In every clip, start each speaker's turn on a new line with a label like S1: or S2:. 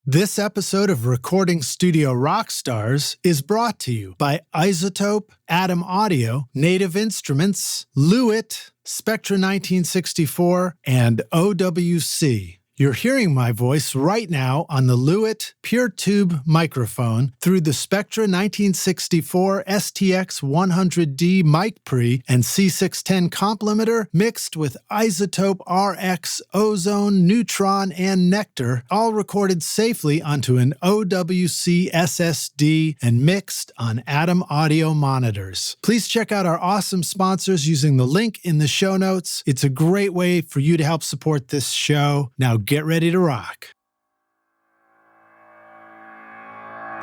S1: This episode of Recording Studio Rockstars is brought to you by iZotope, Atom Audio, Native Instruments, Lewitt, Spectra 1964, and OWC. You're hearing my voice right now on the Lewitt Pure Tube microphone through the Spectra 1964 STX 100D mic pre and C610 complementer mixed with iZotope RX, Ozone, Neutron, and Nectar, all recorded safely onto an OWC SSD and mixed on Atom Audio monitors. Please check out our awesome sponsors using the link in the show notes. It's a great way for you to help support this show. Now get ready to rock.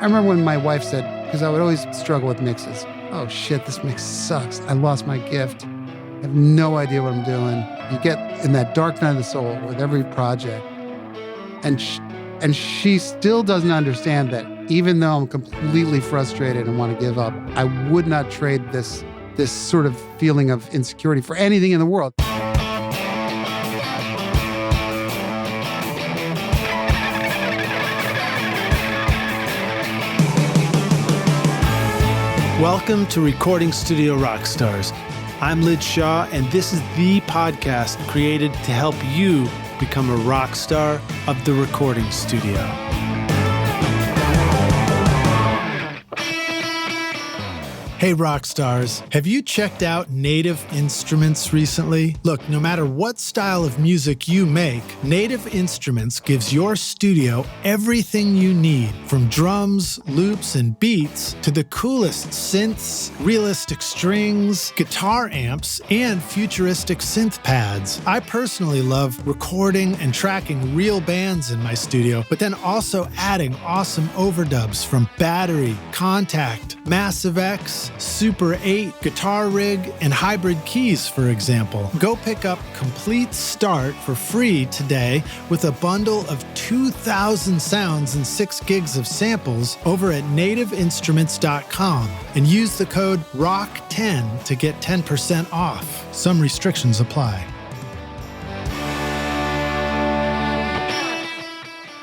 S2: I remember when my wife said, because I would always struggle with mixes, "Oh shit, this mix sucks. I lost my gift. I have no idea what I'm doing." You get in that dark night of the soul with every project. And she still doesn't understand that even though I'm completely frustrated and want to give up, I would not trade this sort of feeling of insecurity for anything in the world.
S1: Welcome to Recording Studio Rockstars. I'm Lid Shaw, and this is the podcast created to help you become a rock star of the recording studio. Hey rock stars, have you checked out Native Instruments recently? Look, no matter what style of music you make, Native Instruments gives your studio everything you need, from drums, loops, and beats to the coolest synths, realistic strings, guitar amps, and futuristic synth pads. I personally love recording and tracking real bands in my studio, but then also adding awesome overdubs from Battery, Contact, Massive X, Super 8, Guitar Rig, and Hybrid Keys, for example. Go pick up Complete Start for free today with a bundle of 2,000 sounds and 6 gigs of samples over at nativeinstruments.com and use the code ROCK10 to get 10% off. Some restrictions apply.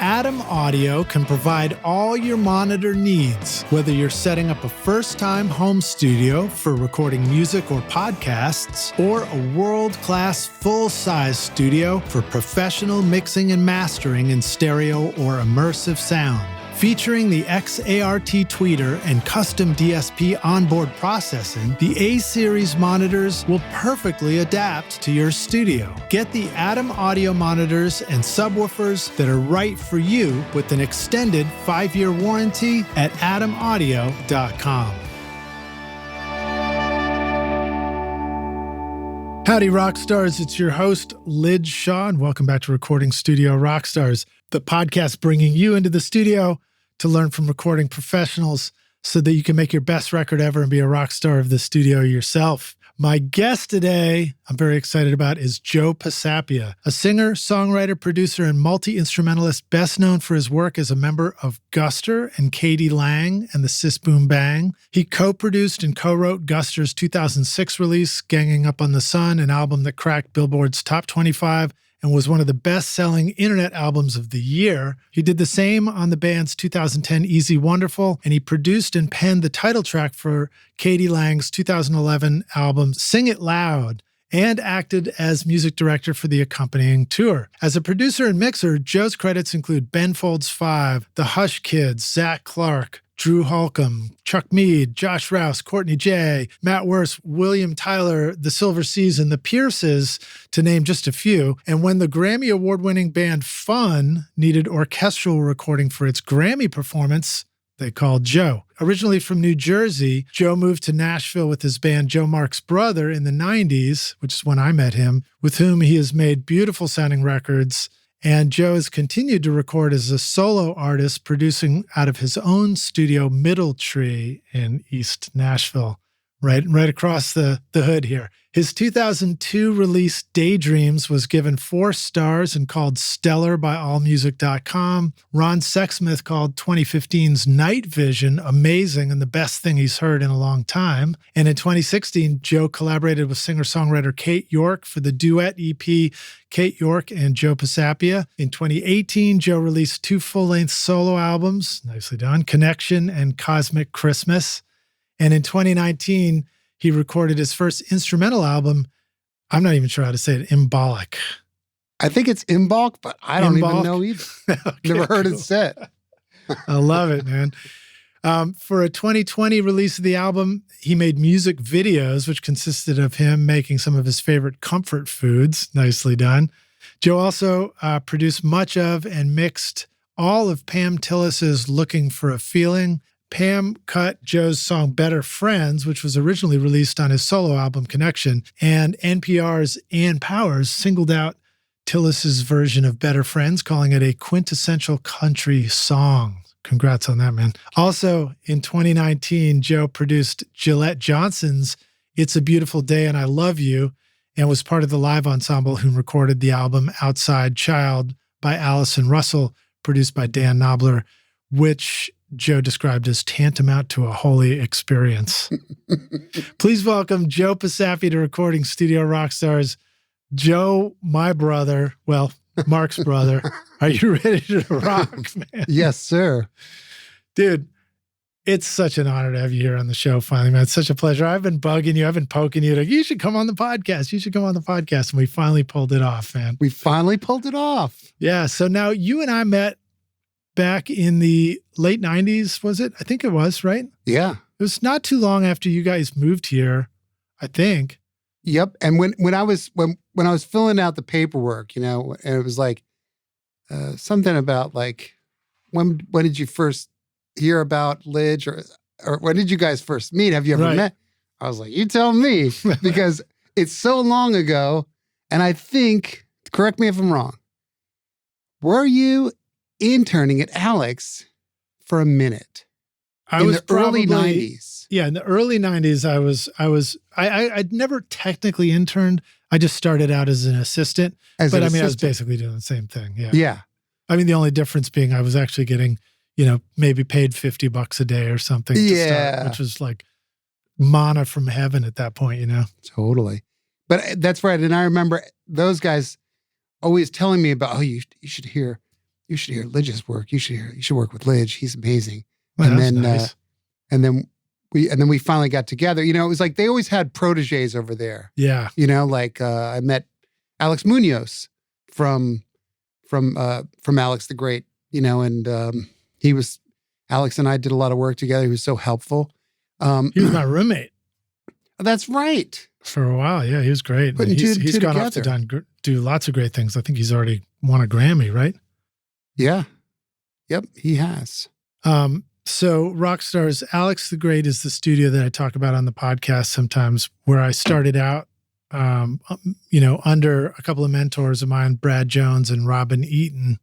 S1: Atom Audio can provide all your monitor needs, whether you're setting up a first-time home studio for recording music or podcasts, or a world-class full-size studio for professional mixing and mastering in stereo or immersive sound. Featuring the XART tweeter and custom DSP onboard processing, the A-series monitors will perfectly adapt to your studio. Get the Atom Audio monitors and subwoofers that are right for you with an extended 5-year warranty at atomaudio.com. Howdy, Rockstars. It's your host, Lid Shaw, and welcome back to Recording Studio Rockstars, the podcast bringing you into the studio to learn from recording professionals so that you can make your best record ever and be a rock star of the studio yourself. My guest today, I'm very excited about, is Joe Pisapia, a singer, songwriter, producer, and multi-instrumentalist best known for his work as a member of Guster and K.D. Lang and the Siss Boom Bang. He co-produced and co-wrote Guster's 2006 release, Ganging Up on the Sun, an album that cracked Billboard's top 25 and was one of the best-selling internet albums of the year. He did the same on the band's 2010 Easy Wonderful, and he produced and penned the title track for K.D. Lang's 2011 album Sing It Loud, and acted as music director for the accompanying tour. As a producer and mixer, Joe's credits include Ben Folds 5, The Hush Kids, Zac Clark, Drew Holcolmb, Chuck Mead, Josh Rouse, Courtney Jaye, Matt Wertz, William Tyler, The Silver Seas, and The Pierces, to name just a few. And when the Grammy Award-winning band Fun needed orchestral recording for its Grammy performance, they called Joe. Originally from New Jersey, Joe moved to Nashville with his band Joe Mark's Brother in the 90s, which is when I met him, with whom he has made beautiful sounding records. And Joe has continued to record as a solo artist, producing out of his own studio, Middle Tree, in East Nashville. right across the hood here. His 2002 release, Daydreams, was given 4 stars and called stellar by allmusic.com. Ron Sexsmith called 2015's Night Vision amazing and the best thing he's heard in a long time. And in 2016, Joe collaborated with singer-songwriter Kate York for the duet EP Kate York and Joe Pisapia. In 2018, Joe released 2 full-length solo albums, nicely done, Connection and Cosmic Christmas. And in 2019, he recorded his first instrumental album. I'm not even sure how to say it, Imbolic.
S2: I think it's Imbolic, but I don't even know either.
S1: Okay,
S2: Never heard
S1: cool.
S2: it said.
S1: I love it, man. For a 2020 release of the album, he made music videos, which consisted of him making some of his favorite comfort foods. Nicely done. Joe also produced much of and mixed all of Pam Tillis's Looking for a Feeling. Pam cut Joe's song Better Friends, which was originally released on his solo album Connection, and NPR's Ann Powers singled out Tillis's version of Better Friends, calling it a quintessential country song. Congrats on that, man. Also, in 2019, Joe produced Gillette Johnson's It's a Beautiful Day and I Love You, and was part of the live ensemble who recorded the album Outside Child by Allison Russell, produced by Dan Knobler, which Joe described as tantamount to a holy experience. Please welcome Joe Pisapia to Recording Studio Rockstars. Joe, my brother, well, Mark's brother, are you ready to rock, man?
S2: Yes, sir.
S1: Dude, it's such an honor to have you here on the show finally, man. It's such a pleasure. I've been bugging you. I've been poking you. Like, you should come on the podcast. You should come on the podcast. And we finally pulled it off, man.
S2: We finally pulled it off.
S1: Yeah. So now you and I met back in the late 90s, was it? I think it was, right?
S2: Yeah.
S1: It was not too long after you guys moved here, I think.
S2: Yep. And when I was filling out the paperwork, and it was like something about like when did you first hear about Lidge, or when did you guys first meet? Have you ever met? I was like, you tell me, because it's so long ago. And I think, correct me if I'm wrong, were you interning at Alex for a minute in the early 90s?
S1: Yeah, in the early 90s, I'd never technically interned. I just started out as an assistant. I was basically doing the same thing. Yeah.
S2: Yeah.
S1: I mean, the only difference being I was actually getting, maybe paid $50 a day or something to start, which was like manna from heaven at that point,
S2: Totally. But that's right. And I remember those guys always telling me about, you should hear Lidge's work. You should work with Lidge. He's amazing.
S1: Well,
S2: and then,
S1: nice.
S2: and then we finally got together. It was like they always had proteges over there.
S1: Yeah.
S2: I met Alex Munoz from Alex the Great. And Alex and I did a lot of work together. He was so helpful.
S1: He was my roommate.
S2: That's right.
S1: For a while, yeah, he was great. He's gone off to do lots of great things. I think he's already won a Grammy, right?
S2: Yeah. Yep, he has.
S1: So Rockstars, Alex the Great is the studio that I talk about on the podcast sometimes, where I started out, under a couple of mentors of mine, Brad Jones and Robin Eaton.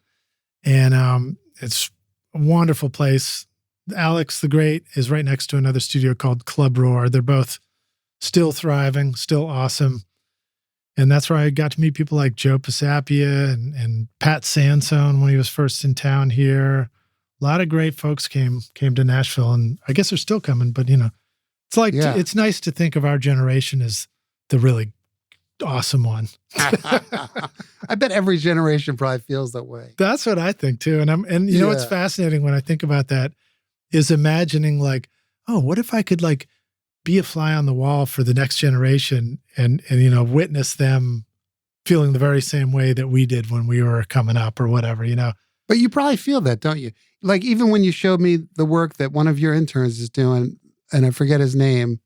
S1: And it's a wonderful place. Alex the Great is right next to another studio called Club Roar. They're both still thriving, still awesome. And that's where I got to meet people like Joe Pisapia and Pat Sansone when he was first in town here. A lot of great folks came to Nashville, and I guess they're still coming, but it's like, it's nice to think of our generation as the really awesome one.
S2: I bet every generation probably feels that way.
S1: That's what I think too. And you know what's fascinating when I think about that is imagining like, oh, what if I could like be a fly on the wall for the next generation and witness them feeling the very same way that we did when we were coming up or whatever,
S2: But you probably feel that, don't you? Like even when you showed me the work that one of your interns is doing, and I forget his name,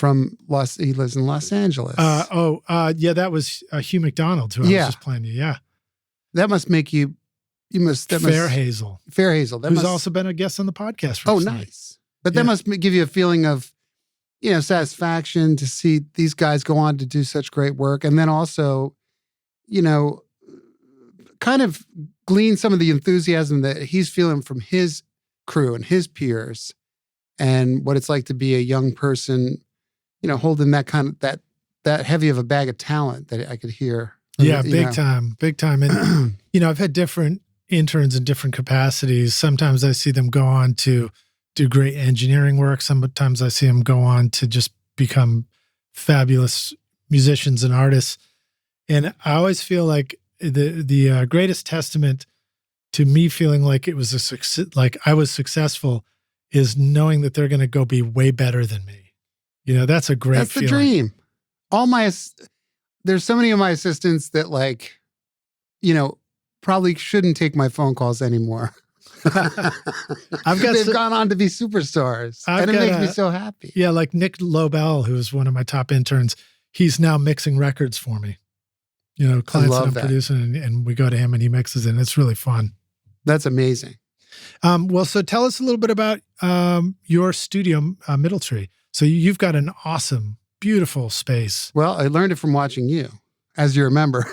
S2: he lives in Los Angeles.
S1: That was Hugh McDonald who I was just playing you. Yeah.
S2: That must make you
S1: Fair Hazel. Who's also been a guest on the podcast recently.
S2: Oh, nice. But that must give you a feeling of, satisfaction to see these guys go on to do such great work. And then also, kind of glean some of the enthusiasm that he's feeling from his crew and his peers and what it's like to be a young person, holding that that heavy of a bag of talent that I could hear.
S1: Yeah, big time. And, I've had different interns in different capacities. Sometimes I see them go on to do great engineering work. Sometimes I see them go on to just become fabulous musicians and artists. And I always feel like the greatest testament to me feeling like it was a success, like I was successful, is knowing that they're going to go be way better than me. That's a great feeling.
S2: That's the dream. There's so many of my assistants that probably shouldn't take my phone calls anymore. They've gone on to be superstars. And it makes me so happy.
S1: Yeah, like Nick Lobel, who is one of my top interns, he's now mixing records for me. Clients that I'm producing, and we go to him and he mixes it, and it's really fun.
S2: That's amazing.
S1: Well, so tell us a little bit about your studio, Middletree. So you've got an awesome, beautiful space.
S2: Well, I learned it from watching you, as you remember.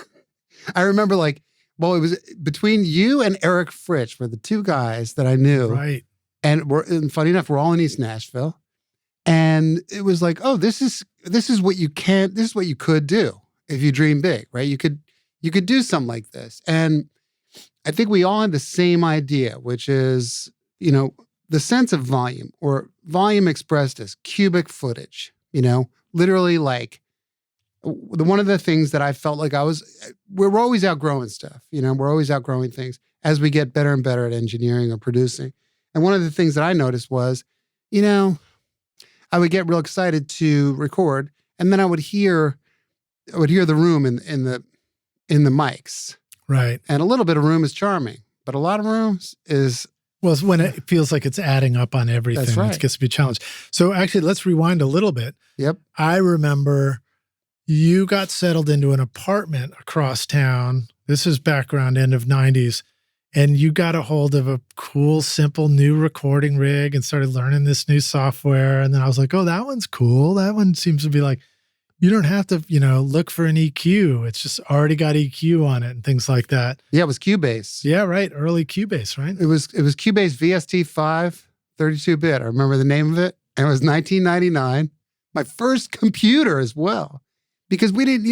S2: I remember it was between you and Eric Fritsch were the two guys that I knew.
S1: Right.
S2: And funny enough, we're all in East Nashville. And it was like, oh, this is what you could do if you dream big, right? You could do something like this. And I think we all had the same idea, which is, the sense of volume, or volume expressed as cubic footage, literally one of the things that I felt like we're always outgrowing stuff, we're always outgrowing things as we get better and better at engineering or producing. And one of the things that I noticed was, I would get real excited to record, and then I would hear the room in the mics.
S1: Right.
S2: And a little bit of room is charming, but a lot of rooms is...
S1: Well, it's when it feels like it's adding up on everything.
S2: That's right.
S1: It gets to be a challenge. So actually, let's rewind a little bit.
S2: Yep.
S1: I remember you got settled into an apartment across town. This is background end of 90s. And you got a hold of a cool, simple new recording rig and started learning this new software. And then I was like, oh, that one's cool. That one seems to be like, you don't have to, look for an EQ. It's just already got EQ on it and things like that.
S2: Yeah, it was Cubase.
S1: Yeah, right. Early Cubase, right?
S2: It was Cubase VST5, 32-bit. I remember the name of it. And it was 1999. My first computer as well. Because we didn't,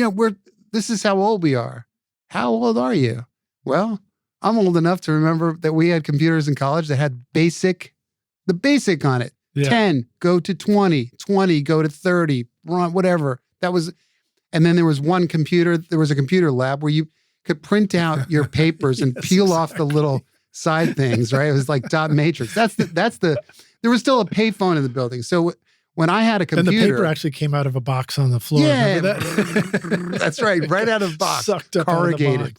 S2: this is how old we are. How old are you? Well, I'm old enough to remember that we had computers in college that had the basic on it. Yeah. 10, go to 20, 20, go to 30, run, whatever. And then there was one computer, there was a computer lab where you could print out your papers and peel off the little side things, right? It was like dot matrix. There was still a payphone in the building. So when I had a computer.
S1: And the paper actually came out of a box on the floor.
S2: Yeah.
S1: Remember that?
S2: That's right. Right out of the box.
S1: Sucked up
S2: corrugated.
S1: out of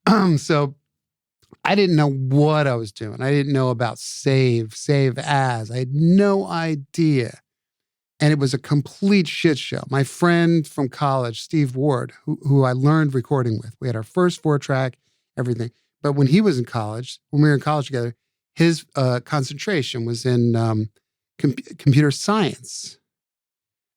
S1: the box.
S2: So I didn't know what I was doing. I didn't know about save as. I had no idea. And it was a complete shit show. My friend from college, Steve Ward, who I learned recording with, we had our first 4-track, everything. But when he was in college, when we were in college together, his concentration was in computer science.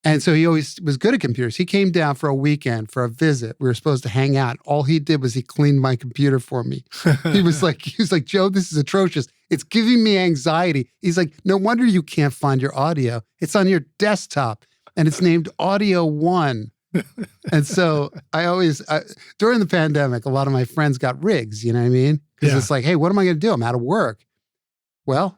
S2: And so he always was good at computers. He came down for a weekend for a visit. We were supposed to hang out. All he did was he cleaned my computer for me. He was like, Joe, this is atrocious. It's giving me anxiety. He's like, no wonder you can't find your audio. It's on your desktop and it's named Audio One. And so during the pandemic, a lot of my friends got rigs, you know what I mean? Because It's like, hey, what am I going to do? I'm out of work. Well,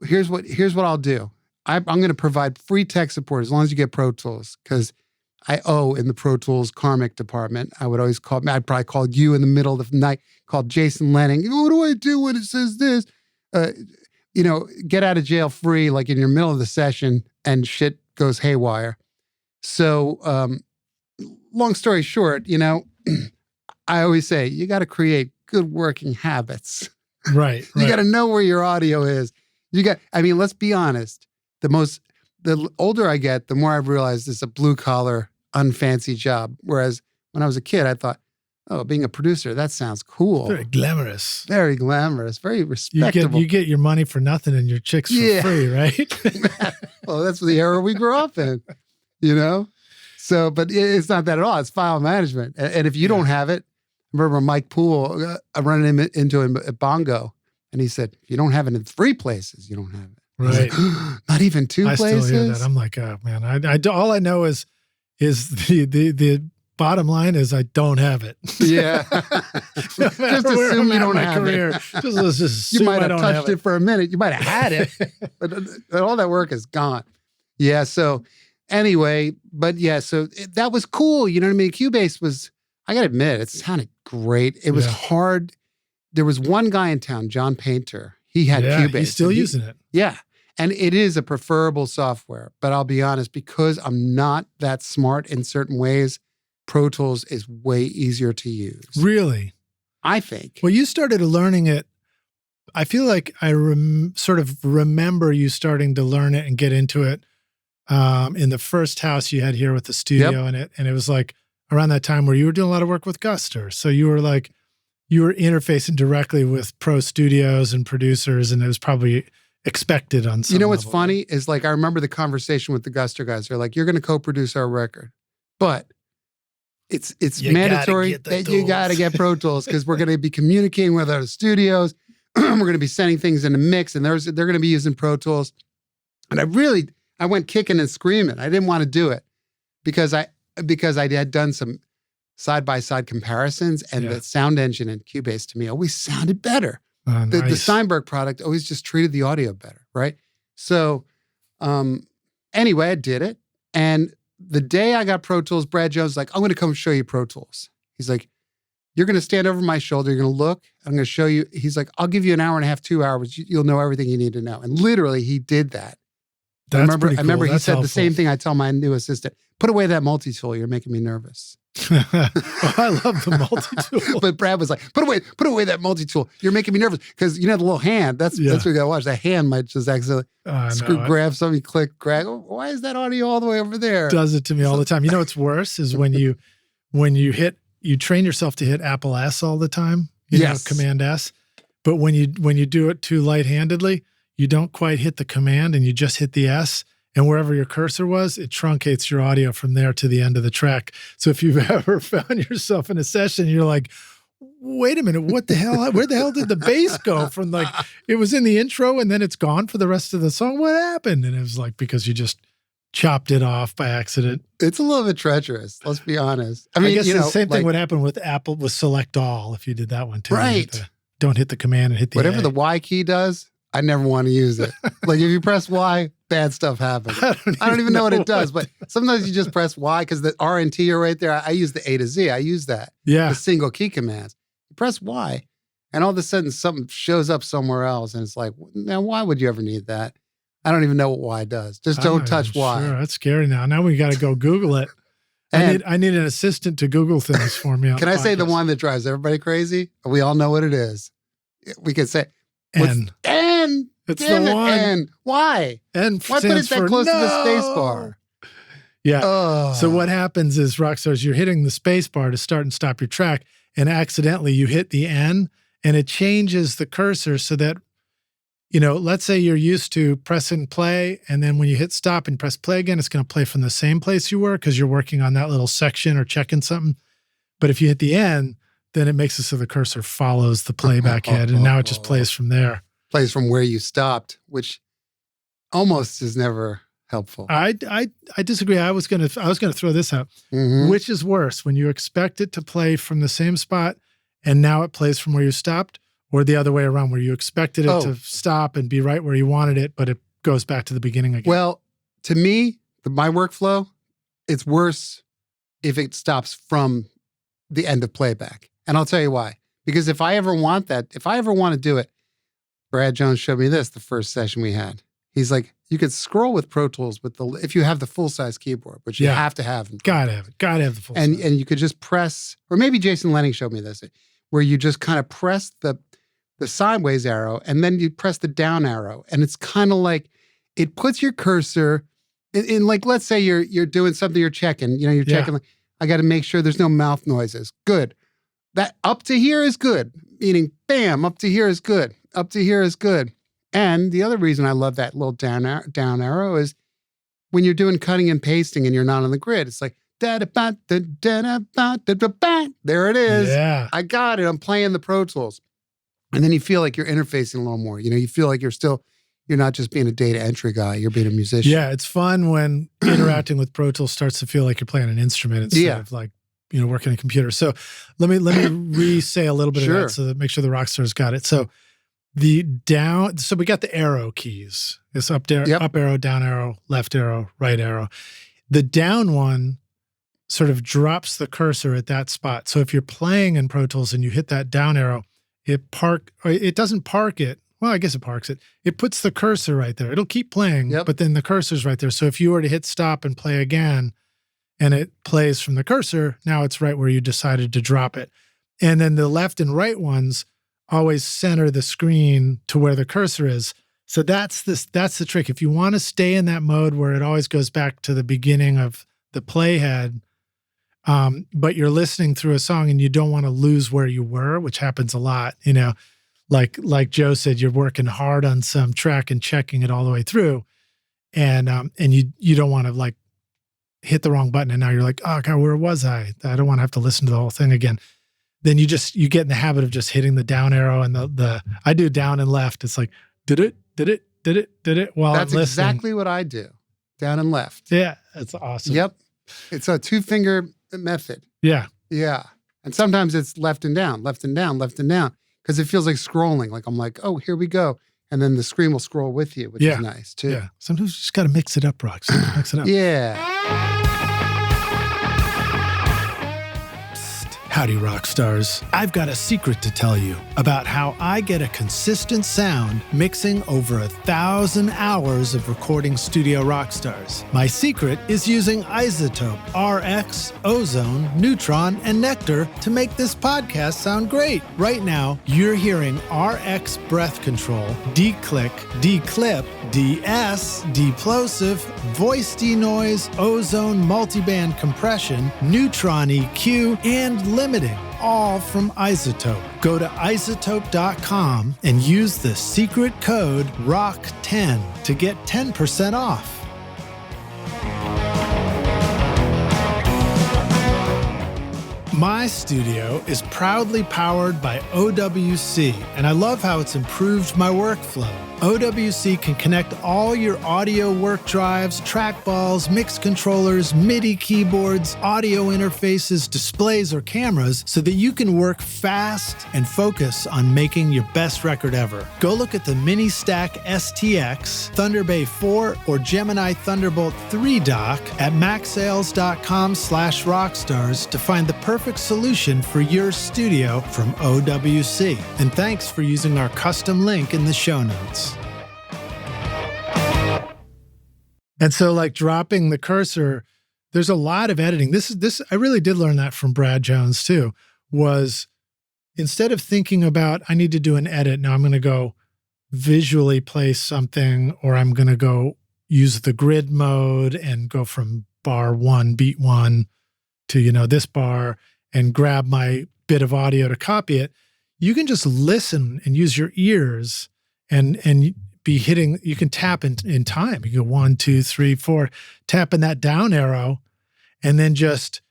S2: here's what I'll do. I'm going to provide free tech support as long as you get Pro Tools, because I owe in the Pro Tools karmic department. I'd probably call you in the middle of the night, called Jason Lenning. What do I do when it says this? Get out of jail free, like in your middle of the session, and shit goes haywire. So, long story short, I always say you got to create good working habits.
S1: Right.
S2: You got to know where your audio is. Let's be honest. The older I get, the more I've realized it's a blue collar, unfancy job. Whereas when I was a kid, I thought, oh, being a producer, that sounds cool.
S1: Very glamorous.
S2: Very glamorous. Very respectable.
S1: You get your money for nothing and your chicks for free, right?
S2: Well, that's the era we grew up in, So, but it's not that at all. It's file management. And if you don't have it, I remember Mike Poole, I ran into him at Bongo, and he said, if you don't have it in 3 places, you don't have it.
S1: Right.
S2: Not even two
S1: I
S2: places.
S1: still hear that. I'm like, oh man, all I know is the bottom line is I don't have it.
S2: Yeah.
S1: No
S2: Just assume you don't have it.
S1: Just assume
S2: You might
S1: I
S2: have
S1: don't
S2: touched
S1: have
S2: it for a minute. You might have had it, but all that work is gone. Yeah. So anyway, but yeah, so that was cool. You know what I mean? Cubase was, I got to admit, it sounded great. It was hard. There was one guy in town, John Painter. He had Cubase.
S1: He's still using it.
S2: Yeah. And it is a preferable software. But I'll be honest, because I'm not that smart in certain ways, Pro Tools is way easier to use.
S1: Really?
S2: I think.
S1: Well, you started learning it. I feel like I sort of remember you starting to learn it and get into it in the first house you had here with the studio in it. And it was like around that time where you were doing a lot of work with Guster. So you were interfacing directly with pro studios and producers, and it was probably expected on some
S2: You know what's
S1: level.
S2: funny is like I remember the conversation with the Guster guys. They're like, you're going to co-produce our record, but it's mandatory that you got to get Pro Tools because we're going to be communicating with our studios. We're going to be sending things in a mix, and they're going to be using Pro Tools. And I went kicking and screaming. I didn't want to do it because I had done some side-by-side comparisons, and the sound engine in Cubase to me always sounded better. The Steinberg product always just treated the audio better, right? So anyway, I did it. And the day I got Pro Tools, Brad Jones was like, I'm going to come show you Pro Tools. He's like, you're going to stand over my shoulder. You're going to look. I'm going to show you. He's like, I'll give you an hour and a half, 2 hours. You'll know everything you need to know. And literally, he did that. I remember he said the same thing I tell my new assistant. Put away that multi-tool. You're making me nervous.
S1: I love the multi-tool.
S2: But Brad was like, put away that multi-tool. You're making me nervous. Because you know the little hand, that's what you gotta watch. That hand might just accidentally grab something, click, grab. Oh, why is that audio all the way over there?
S1: Does it to me all the time. You know what's worse is when you train yourself to hit Apple S all the time. You know, Command S. But when you do it too light-handedly, you don't quite hit the command and you just hit the S. And wherever your cursor was, it truncates your audio from there to the end of the track. So if you've ever found yourself in a session, you're like, wait a minute, what the hell? Where the hell did the bass go from? Like, it was in the intro and then it's gone for the rest of the song. What happened? And it was like, because you just chopped it off by accident.
S2: It's a little bit treacherous. Let's be honest. I mean,
S1: I guess the same thing would happen with Apple with Select All if you did that one too.
S2: Right.
S1: Don't hit the command and hit the
S2: whatever
S1: A.
S2: the Y key does. I never want to use it. Like if you press Y, bad stuff happens. I don't even know what it does, but sometimes you just press Y because the R and T are right there. I use the A to Z. I use that.
S1: Yeah.
S2: The single key commands. You press Y and all of a sudden something shows up somewhere else. And it's like, now why would you ever need that? I don't even know what Y does. Just don't touch Y.
S1: Sure, that's scary now. Now we got to go Google it. I need an assistant to Google things for me.
S2: Can I say the one that drives everybody crazy? We all know what it is. We could say
S1: N.
S2: N.
S1: It's the one.
S2: N. Why?
S1: N
S2: Why put it that close to the space bar?
S1: Yeah. So what happens is, Rockstars, you're hitting the space bar to start and stop your track, and accidentally you hit the N, and it changes the cursor so that, you know, let's say you're used to pressing play, and then when you hit stop and press play again, it's going to play from the same place you were because you're working on that little section or checking something. But if you hit the N, then it makes it so the cursor follows the playback head, and now it just plays from there.
S2: Plays from where you stopped, which almost is never helpful.
S1: I disagree. I was gonna throw this out. Mm-hmm. Which is worse, when you expect it to play from the same spot and now it plays from where you stopped, or the other way around, where you expected it to stop and be right where you wanted it, but it goes back to the beginning again?
S2: Well, to me, my workflow, it's worse if it stops from the end of playback. And I'll tell you why. Because if I ever want to do it, Brad Jones showed me this the first session we had. He's like, you could scroll with Pro Tools if you have the full-size keyboard, which you have to have.
S1: Gotta have it. Gotta have the full size.
S2: And you could just press, or maybe Jason Lenning showed me this, where you just kind of press the sideways arrow and then you press the down arrow. And it's kind of like, it puts your cursor in like, let's say you're doing something, you're checking, you're checking, like, I got to make sure there's no mouth noises. Good. That up to here is good, meaning bam, up to here is good. Up to here is good. And the other reason I love that little down arrow is when you're doing cutting and pasting and you're not on the grid, it's like, there it is.
S1: Yeah.
S2: I got it. I'm playing the Pro Tools. And then you feel like you're interfacing a little more. You feel like you're still you're not just being a data entry guy, you're being a musician.
S1: Yeah, it's fun when interacting with Pro Tools starts to feel like you're playing an instrument instead of like, working on a computer. So let me re-say a little bit of that so that make sure the rock stars got it. So so we got the arrow keys. It's up arrow, down arrow, left arrow, right arrow. The down one sort of drops the cursor at that spot. So if you're playing in Pro Tools and you hit that down arrow, it doesn't park it. Well, I guess it parks it. It puts the cursor right there. It'll keep playing, but then the cursor's right there. So if you were to hit stop and play again, and it plays from the cursor, now it's right where you decided to drop it. And then the left and right ones always center the screen to where the cursor is. So that's the trick. If you want to stay in that mode where it always goes back to the beginning of the playhead, but you're listening through a song and you don't want to lose where you were, which happens a lot, like Joe said, you're working hard on some track and checking it all the way through. And you don't want to like hit the wrong button and now you're like, oh God, where was I? I don't want to have to listen to the whole thing again. Then you get in the habit of just hitting the down arrow and I do down and left. It's like, did it while
S2: That's
S1: I'm listening.
S2: exactly what I do. Down and left.
S1: Yeah, that's awesome.
S2: Yep. It's a 2-finger method.
S1: Yeah.
S2: Yeah. And sometimes it's left and down, left and down, left and down. Because it feels like scrolling. Like I'm like, oh, here we go. And then the screen will scroll with you, which is nice too.
S1: Yeah. Sometimes you just got to mix it up, Rox. Mix it up.
S2: Yeah.
S1: Howdy, rock stars. I've got a secret to tell you about how I get a consistent sound mixing over 1,000 hours of recording studio rock stars. My secret is using iZotope, RX, Ozone, Neutron, and Nectar to make this podcast sound great. Right now, you're hearing RX breath control, declick, declip, DS, deplosive, voice denoise, Ozone multiband compression, Neutron EQ, and limiting, all from iZotope. Go to iZotope.com and use the secret code ROCK10 to get 10% off. My studio is proudly powered by OWC, and I love how it's improved my workflow. OWC can connect all your audio work drives, trackballs, mix controllers, MIDI keyboards, audio interfaces, displays, or cameras so that you can work fast and focus on making your best record ever. Go look at the Mini Stack STX, Thunder Bay 4, or Gemini Thunderbolt 3 dock at macsales.com/rockstars to find the perfect solution for your studio from OWC. And thanks for using our custom link in the show notes. And so like dropping the cursor, there's a lot of editing. This I really did learn that from Brad Jones too, was instead of thinking about, I need to do an edit, now I'm going to go visually play something, or I'm going to go use the grid mode and go from bar 1, beat 1 to, this bar and grab my bit of audio to copy it. You can just listen and use your ears and be hitting, you can tap in time. You go 1, 2, 3, 4, tapping that down arrow. And then just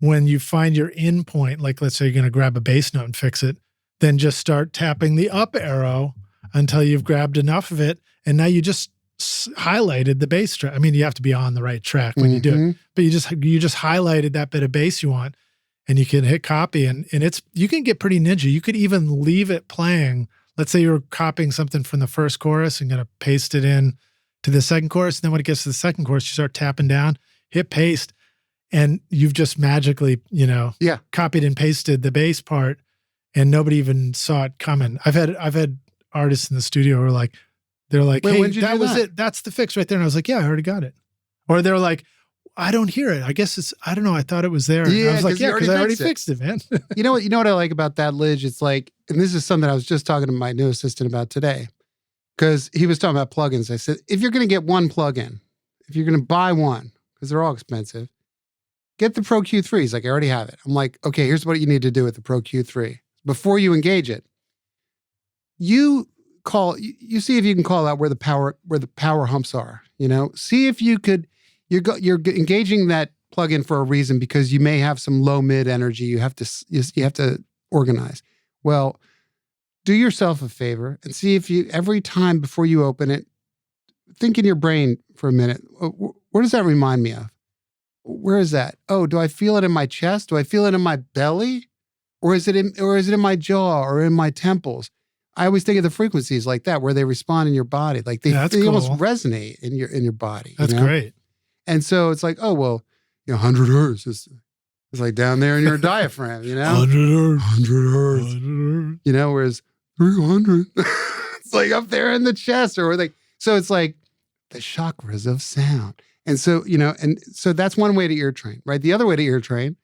S1: when you find your in point, like let's say you're going to grab a bass note and fix it, then just start tapping the up arrow until you've grabbed enough of it. And now you just highlighted the bass track. I mean, you have to be on the right track when you do it, but you just highlighted that bit of bass you want, and you can hit copy and you can get pretty ninja. You could even leave it playing. Let's say you're copying something from the first chorus and going to paste it in to the second chorus. And then when it gets to the second chorus, you start tapping down, hit paste, and you've just magically, copied and pasted the bass part, and nobody even saw it coming. I've had artists in the studio who are like, they're like,
S2: "Wait,
S1: hey, that was it. That's the fix right there." And I was like, "Yeah, I already got it." Or they're like, "I don't hear it. I guess I don't know. I thought it was there."
S2: Yeah,
S1: and I was like, "Yeah, because I already
S2: fixed
S1: fixed it, man."
S2: You know what I like about that, Lidge? It's like, and this is something I was just talking to my new assistant about today, because he was talking about plugins. I said, if you're going to get one plugin, if you're going to buy one, because they're all expensive, get the Pro Q3. He's like, "I already have it." I'm like, "Okay, here's what you need to do with the Pro Q3. Before you engage it, you see if you can call out where the power humps are. See if you could. You're engaging that plugin for a reason, because you may have some low mid energy. You have to organize. Well, do yourself a favor and see if you, every time before you open it, think in your brain for a minute. What does that remind me of? Where is that? Oh, do I feel it in my chest? Do I feel it in my belly? Or is it in my jaw or in my temples? I always think of the frequencies like that, where they respond in your body. Like they
S1: cool.
S2: almost resonate in your body.
S1: That's great.
S2: And so it's like, oh, well, 100 hertz is like down there in your diaphragm,
S1: 100
S2: hertz. Whereas 300, it's like up there in the chest or like, so it's like the chakras of sound. And so, and so that's one way to ear train, right? The other way to ear train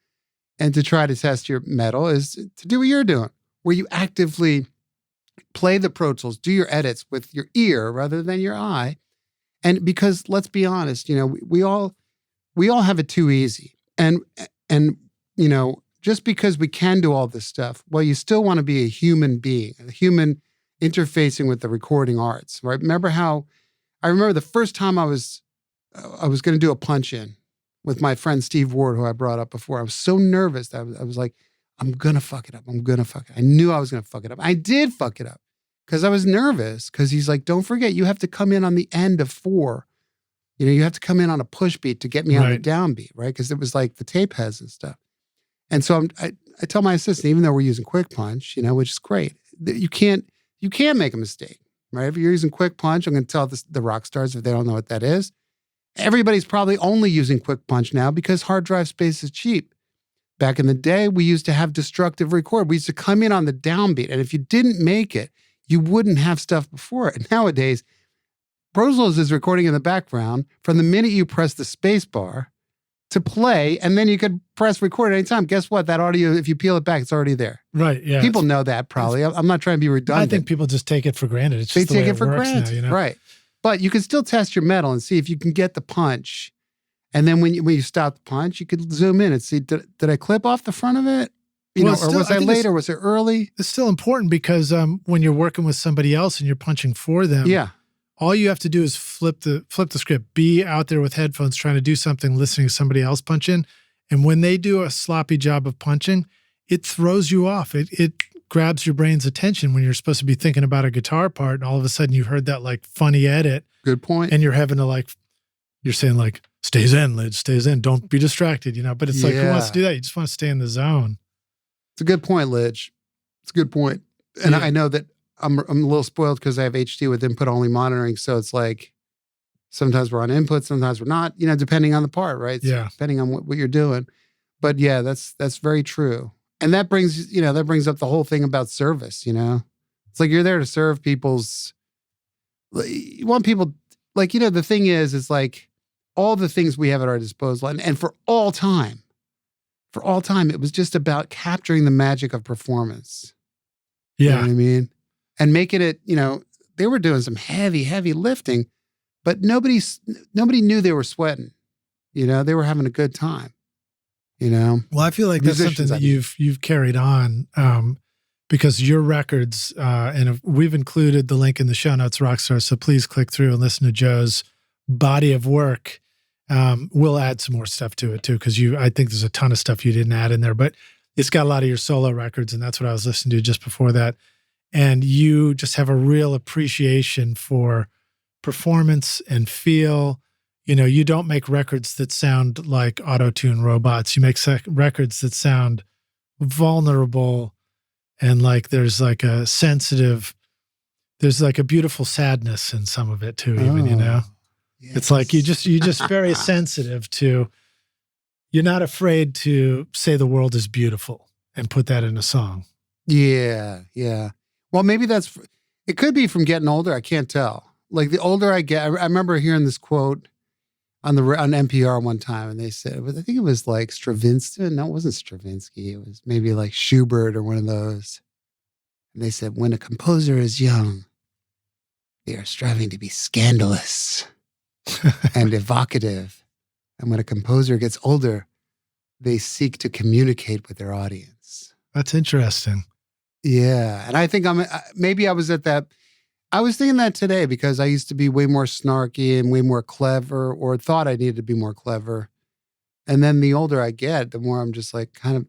S2: and to try to test your metal is to do what you're doing, where you actively play the Pro Tools, do your edits with your ear rather than your eye. And because let's be honest, we all have it too easy. And just because we can do all this stuff, well, you still want to be a human being, a human interfacing with the recording arts, right? I remember the first time I was going to do a punch in with my friend Steve Ward, who I brought up before. I was so nervous that I was like, I'm going to fuck it up. I'm going to fuck it. I knew I was going to fuck it up. I did fuck it up because I was nervous because he's like, don't forget, you have to come in on the end of 4. You have to come in on a push beat to get me on the downbeat, right? Because it was like the tape heads and stuff. And so I tell my assistant, even though we're using Quick Punch, which is great, you can't make a mistake, right? If you're using Quick Punch, I'm going to tell the rock stars if they don't know what that is. Everybody's probably only using Quick Punch now because hard drive space is cheap. Back in the day, we used to have destructive record. We used to come in on the downbeat. And if you didn't make it, you wouldn't have stuff before it. Nowadays, Pro Tools is recording in the background from the minute you press the space bar to play, and then you could press record at any time. Guess what? That audio, if you peel it back, it's already there.
S1: Right, yeah.
S2: People know that probably. I'm not trying to be redundant.
S1: I think people just take it for granted. It's just the way it works now,
S2: Right. But you can still test your metal and see if you can get the punch. And then when you stop the punch, you could zoom in and see, did I clip off the front of it? Or was I late, or was it early?
S1: It's still important because when you're working with somebody else and you're punching for them, all you have to do is flip the script. Be out there with headphones trying to do something, listening to somebody else punch in. And when they do a sloppy job of punching, it throws you off. It grabs your brain's attention when you're supposed to be thinking about a guitar part, and all of a sudden you heard that like funny edit.
S2: Good point.
S1: And you're having to you're saying like, stay zen, Lid, stay zen. Don't be distracted, But it's like, who wants to do that? You just want to stay in the zone.
S2: It's a good point, Lidge. It's a good point. And I know that I'm a little spoiled because I have HD with input-only monitoring. So it's like sometimes we're on input, sometimes we're not, depending on the part, right? Depending on what you're doing. But yeah, that's very true. And that brings up the whole thing about service, It's like you're there to serve people's, you want people, the thing is like all the things we have at our disposal. And for all time, it was just about capturing the magic of performance.
S1: Yeah.
S2: You know what I mean? And making it, they were doing some heavy, heavy lifting, but nobody knew they were sweating. They were having a good time. Well,
S1: I feel like that's something that you've carried on because your records, and we've included the link in the show notes, Rockstar, so please click through and listen to Joe's body of work. We'll add some more stuff to it too, because I think there's a ton of stuff you didn't add in there, but it's got a lot of your solo records, and that's what I was listening to just before that. And you just have a real appreciation for performance and feel. You don't make records that sound like auto-tune robots. You make records that sound vulnerable and like there's like a beautiful sadness in some of it too, even, Yes. It's like you just very sensitive to, you're not afraid to say the world is beautiful and put that in a song.
S2: Yeah. Well, maybe it could be from getting older. I can't tell. Like the older I get, I remember hearing this quote on NPR one time, and they said, I think it was like Stravinsky. No, it wasn't Stravinsky. It was maybe like Schubert or one of those. And they said, when a composer is young, they are striving to be scandalous and evocative. And when a composer gets older, they seek to communicate with their audience.
S1: That's interesting.
S2: Yeah. And I think maybe I was at that. I was thinking that today because I used to be way more snarky and way more clever, or thought I needed to be more clever. And then the older I get, the more I'm just like kind of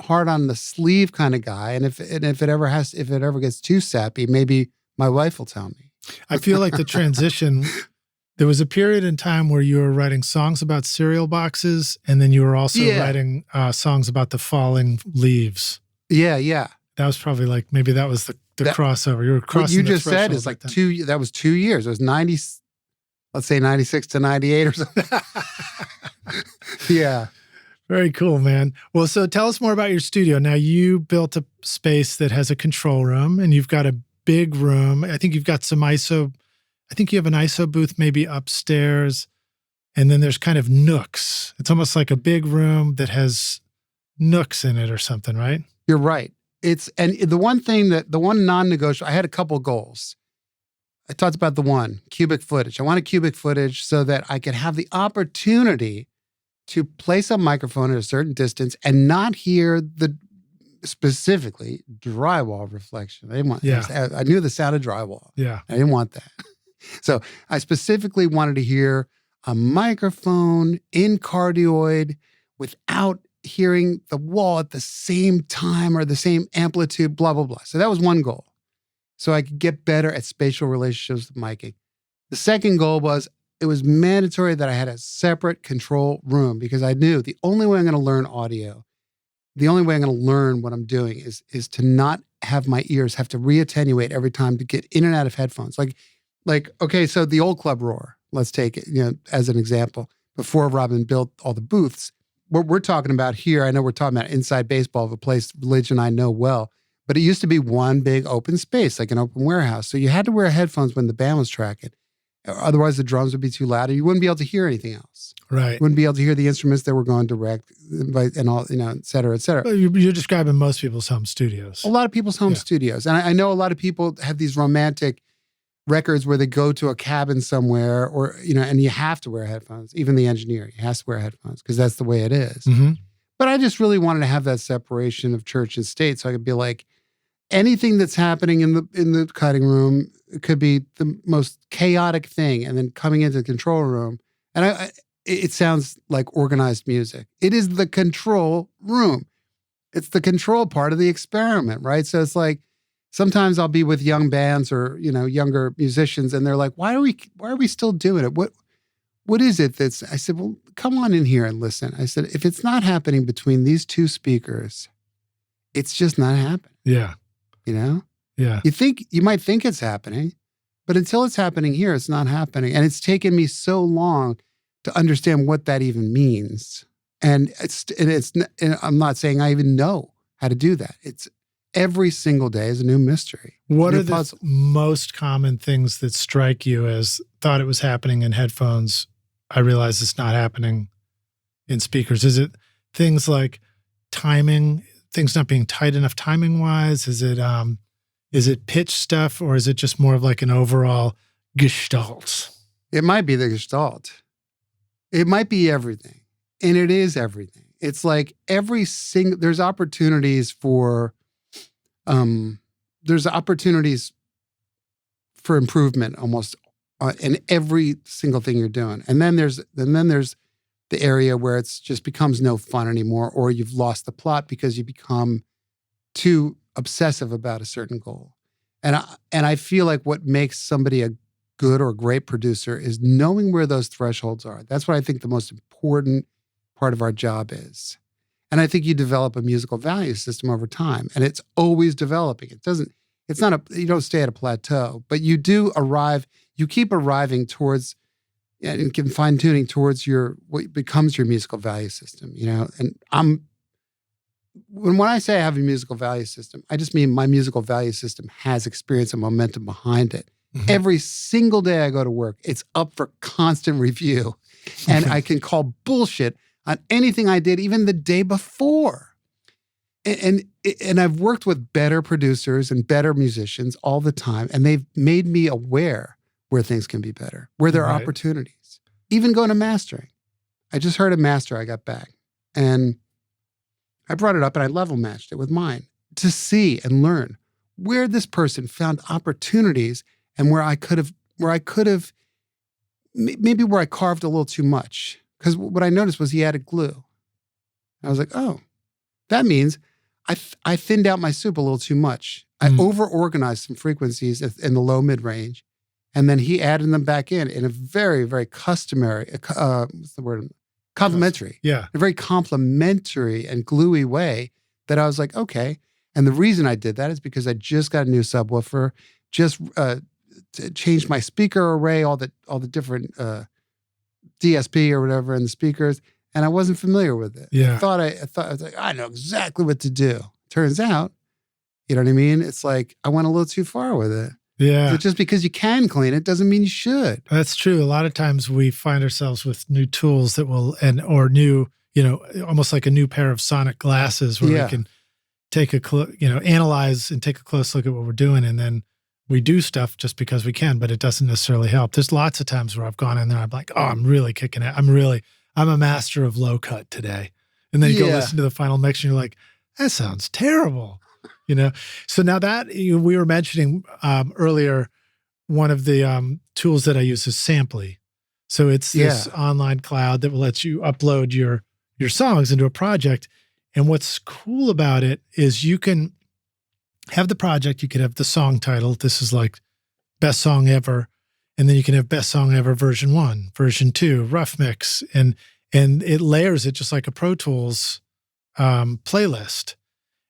S2: hard on the sleeve kind of guy. And if it ever gets too sappy, maybe my wife will tell me.
S1: I feel like the transition, there was a period in time where you were writing songs about cereal boxes, and then you were also writing songs about the falling leaves.
S2: Yeah, yeah.
S1: That was probably like, maybe that was the crossover. You were crossing
S2: what you
S1: the
S2: just said is like that was 2 years. It was 90, let's say 96 to 98 or something. Yeah.
S1: Very cool, man. Well, so tell us more about your studio. Now, you built a space that has a control room, and you've got a big room. I think you've got some ISO. I think you have an ISO booth maybe upstairs, and then there's kind of nooks. It's almost like a big room that has nooks in it or something, right?
S2: You're right. And the one non-negotiable, I had a couple goals. I talked about the one, cubic footage. I wanted cubic footage so that I could have the opportunity to place a microphone at a certain distance and not hear the specifically drywall reflection. I didn't want. I knew the sound of drywall.
S1: Yeah,
S2: I didn't want that. So I specifically wanted to hear a microphone in cardioid without hearing the wall at the same time or the same amplitude. Blah blah blah. So that was one goal. So I could get better at spatial relationships with miking. The second goal was it was mandatory that I had a separate control room because I knew the only way I'm going to learn audio, the only way I'm going to learn what I'm doing is to not have my ears have to reattenuate every time to get in and out of headphones. Like okay, so the old club roar, let's take it, as an example. Before Robin built all the booths, what we're talking about here, I know we're talking about inside baseball of a place Lidge and I know well, but it used to be one big open space, like an open warehouse. So you had to wear headphones when the band was tracking. Otherwise, the drums would be too loud, and you wouldn't be able to hear anything else.
S1: Right.
S2: You wouldn't be able to hear the instruments that were going direct, and all, et cetera, et cetera.
S1: You're describing most people's home studios.
S2: A lot of people's home studios. And I know a lot of people have these romantic records where they go to a cabin somewhere or, and you have to wear headphones. Even the engineer, he has to wear headphones because that's the way it is.
S1: Mm-hmm.
S2: But I just really wanted to have that separation of church and state so I could be like, anything that's happening in the cutting room could be the most chaotic thing, and then coming into the control room, and it sounds like organized music. It is the control room. It's the control part of the experiment, right? So it's like sometimes I'll be with young bands or younger musicians, and they're like, "Why are we still doing it? What is it that's?" I said, "Well, come on in here and listen." I said, "If it's not happening between these two speakers, it's just not happening."
S1: Yeah.
S2: Yeah. You might think it's happening, but until it's happening here, it's not happening. And it's taken me so long to understand what that even means. And I'm not saying I even know how to do that. It's every single day is a new mystery.
S1: What are the most common things that strike you as thought it was happening in headphones? I realize it's not happening in speakers. Is it things like timing? Things not being tight enough timing wise? Is it pitch stuff, or is it just more of like an overall gestalt?
S2: It might be the gestalt. It might be everything. And it is everything. It's like there's opportunities for improvement almost in every single thing you're doing. And then there's the area where it's just becomes no fun anymore, or you've lost the plot because you become too obsessive about a certain goal. And I feel like what makes somebody a good or great producer is knowing where those thresholds are. That's what I think the most important part of our job is. And I think you develop a musical value system over time, and it's always developing. You don't stay at a plateau, but you keep arriving towards and fine-tuning towards what becomes your musical value system, And when I say I have a musical value system, I just mean my musical value system has experience and momentum behind it. Mm-hmm. Every single day I go to work, it's up for constant review. And I can call bullshit on anything I did even the day before. And I've worked with better producers and better musicians all the time, and they've made me aware where things can be better, where there are opportunities. Even going to mastering. I just heard a master I got back, and I brought it up and I level matched it with mine to see and learn where this person found opportunities and where I could have, maybe where I carved a little too much. Because what I noticed was he added glue. I was like, oh, That means I thinned out my soup a little too much. I over-organized some frequencies in the low mid-range, and then he added them back in a very, very customary, what's the word? Complimentary.
S1: Yeah.
S2: A very complimentary and gluey way that I was like, okay. And the reason I did that is because I just got a new subwoofer, just changed my speaker array, all the different DSP or whatever in the speakers, and I wasn't familiar with it.
S1: Yeah.
S2: I was like, I know exactly what to do. Turns out, you know what I mean? It's like I went a little too far with it.
S1: Yeah.
S2: So just because you can clean it doesn't mean you should.
S1: That's true. A lot of times we find ourselves with new tools that will, or new, almost like a new pair of sonic glasses where we can take analyze and take a close look at what we're doing. And then we do stuff just because we can, but it doesn't necessarily help. There's lots of times where I've gone in there, I'm like, oh, I'm really kicking it. I'm a master of low cut today. And then you go listen to the final mix and you're like, that sounds terrible. So now that we were mentioning earlier, one of the tools that I use is Samply. So it's this online cloud that will let you upload your songs into a project. And what's cool about it is you can have the project, you can have the song title. This is like best song ever. And then you can have best song ever version 1, version 2, rough mix. And it layers it just like a Pro Tools playlist.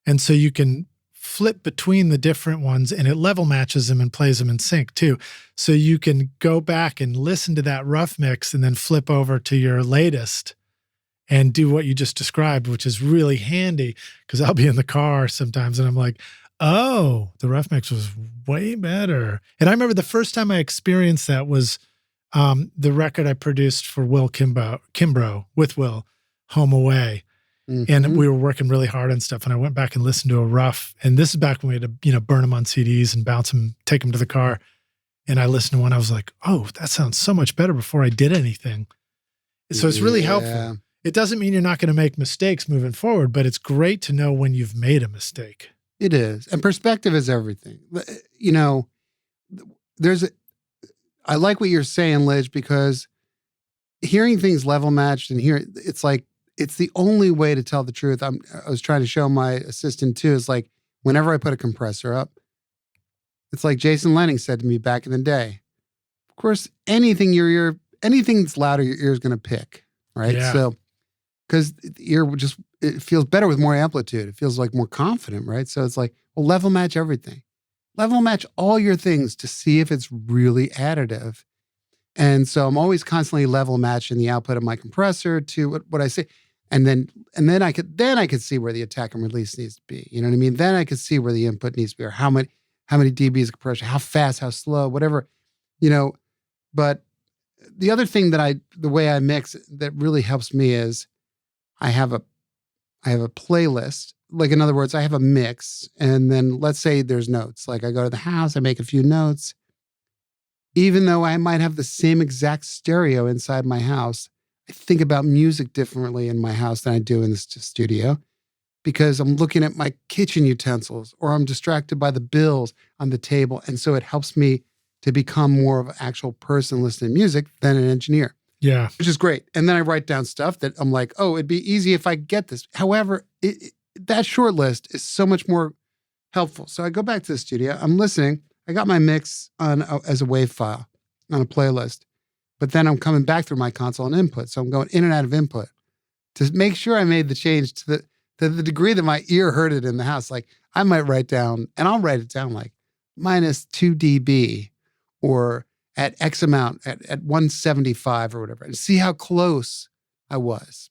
S1: And so you can flip between the different ones and it level matches them and plays them in sync too. So you can go back and listen to that rough mix and then flip over to your latest and do what you just described, which is really handy because I'll be in the car sometimes and I'm like, oh, the rough mix was way better. And I remember the first time I experienced that was the record I produced for Will Kimbrough with Will, Home Away. Mm-hmm. And we were working really hard on stuff. And I went back and listened to a rough. And this is back when we had to, burn them on CDs and bounce them, take them to the car. And I listened to one. I was like, oh, that sounds so much better before I did anything. So it's really helpful. It doesn't mean you're not going to make mistakes moving forward, but it's great to know when you've made a mistake.
S2: It is. And perspective is everything. I like what you're saying, Lidge, because hearing things level matched and it's like, it's the only way to tell the truth. I was trying to show my assistant too, is like, whenever I put a compressor up, it's like Jason Lennon said to me back in the day, of course, anything that's louder, your ear is going to pick, right?
S1: Yeah.
S2: So, because it feels better with more amplitude. It feels like more confident, right? So it's like, well, level match everything. Level match all your things to see if it's really additive. And so I'm always constantly level matching the output of my compressor to what I say. And then I could see where the attack and release needs to be. You know what I mean? Then I could see where the input needs to be, or how many dBs of compression, how fast, how slow, whatever, But the other thing the way I mix that really helps me is I have a playlist. Like, in other words, I have a mix, and then let's say there's notes. Like, I go to the house, I make a few notes. Even though I might have the same exact stereo inside my house, I think about music differently in my house than I do in the studio, because I'm looking at my kitchen utensils or I'm distracted by the bills on the table. And so it helps me to become more of an actual person listening to music than an engineer.
S1: Yeah.
S2: Which is great. And then I write down stuff that I'm like, oh, it'd be easy if I get this. However, that short list is so much more helpful. So I go back to the studio, I'm listening. I got my mix as a WAV file on a playlist, but then I'm coming back through my console and input. So I'm going in and out of input to make sure I made the change to the degree that my ear heard it in the house. Like, I might write down, and I'll write it down like -2 dB or at X amount at 175 or whatever, and see how close I was.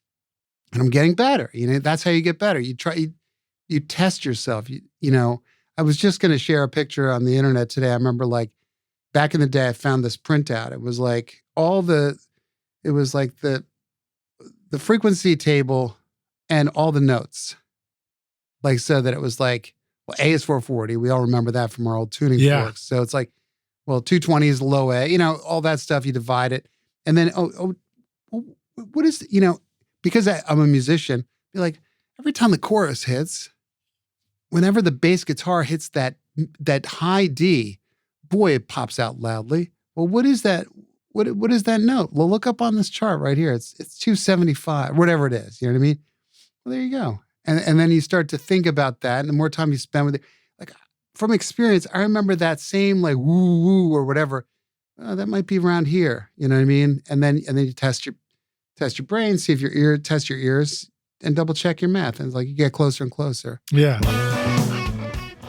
S2: And I'm getting better. That's how you get better. You test yourself. I was just going to share a picture on the internet today. I remember, like, back in the day, I found this printout. It was like the frequency table and all the notes. Like, so that it was like, well, A is 440. We all remember that from our old tuning forks. So it's like, well, 220 is low A, all that stuff, you divide it. And then, what is, because I'm a musician, be like, every time the chorus hits, whenever the bass guitar hits that high D, boy, it pops out loudly. Well, what is that? What is that note? Well, look up on this chart right here. It's 275, whatever it is. You know what I mean? Well, there you go. And then you start to think about that. And the more time you spend with it, like from experience, I remember that same like woo woo or whatever. Oh, that might be around here. You know what I mean? And then you test your brain, see if test your ears and double check your math. And it's like you get closer and closer.
S1: Yeah.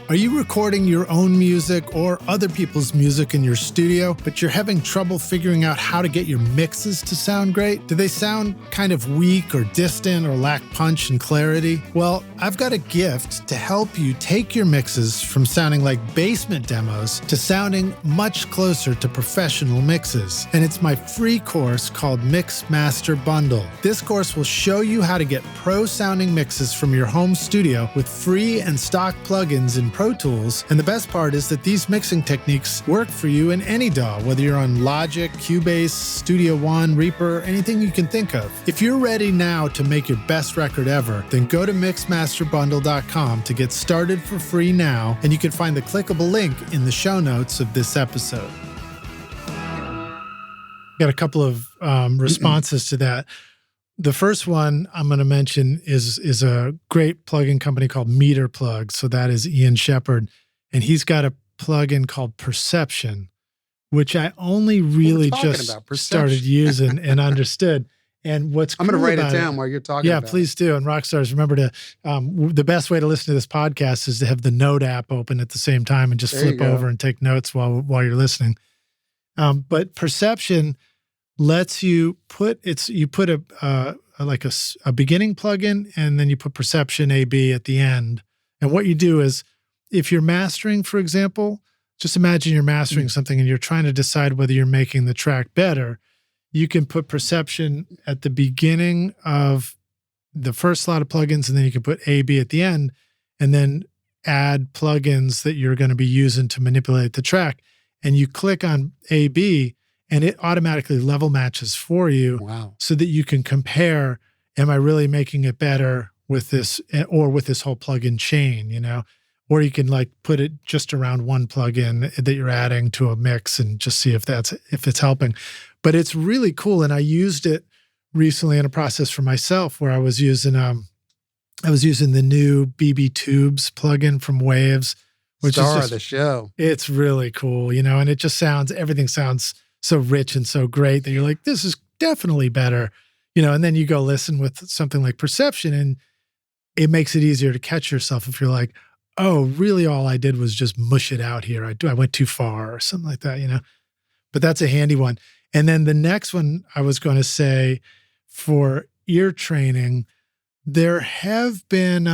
S1: Are you recording your own music or other people's music in your studio, but you're having trouble figuring out how to get your mixes to sound great? Do they sound kind of weak or distant or lack punch and clarity? Well, I've got a gift to help you take your mixes from sounding like basement demos to sounding much closer to professional mixes. And it's my free course called Mix Master Bundle. This course will show you how to get pro-sounding mixes from your home studio with free and stock plugins in Pro Tools, and the best part is that these mixing techniques work for you in any DAW, whether you're on Logic, Cubase, Studio One, Reaper, anything you can think of. If you're ready now to make your best record ever, then go to mixmasterbundle.com to get started for free now, and you can find the clickable link in the show notes of this episode. Got a couple of responses to that. The first one I'm going to mention is a great plugin company called Meter Plug. So that is Ian Shepherd. And he's got a plugin called Perception, which I only really just started using and understood. And what's
S2: I'm going to write it down while you're talking about it.
S1: Yeah, please do. And Rockstars, remember to, the best way to listen to this podcast is to have the Note app open at the same time and just flip over and take notes while you're listening. But Perception lets you put a beginning plugin, and then you put Perception AB at the end. And what you do is, if you're mastering, for example, just imagine you're mastering something and you're trying to decide whether you're making the track better. You can put Perception at the beginning of the first slot of plugins, and then you can put AB at the end, and then add plugins that you're going to be using to manipulate the track. And you click on AB, and it automatically level matches for you.
S2: Wow. So
S1: that you can compare, am I really making it better with this or with this whole plugin chain, you know? Or you can like put it just around one plugin that you're adding to a mix and just see if it's helping. But it's really cool. And I used it recently in a process for myself where I was using the new BB Tubes plugin from Waves, which
S2: Star of the show.
S1: It's really cool, you know, and it just everything sounds so rich and so great that you're like, this is definitely better, you know, and then you go listen with something like Perception and it makes it easier to catch yourself if you're like, oh, really all I did was just mush it out here. I went too far or something like that, you know, but that's a handy one. And then the next one I was going to say for ear training, there have been,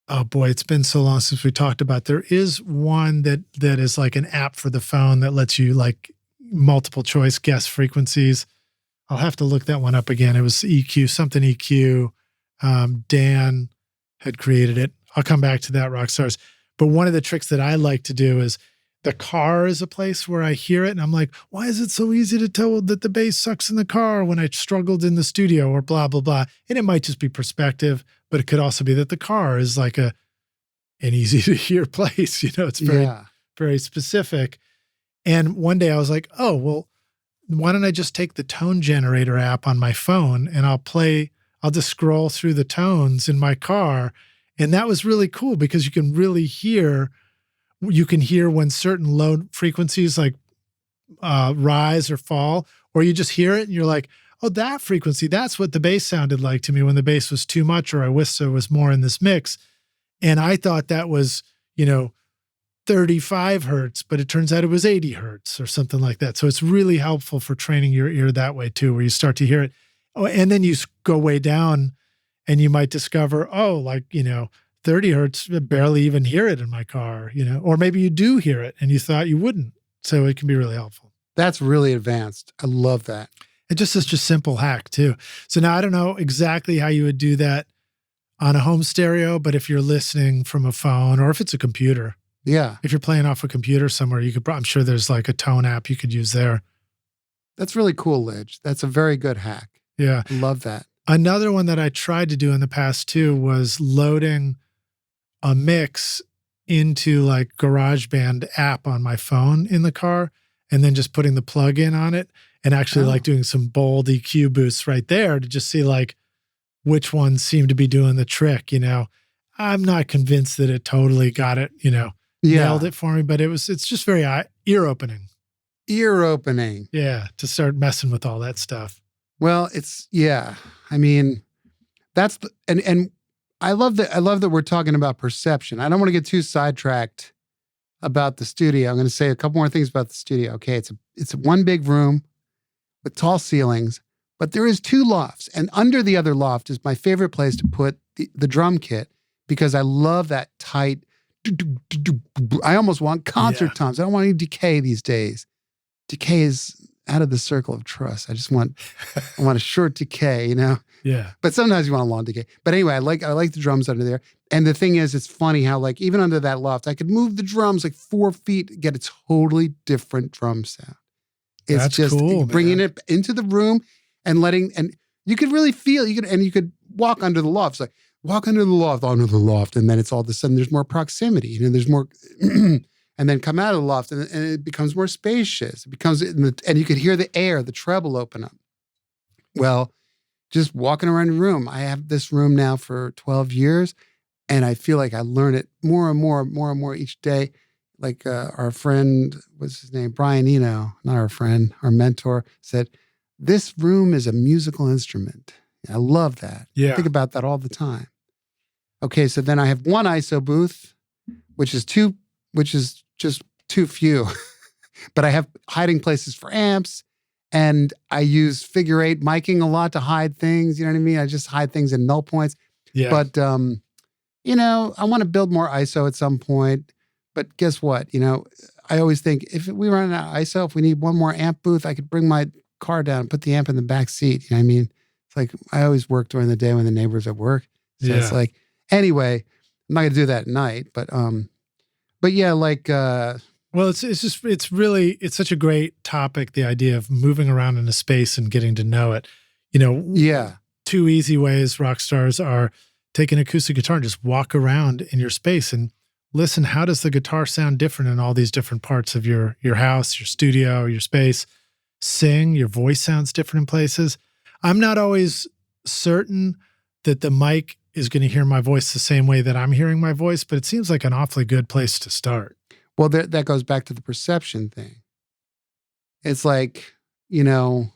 S1: oh boy, it's been so long since we talked about. There is one that is like an app for the phone that lets you like multiple choice guess frequencies. I'll have to look that one up again. It was EQ, something EQ. Dan had created it. I'll come back to that, Rockstars. But one of the tricks that I like to do is the car is a place where I hear it and I'm like, why is it so easy to tell that the bass sucks in the car when I struggled in the studio or blah, blah, blah. And it might just be perspective, but it could also be that the car is like an easy to hear place. You know, it's very, very specific. And one day I was like, oh, well, why don't I just take the tone generator app on my phone and I'll just scroll through the tones in my car. And that was really cool because you can hear when certain low frequencies like rise or fall, or you just hear it and you're like, oh, that frequency, that's what the bass sounded like to me when the bass was too much, or I wish there was more in this mix. And I thought that was, 35 hertz, but it turns out it was 80 hertz or something like that. So it's really helpful for training your ear that way too, where you start to hear it. Oh, and then you go way down and you might discover, 30 hertz, I barely even hear it in my car, or maybe you do hear it and you thought you wouldn't. So it can be really helpful.
S2: That's really advanced. I love that.
S1: It's just such a simple hack too. So now I don't know exactly how you would do that on a home stereo, but if you're listening from a phone or if it's a computer, if you're playing off a computer somewhere, I'm sure there's like a tone app you could use there.
S2: That's really cool, Lidge. That's a very good hack.
S1: Yeah.
S2: I love that.
S1: Another one that I tried to do in the past too was loading a mix into like GarageBand app on my phone in the car and then just putting the plug in on it and actually
S2: Oh.
S1: like doing some bold EQ boosts right there to just see like which ones seem to be doing the trick, you know. I'm not convinced that it totally got it, you know, nailed it for me, but it's just very ear opening.
S2: Ear opening.
S1: Yeah, to start messing with all that stuff.
S2: Well, I mean, that's and I love that we're talking about perception. I don't want to get too sidetracked about the studio. I'm going to say a couple more things about the studio. Okay, it's one big room with tall ceilings, but there is 2 lofts, and under the other loft is my favorite place to put the drum kit because I love that tight. I almost want concert toms. I don't want any decay these days. Decay is out of the circle of trust. I want a short decay, you know?
S1: Yeah.
S2: But sometimes you want a long decay. But anyway, I like the drums under there. And the thing is, it's funny how like even under that loft, I could move the drums like 4 feet, get a totally different drum sound. It's
S1: That's
S2: just
S1: cool,
S2: bringing it into the room and and you could really feel, you could walk under the loft. It's like, walk under the loft. And then it's all of a sudden there's more proximity, you know, there's more, and then come out of the loft and it becomes more spacious. It becomes, and you could hear the air, the treble open up. Well, just walking around the room, I have this room now for 12 years and I feel like I learn it more and more each day. Like our friend, what's his name? Brian Eno, not our friend, our mentor said, this room is a musical instrument. I love that.
S1: Yeah.
S2: I think about that all the time. Okay, so then I have one ISO booth, which is just too few. But I have hiding places for amps, and I use figure 8 miking a lot to hide things. You know what I mean? I just hide things in null points.
S1: Yeah.
S2: But you know, I want to build more ISO at some point. But guess what? You know, I always think if we run out of ISO, if we need one more amp booth, I could bring my car down and put the amp in the back seat. You know what I mean? It's like I always work during the day when the neighbors at work. So it's like, anyway, I'm not gonna do that at night, but yeah, like
S1: well, it's such a great topic, the idea of moving around in a space and getting to know it. You know, 2 easy ways rock stars are take an acoustic guitar and just walk around in your space and listen, how does the guitar sound different in all these different parts of your house, your studio, your space? Sing, your voice sounds different in places. I'm not always certain that the mic is going to hear my voice the same way that I'm hearing my voice, but it seems like an awfully good place to start.
S2: Well, that goes back to the perception thing. It's like, you know,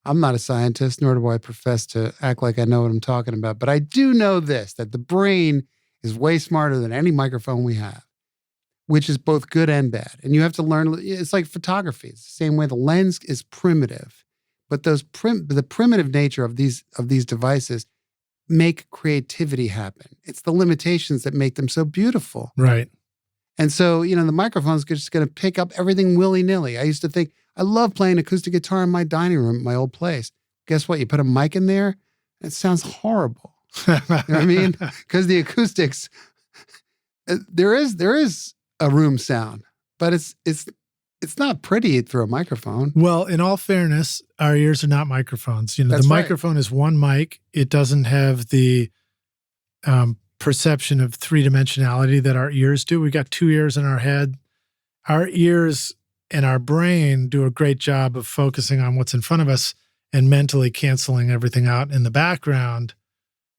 S2: I'm not a scientist, nor do I profess to act like I know what I'm talking about, but I do know this, that the brain is way smarter than any microphone we have, which is both good and bad. And you have to learn, it's like photography. It's the same way the lens is primitive, but the primitive nature of these devices make creativity happen. It's the limitations that make them so beautiful.
S1: Right.
S2: And so, you know, the microphone's just going to pick up everything willy-nilly. I used to think, I love playing acoustic guitar in my dining room at my old place. Guess what? You put a mic in there, it sounds horrible. You know what I mean? Because the acoustics, there is a room sound, but it's not pretty through a microphone.
S1: Well, in all fairness, our ears are not microphones. You know,
S2: That's
S1: the
S2: right.
S1: microphone is one mic. It doesn't have the perception of 3-dimensionality that our ears do. We got 2 ears in our head. Our ears and our brain do a great job of focusing on what's in front of us and mentally canceling everything out in the background.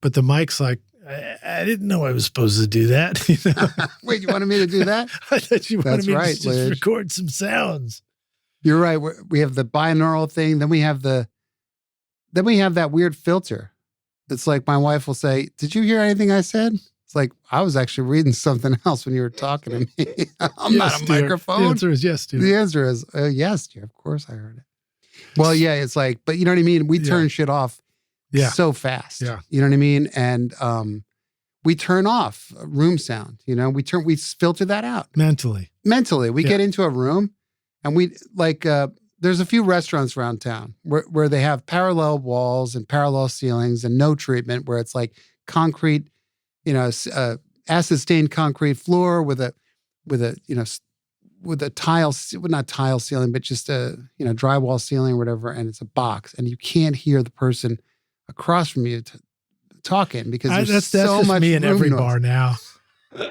S1: But the mic's like, I didn't know I was supposed to do that. You know?
S2: Wait, you wanted me to do that?
S1: I thought you wanted
S2: That's
S1: me
S2: right,
S1: to just
S2: Liz.
S1: record some sounds.
S2: You're right. We have the binaural thing. Then we have that weird filter. It's like my wife will say, "Did you hear anything I said?" It's like, I was actually reading something else when you were talking to me. I'm
S1: Yes,
S2: not a
S1: dear.
S2: microphone.
S1: The answer is yes, dear.
S2: The answer is yes, dear. Of course I heard it. Well, yeah, it's like, but you know what I mean? We turn shit off so fast.
S1: Yeah.
S2: You know what I mean? And we turn off room sound. You know, we filter that out.
S1: Mentally.
S2: We get into a room and we like, there's a few restaurants around town where they have parallel walls and parallel ceilings and no treatment, where it's like concrete, you know, acid stained concrete floor with a tile, well, not tile ceiling, but just a, you know, drywall ceiling or whatever. And it's a box and you can't hear the person across from you talking because there's
S1: that's
S2: so
S1: just
S2: much
S1: me in every
S2: room
S1: bar
S2: noise.
S1: now.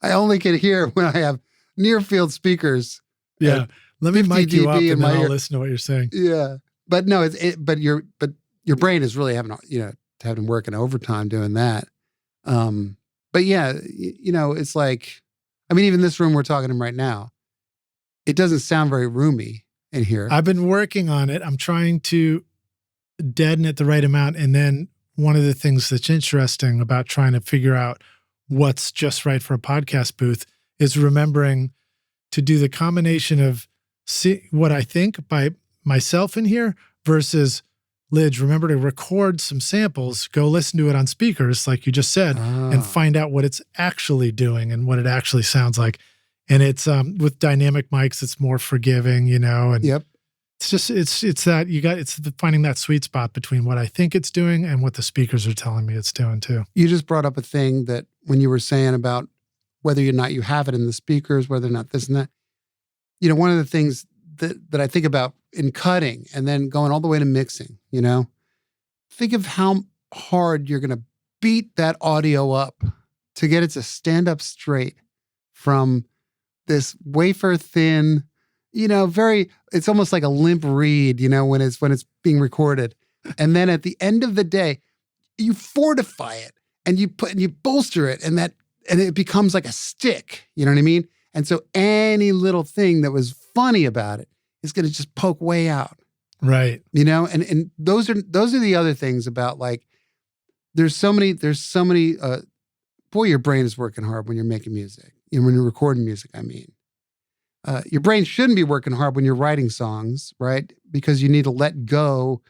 S2: I only can hear when I have near field speakers
S1: Yeah. Let me
S2: 50
S1: mic you up
S2: dB in
S1: and
S2: my
S1: then I'll
S2: ear.
S1: listen to what you're saying.
S2: Yeah. But no, but your brain is really having working overtime doing that. But yeah, it's like, I mean, even this room we're talking in right now, it doesn't sound very roomy in here.
S1: I've been working on it. I'm trying to deaden it the right amount. And then one of the things that's interesting about trying to figure out what's just right for a podcast booth is remembering to do the combination of what I think by myself in here versus Lidge, remember to record some samples, go listen to it on speakers, like you just said, and find out what it's actually doing and what it actually sounds like. And it's with dynamic mics, it's more forgiving, and
S2: Yep.
S1: it's just it's finding that sweet spot between what I think it's doing and what the speakers are telling me it's doing too.
S2: You just brought up a thing that when you were saying about whether or not you have it in the speakers, whether or not this and that, one of the things that I think about in cutting and then going all the way to mixing, think of how hard you're going to beat that audio up to get it to stand up straight from this wafer thin, it's almost like a limp reed, when it's being recorded. And then at the end of the day, you fortify it and you bolster it and it becomes like a stick, you know what I mean? And so any little thing that was funny about it is going to just poke way out.
S1: Right.
S2: And those are the other things about, like, there's so many, boy, your brain is working hard when you're making music. When you're recording music, I mean. Your brain shouldn't be working hard when you're writing songs, right? Because you need to let go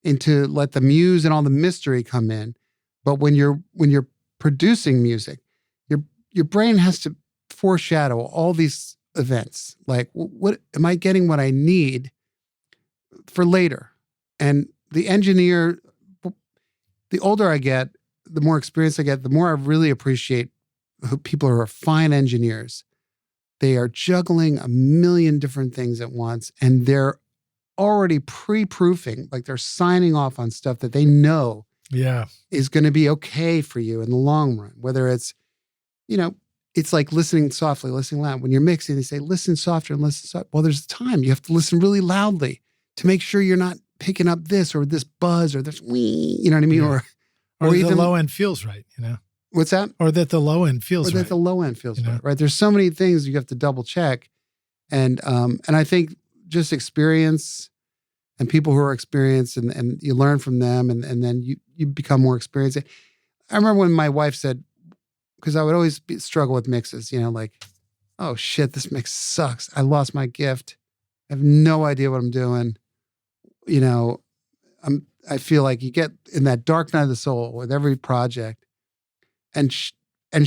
S2: let the muse and all the mystery come in. But when you're producing music, your brain has to foreshadow all these events. Like, what am I getting what I need for later? And the engineer, the older I get, the more experience I get, the more I really appreciate people who are fine engineers. They are juggling a million different things at once, and they're already pre-proofing, like they're signing off on stuff that they know is going to be okay for you in the long run. Whether it's, it's like listening softly, listening loud. When you're mixing, they say, listen softer and listen soft. Well, there's time. You have to listen really loudly to make sure you're not picking up this or this buzz or this wee, you know what I mean?
S1: Yeah. Or even the low end feels right,
S2: What's that?
S1: Or that the low end feels right.
S2: Or that the low end feels right, right? There's so many things you have to double check. And I think just experience and people who are experienced and you learn from them and then you become more experienced. I remember when my wife said, because I would always struggle with mixes, like, oh shit, this mix sucks. I lost my gift. I have no idea what I'm doing. I feel like you get in that dark night of the soul with every project. And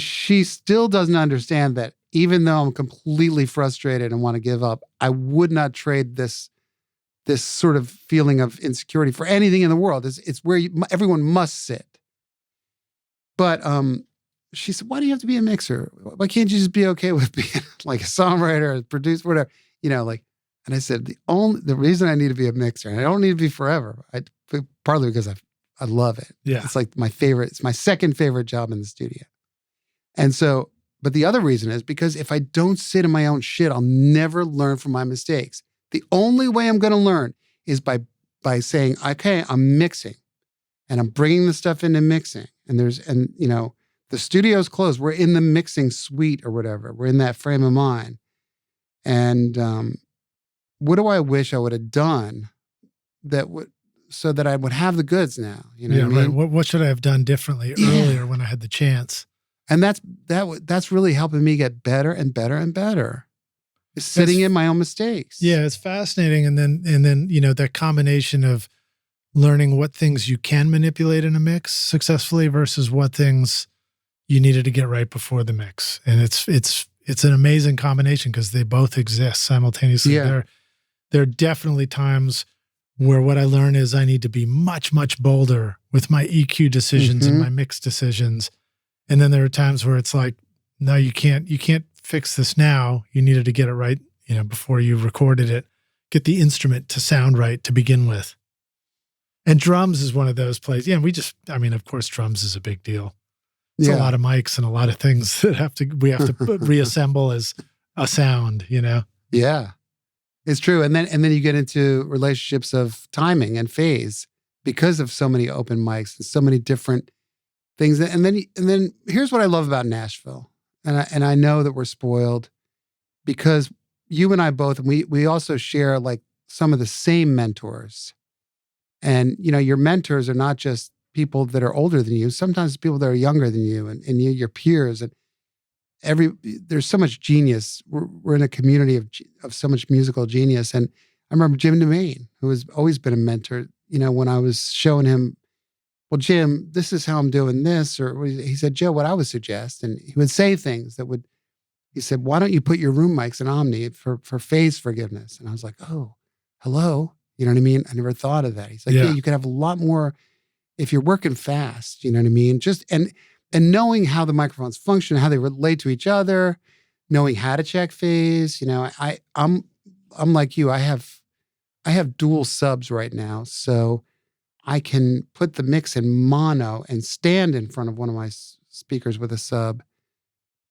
S2: she still doesn't understand that even though I'm completely frustrated and want to give up, I would not trade this sort of feeling of insecurity for anything in the world. It's where everyone must sit. But she said, why do you have to be a mixer? Why can't you just be okay with being like a songwriter, a producer, whatever? And I said, the reason I need to be a mixer, and I don't need to be forever, partly because I love it.
S1: Yeah.
S2: It's like it's my second favorite job in the studio. And so, but the other reason is because if I don't sit in my own shit, I'll never learn from my mistakes. The only way I'm going to learn is by saying, okay, I'm mixing and I'm bringing the stuff into mixing. And the studio's closed. We're in the mixing suite or whatever. We're in that frame of mind. And what do I wish I would have done so that I would have the goods now? What I mean?
S1: Right. What should I have done differently earlier when I had the chance?
S2: And that's really helping me get better and better and better. Is sitting in my own mistakes.
S1: Yeah, it's fascinating. And then that combination of learning what things you can manipulate in a mix successfully versus what things you needed to get right before the mix. And it's an amazing combination because they both exist simultaneously.
S2: Yeah.
S1: There are definitely times where what I learn is I need to be much, much bolder with my EQ decisions and my mix decisions. And then there are times where it's like, no, you can't fix this now. You needed to get it right, before you recorded it, get the instrument to sound right to begin with. And drums is one of those plays. Yeah. Of course, drums is a big deal. It's a lot of mics and a lot of things that we have to reassemble as a sound,
S2: Yeah. It's true. And then you get into relationships of timing and phase because of so many open mics and so many different things. And then here's what I love about Nashville. And I know that we're spoiled because you and I both, and we also share like some of the same mentors. And, your mentors are not just people that are older than you. Sometimes it's people that are younger than you and your peers. And there's so much genius. We're in a community of so much musical genius. And I remember Jim DeMaine, who has always been a mentor, when I was showing him, well, Jim, this is how I'm doing this. Or he said, Joe, what I would suggest. And he would say things he said, why don't you put your room mics in Omni for phase forgiveness? And I was like, oh, hello. You know what I mean? I never thought of that. He's like, yeah, you could have a lot more if you're working fast. You know what I mean? Just, and knowing how the microphones function, how they relate to each other, knowing how to check phase. I'm like you. I have dual subs right now. So I can put the mix in mono and stand in front of one of my speakers with a sub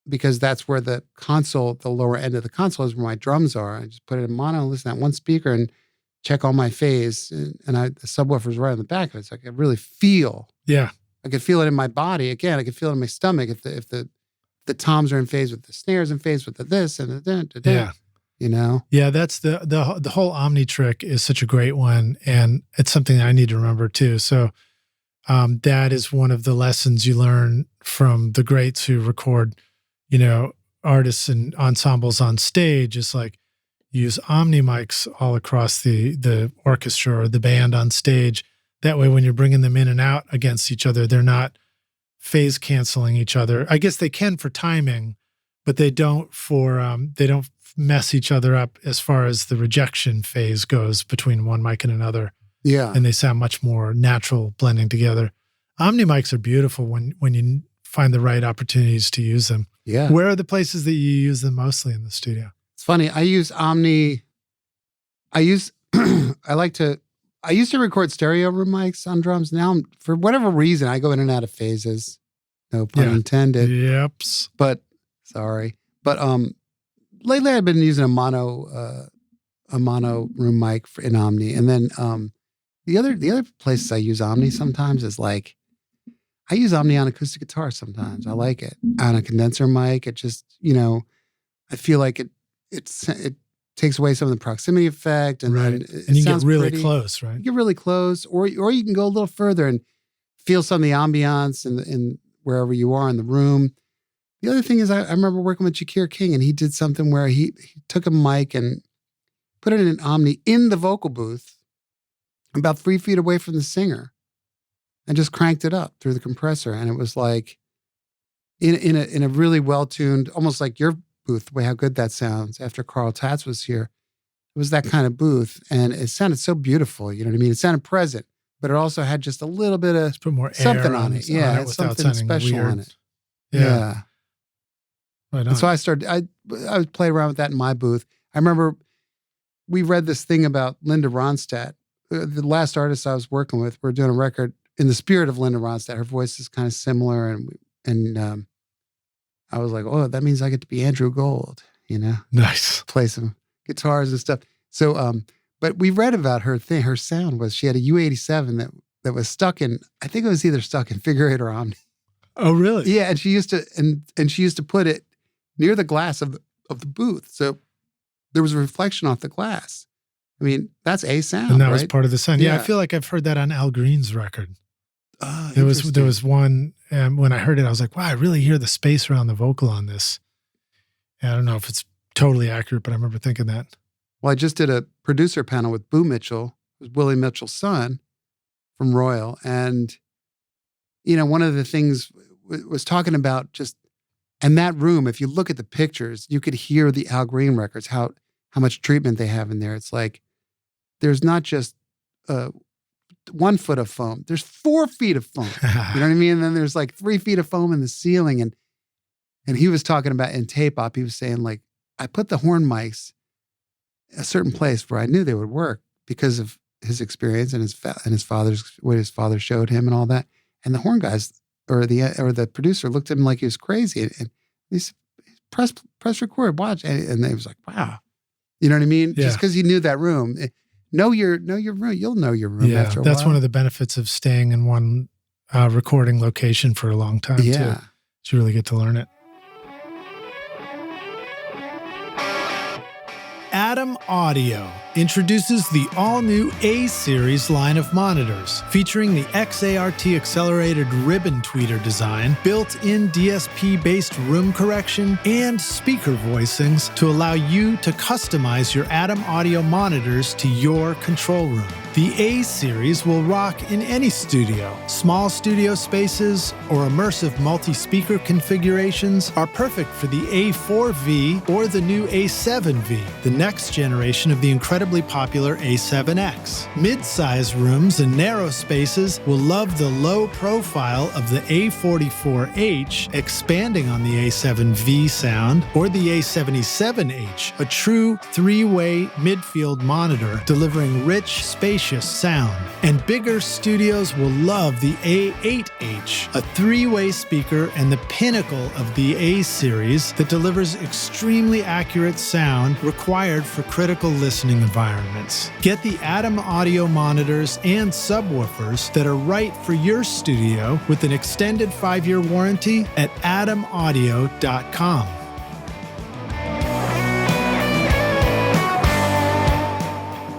S2: because that's where the console, the lower end of the console is where my drums are. I just put it in mono, listen to that one speaker and check all my phase. And the subwoofer's right on the back of it. So I can really feel.
S1: Yeah.
S2: I could feel it in my body. Again, I could feel it in my stomach if the toms are in phase with the snares, in phase with the this and the
S1: yeah.
S2: Yeah,
S1: that's the whole Omni trick is such a great one, and it's something I need to remember too. So that is one of the lessons you learn from the greats who record, artists and ensembles on stage. Is like use Omni mics all across the orchestra or the band on stage. That way, when you're bringing them in and out against each other, they're not phase canceling each other. I guess they can for timing, but they don't mess each other up as far as the rejection phase goes between one mic and another.
S2: Yeah.
S1: And they sound much more natural blending together. Omni mics are beautiful when you find the right opportunities to use them.
S2: Yeah.
S1: Where are the places that you use them mostly in the studio?
S2: It's funny. I use Omni. I used to record stereo room mics on drums. Now, for whatever reason, I go in and out of phases. No pun intended.
S1: Yeps.
S2: But sorry. But lately I've been using a mono room mic in Omni. And then the other places I use Omni sometimes is like I use Omni on acoustic guitar sometimes. I like it. On a condenser mic, it just, I feel like it takes away some of the proximity effect, and
S1: right.
S2: then
S1: and you get really close, right?
S2: You get really close, or you can go a little further and feel some of the ambiance in wherever you are in the room. The other thing is, I remember working with Jakir King, and he did something where he took a mic and put it in an Omni in the vocal booth, about 3 feet away from the singer, and just cranked it up through the compressor, and it was like in a really well tuned, almost like your booth, the way how good that sounds after Carl Tatz was here. It was that kind of booth, and it sounded so beautiful. You know what I mean? It sounded present, but it also had just a little bit of
S1: put more
S2: something
S1: air
S2: on it. Yeah,
S1: it
S2: something special
S1: weird.
S2: on it.
S1: Yeah. Right on.
S2: And so I started. I was playing around with that in my booth. I remember we read this thing about Linda Ronstadt, the last artist I was working with. We're doing a record in the spirit of Linda Ronstadt. Her voice is kind of similar, and I was like, oh, that means I get to be Andrew Gold,
S1: Nice.
S2: Play some guitars and stuff. So, but we read about her thing. Her sound was she had a U87 that was stuck in, I think it was either stuck in Figure 8 or Omni.
S1: Oh, really?
S2: Yeah, and she used to put it near the glass of the booth, so there was a reflection off the glass. I mean, that's a sound,
S1: and that
S2: right?
S1: was part of the sound. Yeah, I feel like I've heard that on Al Green's record. There was one, and when I heard it, I was like, wow, I really hear the space around the vocal on this. And I don't know if it's totally accurate, but I remember thinking that.
S2: Well, I just did a producer panel with Boo Mitchell, who's Willie Mitchell's son from Royal. And, one of the things was talking about just, and that room, if you look at the pictures, you could hear the Al Green records, how much treatment they have in there. It's like, there's not just 1 foot of foam. There's 4 feet of foam. You know what I mean? And then there's like 3 feet of foam in the ceiling. And he was talking about in tape op, he was saying like, I put the horn mics a certain place where I knew they would work because of his experience and his father's, what his father showed him and all that. And the horn guys or the producer looked at him like he was crazy. And he said, press record, watch. And they was like, wow. You know what I mean?
S1: Yeah.
S2: Just because you knew that room. Know your room. You'll know your room after a while.
S1: That's one of the benefits of staying in one recording location for a long time, too. You really get to learn it. Atom Audio introduces the all-new A-Series line of monitors, featuring the XART accelerated ribbon tweeter design, built-in DSP-based room correction, and speaker voicings to allow you to customize your Atom Audio monitors to your control room. The A-Series will rock in any studio. Small studio spaces or immersive multi-speaker configurations are perfect for the A4V or the new A7V, the next generation of the incredibly popular A7X. Mid-size rooms and narrow spaces will love the low profile of the A44H, expanding on the A7V sound, or the A77H, a true three-way midfield monitor delivering rich, spacious sound. And bigger studios will love the A8H, a three-way speaker and the pinnacle of the A-Series that delivers extremely accurate sound required for critical listening environments. Get the Atom Audio monitors and subwoofers that are right for your studio with an extended 5-year warranty at atomaudio.com.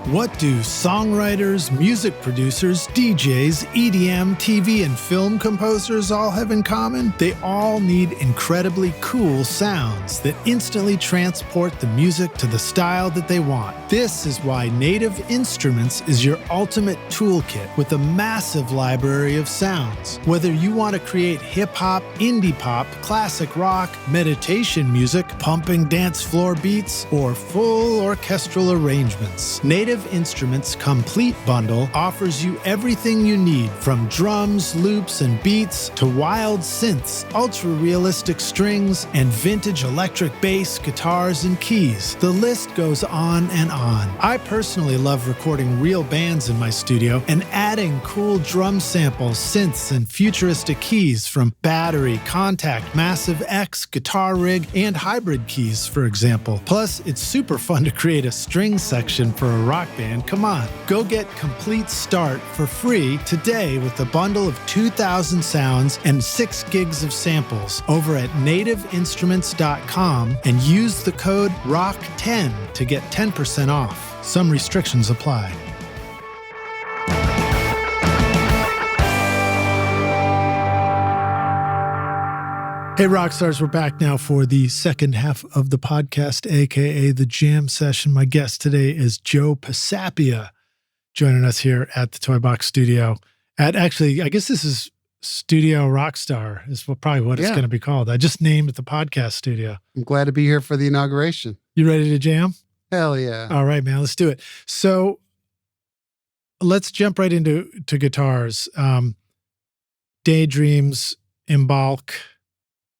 S1: What do songwriters, music producers, DJs, EDM, TV, and film composers all have in common? They all need incredibly cool sounds that instantly transport the music to the style that they want. This is why Native Instruments is your ultimate toolkit with a massive library of sounds. Whether you want to create hip-hop, indie pop, classic rock, meditation music, pumping dance floor beats, or full orchestral arrangements, Native Instruments Complete Bundle offers you everything you need, from drums, loops, and beats to wild synths, ultra-realistic strings, and vintage electric bass, guitars, and keys. The list goes on and on. I personally love recording real bands in my studio and adding cool drum samples, synths, and futuristic keys from Battery, Contact, Massive X, Guitar Rig, and Hybrid keys, for example. Plus, it's super fun to create a string section for a rock band. Come on, go get Complete Start for free today with a bundle of 2,000 sounds and 6 gigs of samples over at nativeinstruments.com and use the code ROCK10 to get 10% off. Some restrictions apply. Hey, Rockstars, we're back now for the second half of the podcast, aka the Jam Session. My guest today is Joe Pisapia, joining us here at the Toy Box Studio. Actually, I guess this is Studio Rockstar is probably what it's going to be called. I just named it the podcast studio.
S2: I'm glad to be here for the inauguration.
S1: You ready to jam?
S2: Hell yeah.
S1: All right, man, let's do it. So let's jump right into guitars. Daydreams, Imbolc.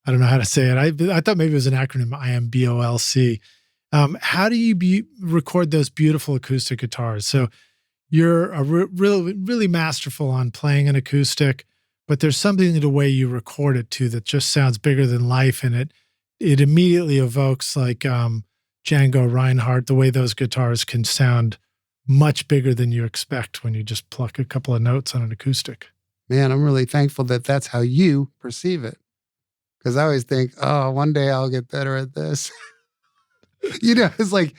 S1: I don't know how to say it. I thought maybe it was an acronym, IMBOLC. How do you record those beautiful acoustic guitars? So you're really masterful on playing an acoustic, but there's something in the way you record it too that just sounds bigger than life, and it immediately evokes like Django Reinhardt, the way those guitars can sound much bigger than you expect when you just pluck a couple of notes on an acoustic.
S2: Man, I'm really thankful that that's how you perceive it. Because I always think, oh, one day I'll get better at this. You know, it's like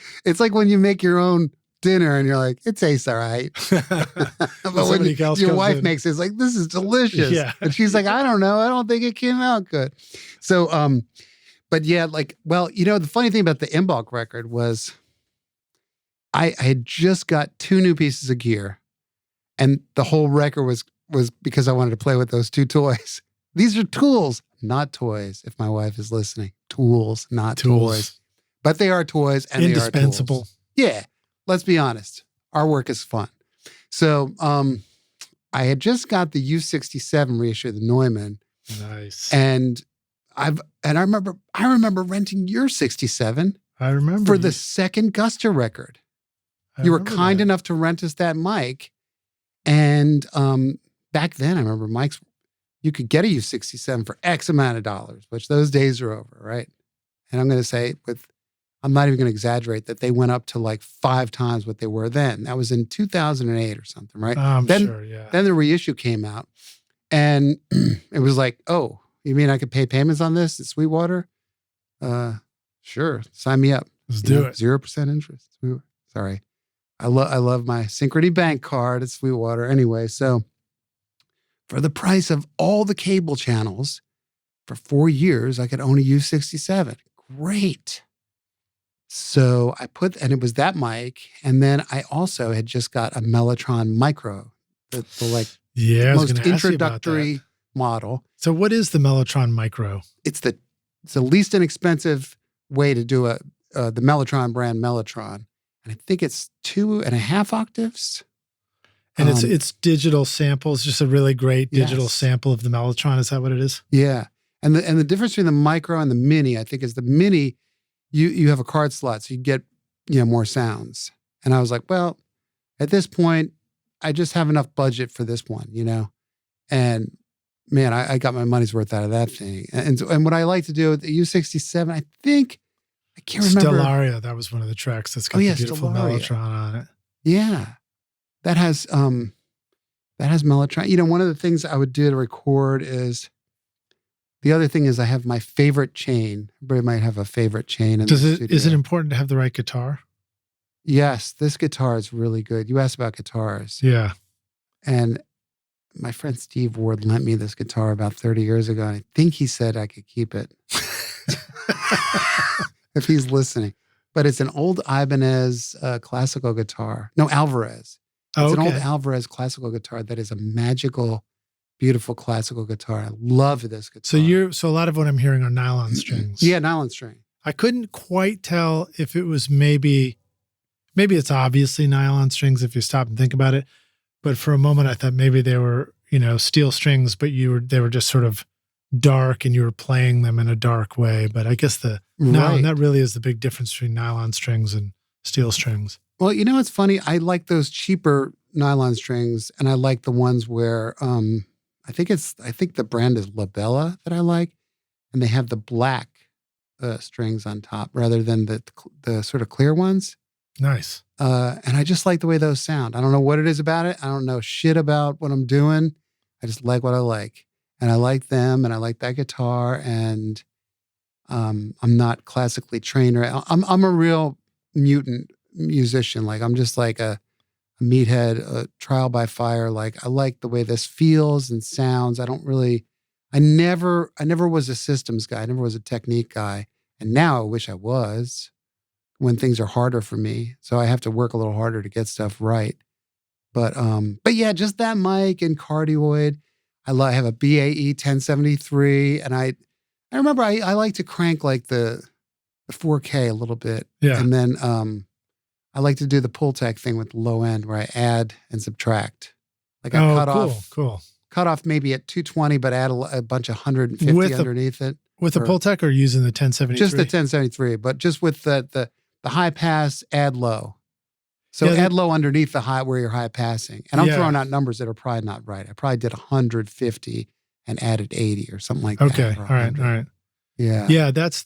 S2: when you make your own dinner and you're like, it tastes all right. But when your wife makes it, it's like, this is delicious. Yeah. And she's like, I don't know. I don't think it came out good. So, but yeah, like, well, you know, the funny thing about the Imbolc record was I had just got 2 new pieces of gear, and the whole record was because I wanted to play with those 2 toys. These are tools, not toys. If my wife is listening, tools, not toys. But they are toys, and
S1: indispensable.
S2: They are tools. Yeah, let's be honest. Our work is fun. So I had just got the U67 reissue, the Neumann.
S1: Nice.
S2: And I remember renting your 67.
S1: I remember
S2: for the second Guster record. You were kind enough to rent us that mic, and back then I remember mics. You could get a U67 for X amount of dollars, which those days are over, right? And I'm going to say, with I'm not even going to exaggerate that they went up to like 5 times what they were then. That was in 2008 or something, right?
S1: I'm sure, yeah.
S2: Then the reissue came out, and it was like, oh, you mean I could pay payments on this at Sweetwater? Sure, sign me up.
S1: Let's do it.
S2: 0% interest. Sorry, I love my Synchrony Bank card at Sweetwater. Anyway, so for the price of all the cable channels for 4 years, I could own a U67. Great. So and it was that mic. And then I also had just got a Mellotron Micro, the most introductory model.
S1: So what is the Mellotron Micro?
S2: It's the least inexpensive way to do the Mellotron brand Mellotron. And I think it's 2.5 octaves.
S1: And it's digital samples, just a really great digital sample of the Mellotron. Is that what it is?
S2: Yeah. And the difference between the Micro and the Mini, I think, is the Mini, you have a card slot, so you get more sounds. And I was like, well, at this point, I just have enough budget for this one, And man, I got my money's worth out of that thing. And what I like to do with the U67, I can't remember.
S1: Stellaria, that was one of the tracks that's got the beautiful
S2: Stellaria.
S1: Mellotron on it.
S2: Yeah. That has Mellotron. One of the things I would do to record is, the other thing is I have my favorite chain. Everybody might have a favorite chain. Is
S1: it important to have the right guitar?
S2: Yes, this guitar is really good. You asked about guitars.
S1: Yeah.
S2: And my friend Steve Ward lent me this guitar about 30 years ago. And I think he said I could keep it. If he's listening. But it's an old Ibanez classical guitar. No, Alvarez. It's an old Alvarez classical guitar that is a magical, beautiful classical guitar. I love this guitar.
S1: So a lot of what I'm hearing are nylon strings.
S2: Yeah, nylon string.
S1: I couldn't quite tell if it was maybe it's obviously nylon strings if you stop and think about it. But for a moment I thought maybe they were, steel strings, but they were just sort of dark and you were playing them in a dark way. But I guess that really is the big difference between nylon strings and steel strings.
S2: Well, it's funny. I like those cheaper nylon strings, and I like the ones where I think the brand is Labella that I like, and they have the black strings on top rather than the sort of clear ones.
S1: Nice.
S2: And I just like the way those sound. I don't know what it is about it. I don't know shit about what I'm doing. I just like what I like. And I like them, and I like that guitar, and I'm not classically trained. I'm a real mutant musician. Like, I'm just like a meathead, a trial by fire. Like, I like the way this feels and sounds. I never was a systems guy. I never was a technique guy. And now I wish I was, when things are harder for me. So I have to work a little harder to get stuff right. But yeah, just that mic and cardioid. I have a BAE 1073, and I remember I like to crank like the 4K a little bit.
S1: Yeah.
S2: And then I like to do the Pultec thing with the low end where I add and subtract. Like I cut off maybe at 220, but add a bunch of 150 underneath it.
S1: With the Pultec or using the 1073?
S2: Just the 1073, but just with the high pass, add low. So add low underneath the high where you're high passing. And I'm throwing out numbers that are probably not right. I probably did 150 and added 80 or something like that.
S1: Okay. All right.
S2: Yeah.
S1: Yeah, that's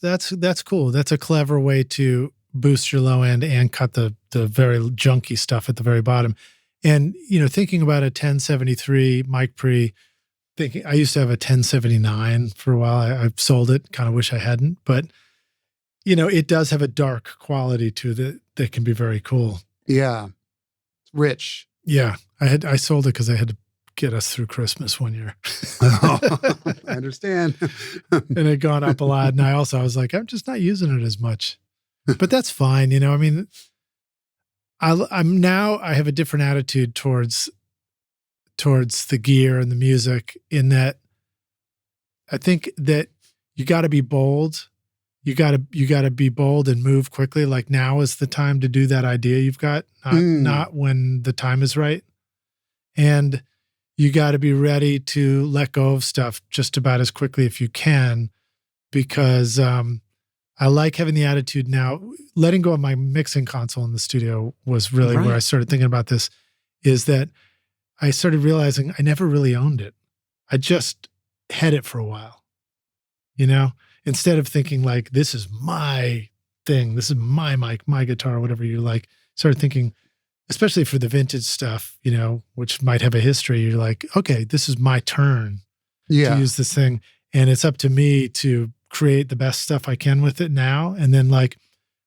S1: cool. That's a clever way to boost your low end and cut the very junky stuff at the very bottom. And, thinking about a 1073 mic pre, I used to have a 1079 for a while. I've sold it, kind of wish I hadn't, but it does have a dark quality to it that can be very cool.
S2: Yeah. It's rich.
S1: Yeah. I sold it because I had to get us through Christmas one year.
S2: I understand.
S1: And it had gone up a lot. And I was like, I'm just not using it as much. But that's fine. I mean, I have a different attitude towards the gear and the music, in that I think that you got to be bold. You got to be bold and move quickly. Like, now is the time to do that idea you've got, not when the time is right. And you got to be ready to let go of stuff just about as quickly if you can, because I like having the attitude now. Letting go of my mixing console in the studio was really where I started thinking about this, is that I started realizing I never really owned it. I just had it for a while, instead of thinking like, this is my thing. This is my mic, my guitar, whatever you like. Started thinking, especially for the vintage stuff, which might have a history. You're like, okay, this is my turn to use this thing. And it's up to me to create the best stuff I can with it now. And then like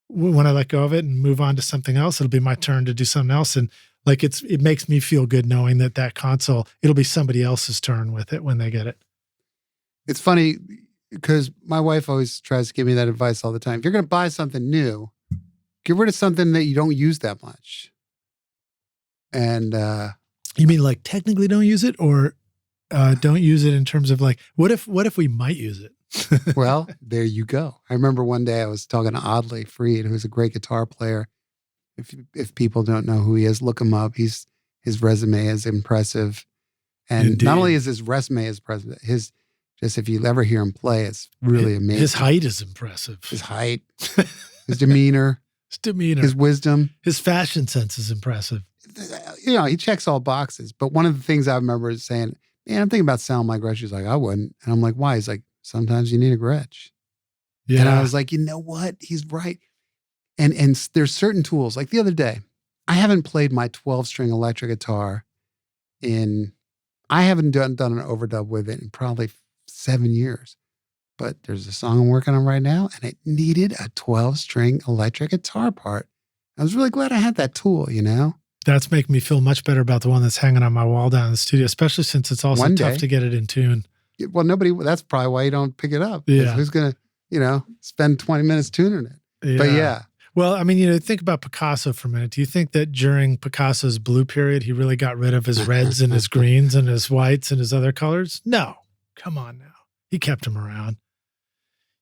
S1: when I let go of it and move on to something else, it'll be my turn to do something else. And like it makes me feel good knowing that console, it'll be somebody else's turn with it when they get it.
S2: It's funny because my wife always tries to give me that advice all the time. If you're going to buy something new, get rid of something that you don't use that much. And
S1: you mean like technically don't use it, or don't use it in terms of like, what if we might use it?
S2: Well, there you go. I remember one day I was talking to Audley Freed, who's a great guitar player. If people don't know who he is, look him up. His resume is impressive. And
S1: Indeed.
S2: Not only is his resume impressive, just if you ever hear him play, it's really amazing.
S1: His height is impressive.
S2: His height, his demeanor, his wisdom.
S1: His fashion sense is impressive.
S2: He checks all boxes. But one of the things I remember is saying, man, I'm thinking about selling my Gretsch. He's like, I wouldn't. And I'm like, why? He's like, sometimes you need a Gretsch. Yeah. And I was like, you know what? He's right. And there's certain tools. Like the other day, I haven't played my 12-string electric guitar I haven't done an overdub with it in probably 7 years. But there's a song I'm working on right now, and it needed a 12-string electric guitar part. I was really glad I had that tool,
S1: That's making me feel much better about the one that's hanging on my wall down in the studio, especially since it's also tough to get it in tune.
S2: Well, that's probably why you don't pick it up.
S1: Yeah.
S2: Who's going to, spend 20 minutes tuning it?
S1: Yeah.
S2: But yeah.
S1: Well, I mean, think about Picasso for a minute. Do you think that during Picasso's blue period, he really got rid of his reds and his greens and his whites and his other colors? No. Come on now. He kept them around.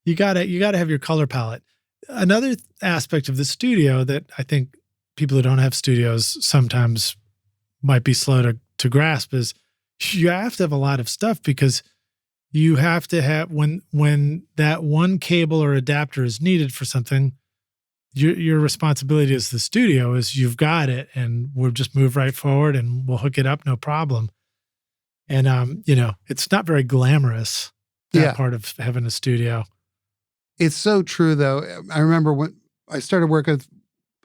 S1: You gotta have your color palette. Another aspect of the studio that I think people who don't have studios sometimes might be slow to grasp is you have to have a lot of stuff, because you have to have, when that one cable or adapter is needed for something, your responsibility as the studio is you've got it, and we'll just move right forward and we'll hook it up, no problem. And it's not very glamorous, that part of having a studio.
S2: It's so true, though. I remember when I started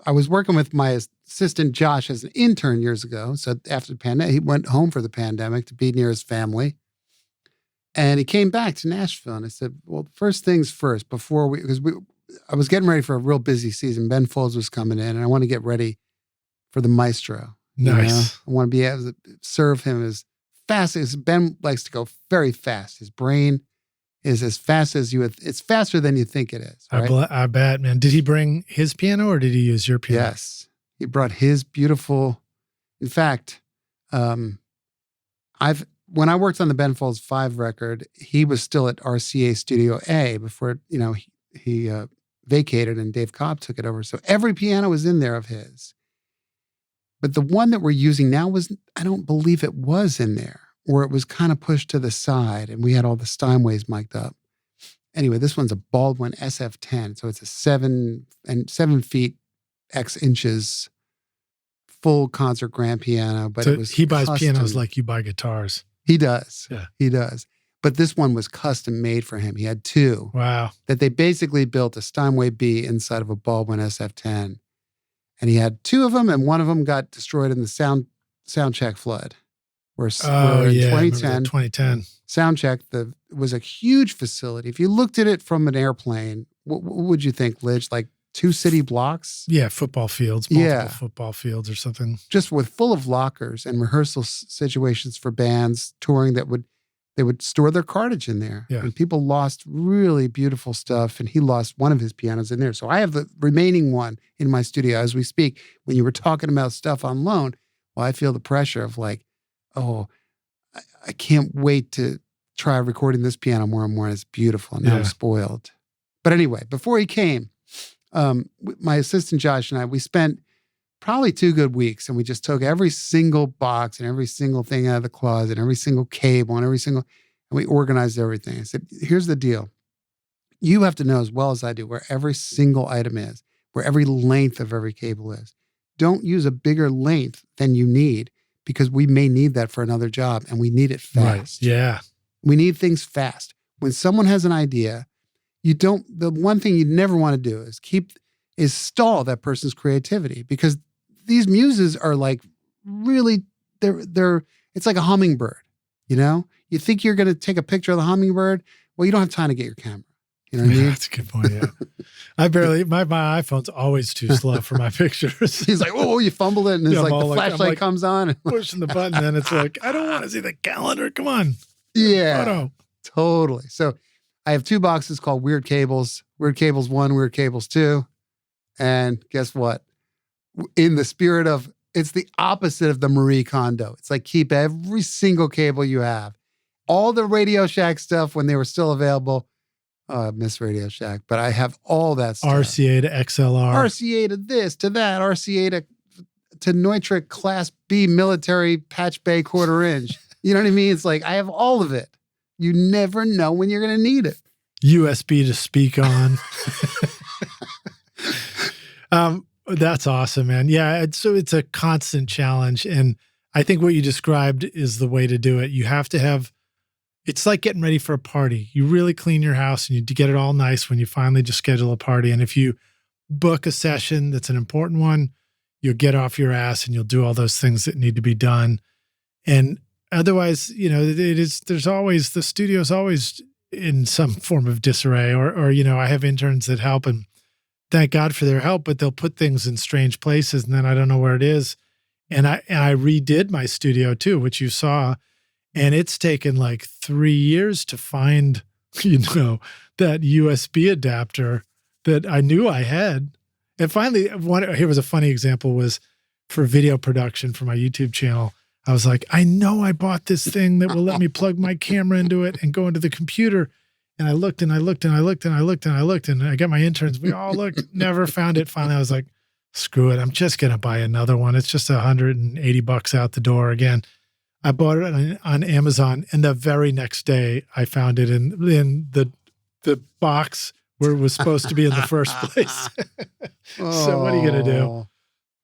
S2: I was working with my assistant Josh as an intern years ago. So after the pandemic, he went home for the pandemic to be near his family. And he came back to Nashville, and I said, well, first things first, I was getting ready for a real busy season. Ben Folds was coming in, and I want to get ready for the maestro.
S1: Nice.
S2: I want to be able to serve him as fast as Ben likes to go very fast. His brain is as fast as it's faster than you think it is. Right?
S1: I bet, man. Did he bring his piano or did he use your piano?
S2: Yes. He brought his beautiful, in fact, when I worked on the Ben Folds 5 record, he was still at RCA Studio A before, he vacated and Dave Cobb took it over. So every piano was in there of his. But the one that we're using now I don't believe it was in there, or it was kind of pushed to the side and we had all the Steinways mic'd up. Anyway, this one's a Baldwin SF10. So it's a 7 feet X inches full concert grand piano. But
S1: so
S2: it was
S1: he buys
S2: custom.
S1: pianos like you buy guitars.
S2: He does.
S1: Yeah.
S2: He does. But this one was custom made for him. He had two.
S1: Wow. That
S2: they basically built a Steinway B inside of a Baldwin SF10. And he had two of them, and one of them got destroyed in the sound check flood. Where in 2010, Soundcheck was a huge facility. If you looked at it from an airplane, what would you think, Lidge? Like 2 city blocks?
S1: Yeah, football fields, multiple football fields or something.
S2: Just full of lockers and rehearsal situations for bands touring they would store their cartage in there.
S1: Yeah.
S2: And people lost really beautiful stuff, and he lost one of his pianos in there. So I have the remaining one in my studio as we speak. When you were talking about stuff on loan, well, I feel the pressure of like, oh, I can't wait to try recording this piano more and more. It's beautiful. Now I'm spoiled. But anyway, before he came, my assistant Josh and I, we spent probably 2 good weeks, and we just took every single box and every single thing out of the closet, every single cable and and we organized everything. I said, here's the deal. You have to know as well as I do where every single item is, where every length of every cable is. Don't use a bigger length than you need, because we may need that for another job, and we need it fast.
S1: Right. Yeah.
S2: We need things fast. When someone has an idea the one thing you never want to do is stall that person's creativity, because these muses are like really, it's like a hummingbird, You think you're going to take a picture of the hummingbird? Well, you don't have time to get your camera. You know what I mean?
S1: That's a good point, yeah. my iPhone's always too slow for my pictures.
S2: He's like, oh, you fumbled it, and it's like the flashlight comes on.
S1: Pushing the button, and it's like, I don't want to see the calendar. Come on.
S2: Yeah.
S1: Photo.
S2: Totally. So I have 2 boxes called Weird Cables, Weird Cables 1, Weird Cables 2. And guess what? In the spirit of, it's the opposite of the Marie Kondo. It's like, keep every single cable you have. All the Radio Shack stuff when they were still available. I miss Radio Shack, but I have all that stuff.
S1: RCA to XLR.
S2: RCA to this, to that. RCA to Neutrik Class B military patch bay 1/4 inch. You know what I mean? It's like, I have all of it. You never know when you're going to need it.
S1: USB to speak on. That's awesome, man. Yeah, it's a constant challenge. And I think what you described is the way to do it. You have to have, it's like getting ready for a party. You really clean your house and you get it all nice when you finally just schedule a party. And if you book a session that's an important one, you'll get off your ass and you'll do all those things that need to be done. And otherwise, the studio's always in some form of disarray, or I have interns that help, and thank God for their help, but they'll put things in strange places and then I don't know where it is. And I redid my studio too, which you saw, and it's taken like 3 years to find, that USB adapter that I knew I had. And finally, here was a funny example, was for video production for my YouTube channel. I was like, I know I bought this thing that will let me plug my camera into it and go into the computer. And I looked and I looked and I looked and I looked and I looked, and I got my interns. We all looked, never found it. Finally, I was like, screw it. I'm just going to buy another one. It's just $180 out the door again. I bought it on Amazon, and the very next day I found it in the box where it was supposed to be in the first place. So what are you going to do?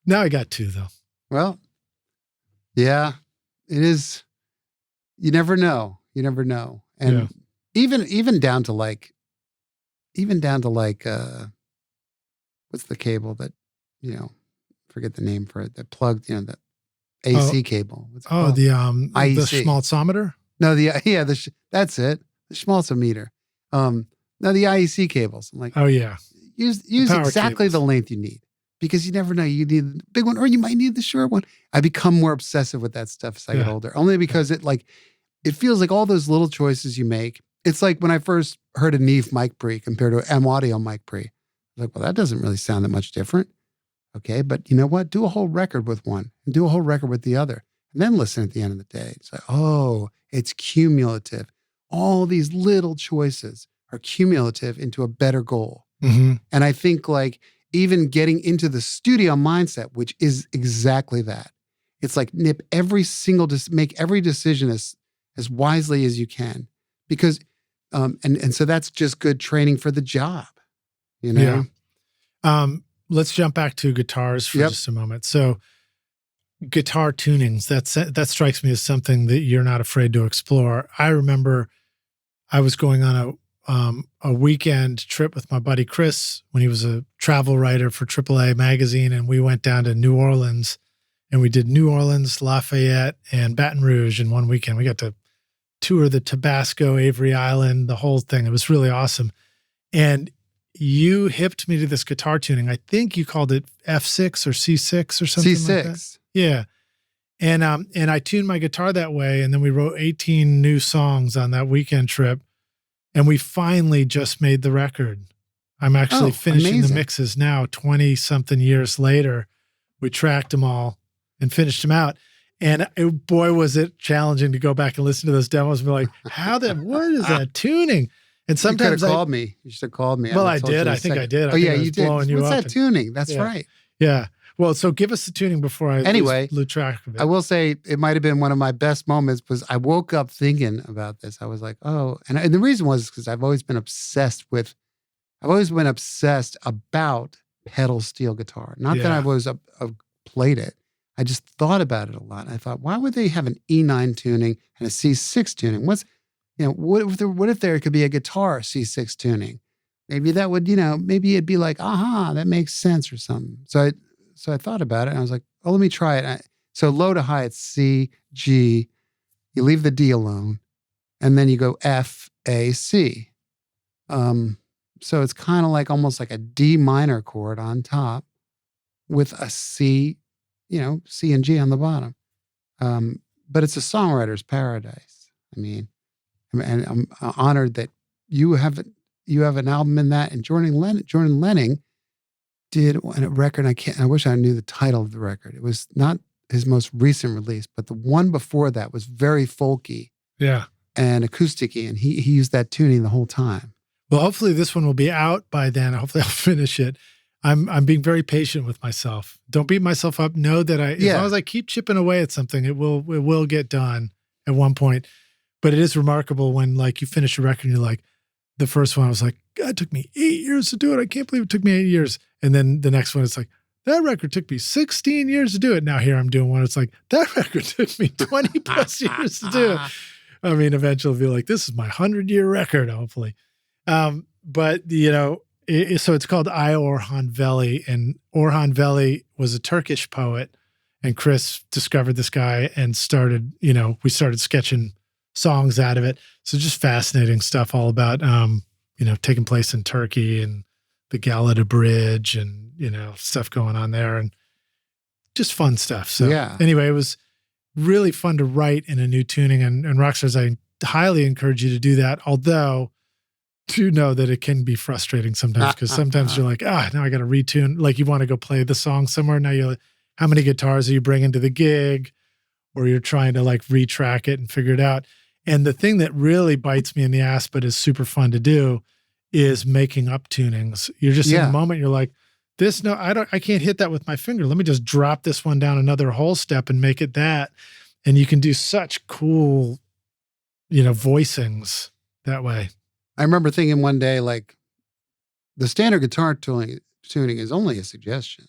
S1: Now I got 2 though.
S2: Well, yeah, it is. You never know. You never know. And even down to like, what's the cable that, forget the name for it, that plugged, the AC cable. What's it called?
S1: The
S2: IEC.
S1: The schmaltzometer?
S2: No, that's it. The schmaltzometer. No, the IEC cables. I'm like,
S1: oh yeah.
S2: Use exactly the length you need, because you never know. You need the big one, or you might need the short one. I become more obsessive with that stuff as I get older, only because it feels like all those little choices you make. It's like when I first heard a Neve mic pre compared to an M Audio mic pre. I was like, well, that doesn't really sound that much different. Okay, but you know what? Do a whole record with one and do a whole record with the other, and then listen at the end of the day. It's like, oh, it's cumulative. All these little choices are cumulative into a better goal.
S1: Mm-hmm.
S2: And I think like even getting into the studio mindset, which is exactly that. It's like make every decision as wisely as you can, because and so that's just good training for the job,
S1: Yeah. Let's jump back to guitars for just a moment. So guitar tunings, that strikes me as something that you're not afraid to explore. I remember I was going on a weekend trip with my buddy Chris when he was a travel writer for AAA magazine, and we went down to New Orleans, and we did New Orleans, Lafayette, and Baton Rouge in one weekend. We got to tour the Tabasco, Avery Island, the whole thing. It was really awesome. And you hipped me to this guitar tuning. I think you called it F6 or C6 or something
S2: C6.
S1: like that. Yeah. And I tuned my guitar that way, and then we wrote 18 new songs on that weekend trip, and we finally just made the record. I'm actually finishing the mixes now, 20-something years later. We tracked them all and finished them out. And boy, was it challenging to go back and listen to those demos and be like, what is that tuning? And sometimes
S2: you could have called me. You should have called me.
S1: Well, I did. I think I did.
S2: Oh, yeah, you did.
S1: What's
S2: that tuning? That's right.
S1: Yeah. Well, so give us the tuning before I lose track of it.
S2: I will say it might have been one of my best moments, because I woke up thinking about this. I was like, oh, and the reason was because I've always been obsessed about pedal steel guitar. Not that I've always played it. I just thought about it a lot. And I thought, why would they have an E9 tuning and a C6 tuning? What if there could be a guitar C6 tuning? maybe that would, maybe it'd be like, aha, that makes sense or something. So I thought about it and I was like, oh, let me try it. So low to high, it's C, G. You leave the D alone, and then you go F, A, C. So it's kind of like almost like a D minor chord on top with a C, C and G on the bottom. But it's a songwriter's paradise. I mean, and I'm honored that you have an album in that. And Jordan Lenning did a record. I wish I knew the title of the record. It was not his most recent release, but the one before that was very folky.
S1: Yeah.
S2: And acoustic-y, and he used that tuning the whole time.
S1: Well, hopefully this one will be out by then. Hopefully I'll finish it. I'm being very patient with myself. Don't beat myself up. Know that as long as I keep chipping away at something, it will get done at one point. But it is remarkable when like you finish a record and you're like, the first one I was like, God, it took me 8 years to do it. I can't believe it took me 8 years. And then the next one, it's like, that record took me 16 years to do it. Now here I'm doing one. It's like, that record took me 20 plus years to do it. I mean, eventually I'll be like, this is my 100-year record, hopefully. But, so it's called I Orhan Veli, and Orhan Veli was a Turkish poet, and Chris discovered this guy and started, we started sketching songs out of it. So just fascinating stuff all about, taking place in Turkey and the Galata Bridge and, stuff going on there and just fun stuff. So anyway, it was really fun to write in a new tuning, and Rockstars, I highly encourage you to do that. Although do know that it can be frustrating sometimes, because sometimes you're like, now I got to retune. Like you want to go play the song somewhere. Now you're like, how many guitars are you bringing to the gig? Or you're trying to like retrack it and figure it out. And the thing that really bites me in the ass, but is super fun to do, is making up tunings. You're just in the moment, you're like, I can't hit that with my finger. Let me just drop this one down another whole step and make it that. And you can do such cool, voicings that way.
S2: I remember thinking one day, like, the standard guitar tuning is only a suggestion.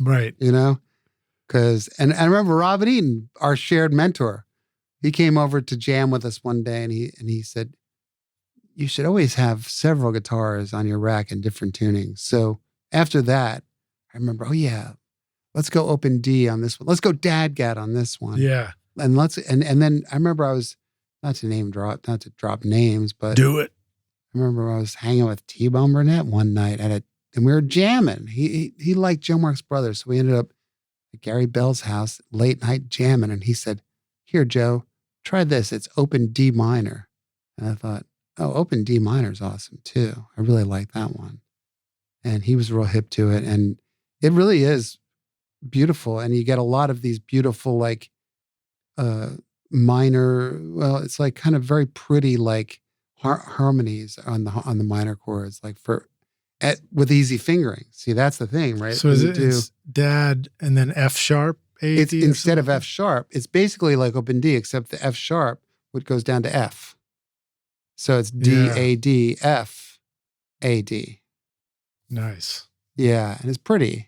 S1: Right.
S2: Because, and I remember Robin Eaton, our shared mentor, he came over to jam with us one day and he said, you should always have several guitars on your rack in different tunings. So after that, I remember, let's go open D on this one. Let's go Dadgat on this one.
S1: Yeah.
S2: And and then I remember I was, not to drop names, but
S1: do it.
S2: I remember I was hanging with T-Bone Burnett one night and we were jamming. He liked Joe Marks Brothers. So we ended up at Gary Bell's house, late night jamming. And he said, here, Joe, try this. It's open D minor. And I thought, open D minor is awesome too. I really like that one. And he was real hip to it. And it really is beautiful. And you get a lot of these beautiful, like, minor, it's like kind of very pretty, like harmonies on the minor chords, like with easy fingering. See, that's the thing, right?
S1: So it's Dad and then F sharp?
S2: It's instead of F sharp, it's basically like open D, except the F sharp, what goes down to F. So it's D, A, D, F, A, D.
S1: Nice.
S2: Yeah, and it's pretty,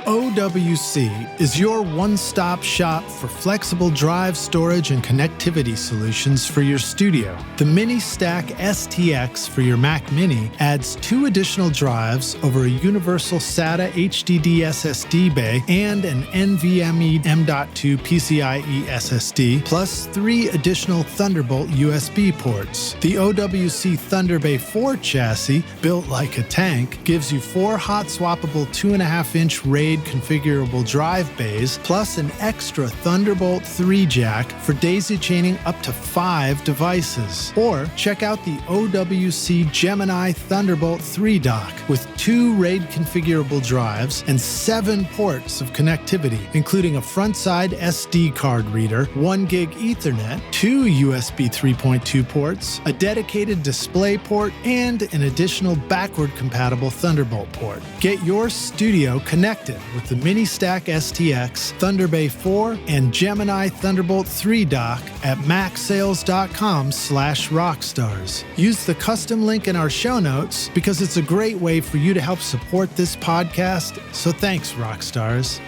S1: OWC is your one-stop shop for flexible drive storage and connectivity solutions for your studio. The Mini Stack STX for your Mac Mini adds 2 additional drives over a universal SATA HDD SSD bay and an NVMe M.2 PCIe SSD, plus 3 additional Thunderbolt USB ports. The OWC Thunder Bay 4 chassis, built like a tank, gives you 4 hot-swappable 2.5-inch RAID configurable drive bays, plus an extra Thunderbolt 3 jack for daisy chaining up to 5 devices. Or check out the OWC Gemini Thunderbolt 3 dock with 2 RAID configurable drives and 7 ports of connectivity, including a front-side SD card reader, 1 gig Ethernet, 2 USB 3.2 ports, a dedicated display port, and an additional backward-compatible Thunderbolt port. Get your studio connected with the Mini Stack STX, Thunder Bay 4, and Gemini Thunderbolt 3 dock at macsales.com/rockstars. Use the custom link in our show notes because it's a great way for you to help support this podcast. So thanks, Rockstars.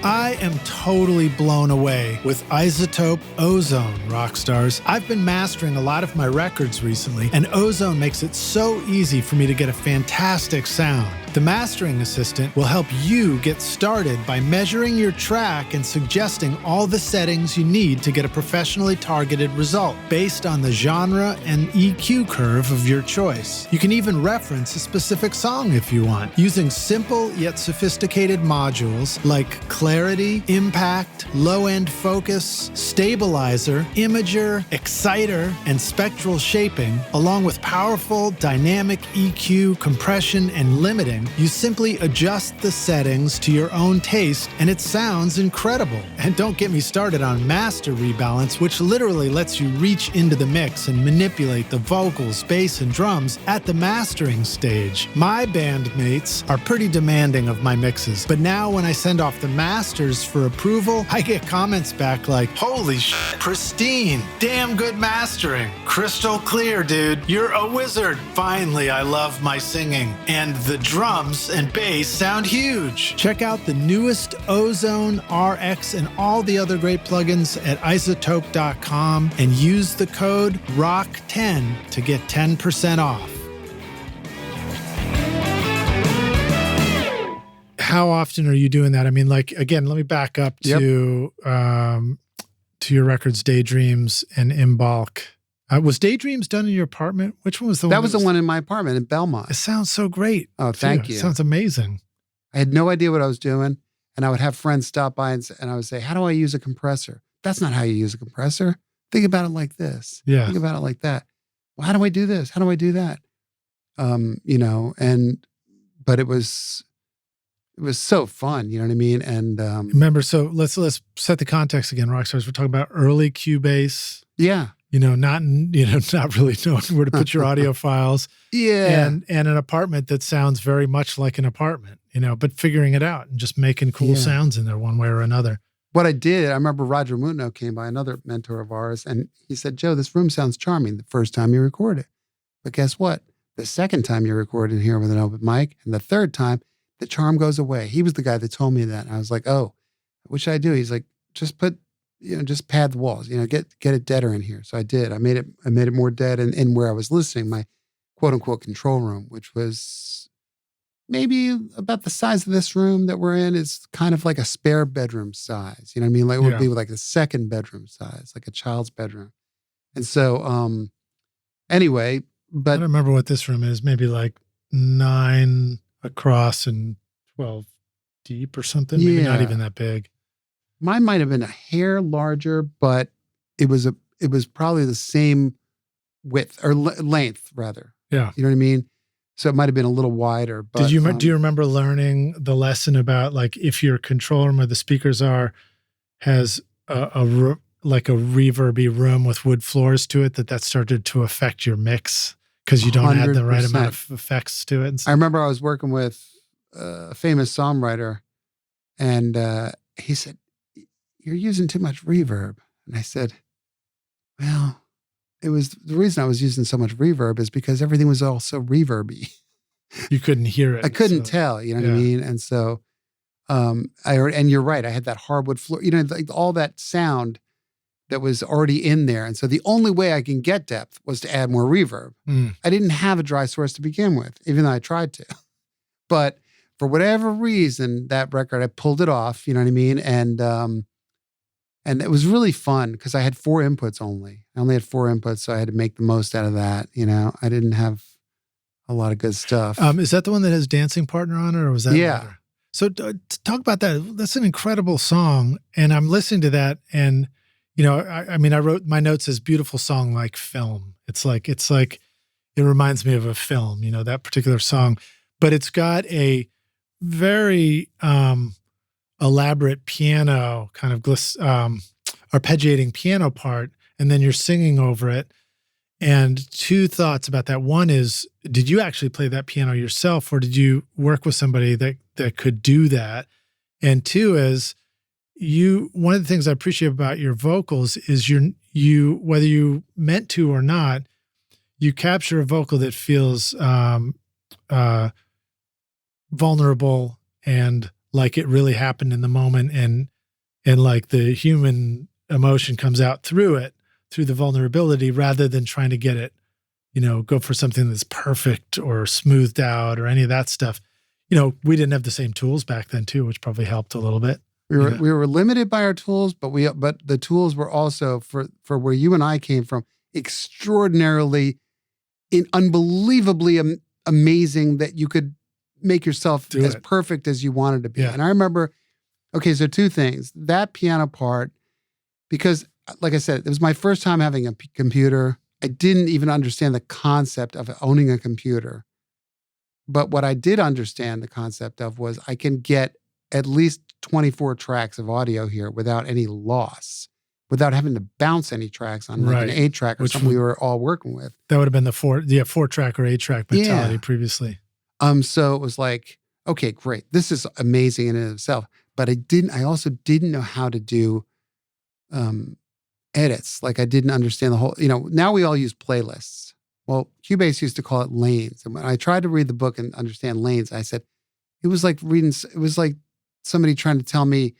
S1: I am totally blown away with iZotope Ozone, rock stars. I've been mastering a lot of my records recently, and Ozone makes it so easy for me to get a fantastic sound. The mastering assistant will help you get started by measuring your track and suggesting all the settings you need to get a professionally targeted result based on the genre and EQ curve of your choice. You can even reference a specific song if you want, using simple yet sophisticated modules like clarity, impact, low-end focus, stabilizer, imager, exciter, and spectral shaping, along with powerful dynamic EQ, compression, and limiting. You simply adjust the settings to your own taste, and it sounds incredible. And don't get me started on master rebalance, which literally lets you reach into the mix and manipulate the vocals, bass, and drums at the mastering stage. My bandmates are pretty demanding of my mixes, but now when I send off the masters for approval, I get comments back like, "Holy shit, pristine, damn good mastering, crystal clear, dude, you're a wizard. Finally, I love my singing, and the drums and bass sound huge." Check out the newest Ozone, RX, and all the other great plugins at iZotope.com and use the code ROCK10 to get 10% off. How often are you doing that? I mean, like, again, let me back up to your records, Daydreams and In Bulk. Was Daydreams done in your apartment? Which one was the one?
S2: That was the one in my apartment in Belmont.
S1: It sounds so great.
S2: Oh, thank you.
S1: It sounds amazing.
S2: I had no idea what I was doing, and I would have friends stop by and I would say, "How do I use a compressor?" That's not how you use a compressor. Think about it like this.
S1: Yeah.
S2: Think about it like that. Well, how do I do this? How do I do that? But it was so fun. You know what I mean? And
S1: remember, so let's set the context again, Rockstars. We're talking about early Cubase.
S2: Yeah.
S1: Not really knowing where to put your audio files.
S2: Yeah.
S1: And an apartment that sounds very much like an apartment, but figuring it out and just making cool sounds in there one way or another.
S2: What I did, I remember Roger Mutno came by, another mentor of ours, and he said, "Joe, this room sounds charming the first time you record it. But guess what? The second time you record in here with an open mic, and the third time, the charm goes away." He was the guy that told me that. And I was like, "Oh, what should I do?" He's like, "Just just pad the walls, get it deader in here." So I did. I made it more dead in where I was listening, my quote unquote control room, which was maybe about the size of this room that we're in. Is kind of like a spare bedroom size. You know what I mean? Like it would be like a second bedroom size, like a child's bedroom. And so, anyway, but
S1: I don't remember what this room is. Maybe like 9 across and 12 deep or something. Maybe not even that big.
S2: Mine might have been a hair larger, but it was probably the same width or length rather.
S1: Yeah.
S2: You know what I mean? So it might have been a little wider. But
S1: do you remember learning the lesson about like if your control room where the speakers has a reverby room with wood floors to it, that started to affect your mix because you don't add the right amount of effects to it?
S2: I remember I was working with a famous songwriter, and he said, "You're using too much reverb." And I said, "Well, it was the reason I was using so much reverb is because everything was all so reverby.
S1: You couldn't hear it.
S2: I couldn't tell, you know what I mean?" And so, and you're right. I had that hardwood floor, like all that sound that was already in there. And so the only way I can get depth was to add more reverb. I didn't have a dry source to begin with, even though I tried to. But for whatever reason, that record, I pulled it off, you know what I mean? And it was really fun because I had 4 inputs only. I only had 4 inputs, so I had to make the most out of that. I didn't have a lot of good stuff.
S1: Is that the one that has Dancing Partner on it, or was that?
S2: Yeah.
S1: Another? So talk about that. That's an incredible song. And I'm listening to that, and I wrote my notes as beautiful song like film. It's like it reminds me of a film, that particular song. But it's got a very elaborate piano, kind of arpeggiating piano part, and then you're singing over it. And 2 thoughts about that. One is, did you actually play that piano yourself, or did you work with somebody that could do that? And 2 is, one of the things I appreciate about your vocals is you whether you meant to or not, you capture a vocal that feels vulnerable and like it really happened in the moment, and like the human emotion comes out through it, through the vulnerability, rather than trying to get it, go for something that's perfect or smoothed out or any of that stuff. We didn't have the same tools back then too, which probably helped a little bit.
S2: We were limited by our tools, but the tools were also for where you and I came from, extraordinarily, unbelievably amazing that you could make yourself as perfect as you wanted to be.
S1: Yeah.
S2: And I remember, so two things. That piano part, because like I said, it was my first time having a computer. I didn't even understand the concept of owning a computer. But what I did understand the concept of was I can get at least 24 tracks of audio here without any loss, without having to bounce any tracks on like an 8-track or something we were all working with.
S1: That would have been the 4-track or 8-track mentality previously.
S2: So it was like, okay, great. This is amazing in and of itself. But I also didn't know how to do edits. Like I didn't understand the whole, now we all use playlists. Well, Cubase used to call it lanes. And when I tried to read the book and understand lanes, I said, it was like somebody trying to tell me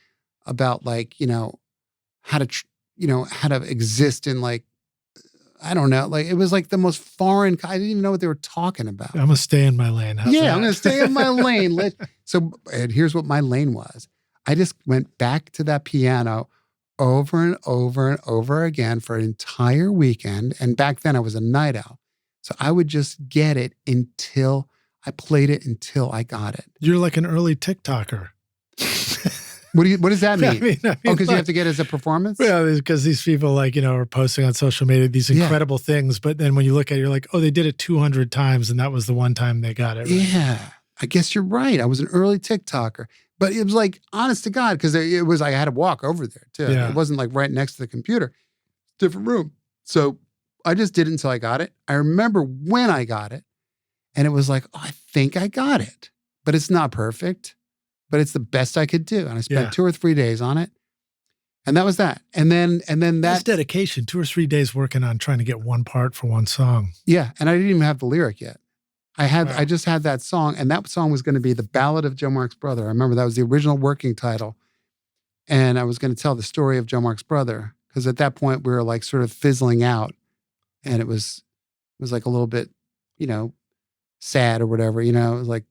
S2: about like, how to exist in like, I don't know. Like it was like the most foreign. I didn't even know what they were talking about.
S1: I'm going to stay in my lane.
S2: I'm going to stay in my lane. And here's what my lane was. I just went back to that piano over and over and over again for an entire weekend. And back then I was a night owl. So I would just get it until I played it until I got it.
S1: You're like an early TikToker.
S2: What does that mean?
S1: I mean,
S2: because you have to get it as a performance?
S1: Yeah, because these people are posting on social media these incredible things, but then when you look at it, you're like, oh, they did it 200 times and that was the one time they got it right.
S2: Yeah, I guess you're right. I was an early TikToker. But it was like, honest to God, because I had to walk over there too. Yeah. It wasn't like right next to the computer. Different room. So I just did it until I got it. I remember when I got it and it was like, oh, I think I got it, but it's not perfect. But it's the best I could do. And I spent 2 or 3 days on it. And that was that. And then
S1: that's dedication, 2 or 3 days working on trying to get one part for one song.
S2: Yeah. And I didn't even have the lyric yet. I just had that song, and that song was going to be The Ballad of Joe Mark's Brother. I remember that was the original working title. And I was going to tell the story of Joe Mark's brother, because at that point we were like sort of fizzling out. And it was like a little bit, sad or whatever, it was like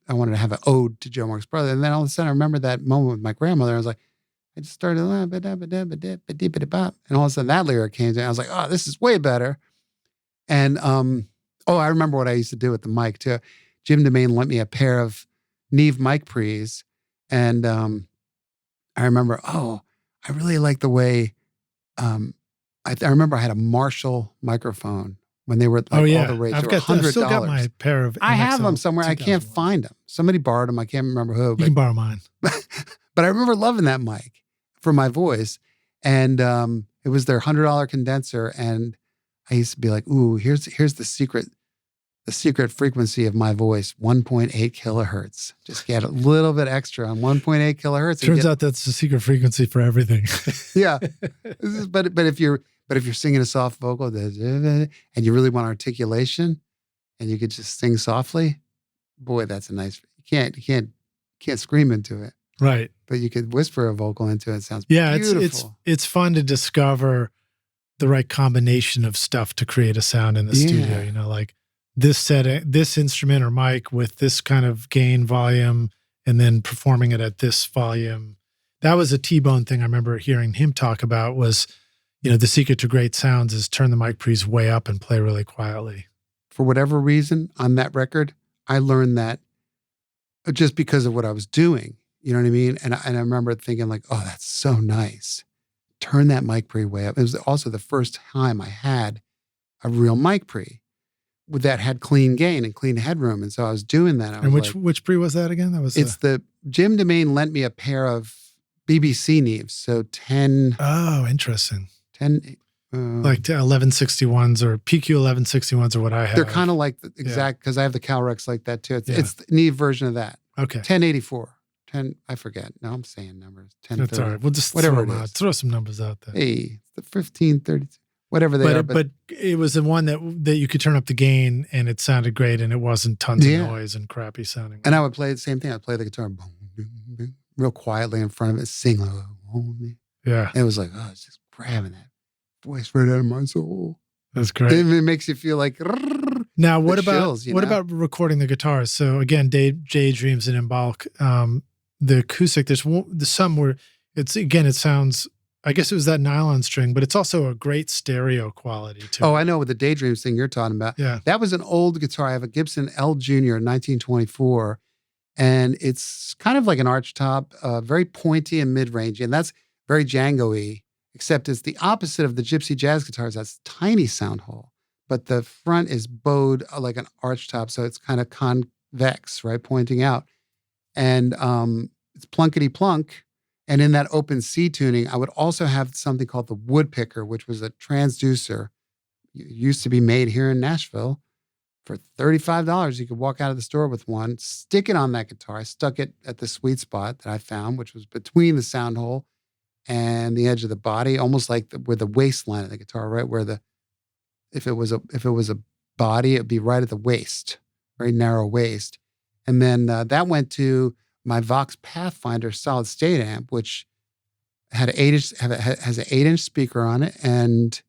S2: I wanted to have an ode to Joe Mark's brother. And then all of a sudden I remember that moment with my grandmother. I was like, I just started, and all of a sudden that lyric came in. I was like, oh, this is way better. And, I remember what I used to do with the mic too. Jim DeMaine lent me a pair of Neve mic pre's. And, I remember, I really like the way, I remember I had a Marshall microphone when they were like all the rates.
S1: I've still got my pair of.
S2: I have them somewhere. I can't find them. Somebody borrowed them. I can't remember who.
S1: You can borrow mine.
S2: But I remember loving that mic for my voice, and it was their $100 condenser. And I used to be like, "Ooh, here's the secret frequency of my voice: 1.8 kilohertz. Just get a little bit extra on 1.8 kilohertz."
S1: Turns out that's the secret frequency for everything.
S2: Yeah, but if you're singing a soft vocal and you really want articulation and you could just sing softly, boy, that's a nice, you can't scream into it.
S1: Right.
S2: But you could whisper a vocal into it. It sounds beautiful.
S1: It's fun to discover the right combination of stuff to create a sound in the studio, like this setting, this instrument or mic with this kind of gain volume and then performing it at this volume. That was a T-Bone thing I remember hearing him talk about was, the secret to great sounds is turn the mic pre's way up and play really quietly.
S2: For whatever reason, on that record, I learned that just because of what I was doing. You know what I mean? And I remember thinking like, oh, that's so nice. Turn that mic pre way up. It was also the first time I had a real mic pre that had clean gain and clean headroom. And so I was doing that.
S1: And which pre was that again?
S2: It's the Jim DeMaine lent me a pair of BBC Neves. So 10.
S1: Oh, interesting.
S2: 10.
S1: Like 1161s or PQ 1161s or what I have.
S2: They're kind of like the exact, because I have the Calrex like that too. It's the Neve version of that.
S1: Okay.
S2: 1084. 10, I forget. No, I'm saying numbers. 1030.
S1: That's all right. We'll just
S2: whatever it is.
S1: Throw some numbers out there.
S2: Hey, the 1532. Whatever they are.
S1: But it was the one that you could turn up the gain and it sounded great and it wasn't tons of noise and crappy sounding.
S2: And I would play the same thing. I'd play the guitar. Boom, real quietly in front of it, sing like, hold me.
S1: Yeah.
S2: And it was like, oh, it's just grabbing that voice right out of my soul.
S1: That's great.
S2: It makes you feel like
S1: now. What about
S2: chills,
S1: what about recording the guitars? So again, Daydreams and Embolic, the acoustic. There's some where it sounds. I guess it was that nylon string, but it's also a great stereo quality too.
S2: Oh, I know with the Daydreams thing you're talking about.
S1: Yeah,
S2: that was an old guitar. I have a Gibson L Junior 1924, and it's kind of like an arch top, very pointy and mid-range, and that's very Django-y. Except it's the opposite of the gypsy jazz guitars. That's tiny sound hole, but the front is bowed like an arch top, so it's kind of convex, right, pointing out, and it's plunkety plunk. And in that open C tuning, I would also have something called the Woodpicker, which was a transducer. It used to be made here in Nashville for $35. You could walk out of the store with one, stick it on that guitar. I stuck it at the sweet spot that I found, which was between the sound hole and the edge of the body, almost like where the waistline of the guitar, right where if it was a body, it'd be right at the waist, very narrow waist. And then that went to my Vox Pathfinder solid state amp, which had has an 8-inch speaker on it, and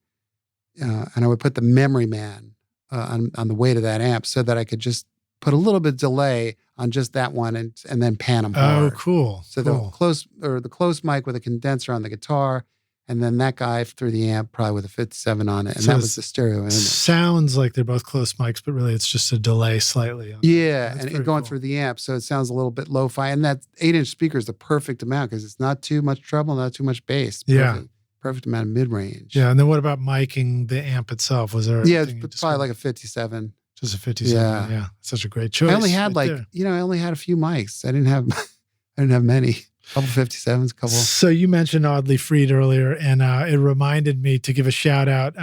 S2: I would put the Memory Man on the weight of that amp so that I could just put a little bit of delay on just that one and then pan them hard.
S1: Oh, cool.
S2: So
S1: cool.
S2: the close mic with a condenser on the guitar, and then that guy through the amp probably with a 57 on it, and so that was the stereo image.
S1: Sounds like they're both close mics, but really it's just a delay slightly.
S2: Yeah, and going through the amp, so it sounds a little bit lo-fi. And that 8-inch speaker is the perfect amount because it's not too much treble, not too much bass. Perfect amount of mid-range.
S1: Yeah, and then what about miking the amp itself? Was there?
S2: Yeah, it's probably like a 57.
S1: Just a 57. Yeah, such a great choice.
S2: I only had I only had a few mics. I didn't have many. A couple 57s, a couple.
S1: So you mentioned Oddly Freed earlier, and it reminded me to give a shout out.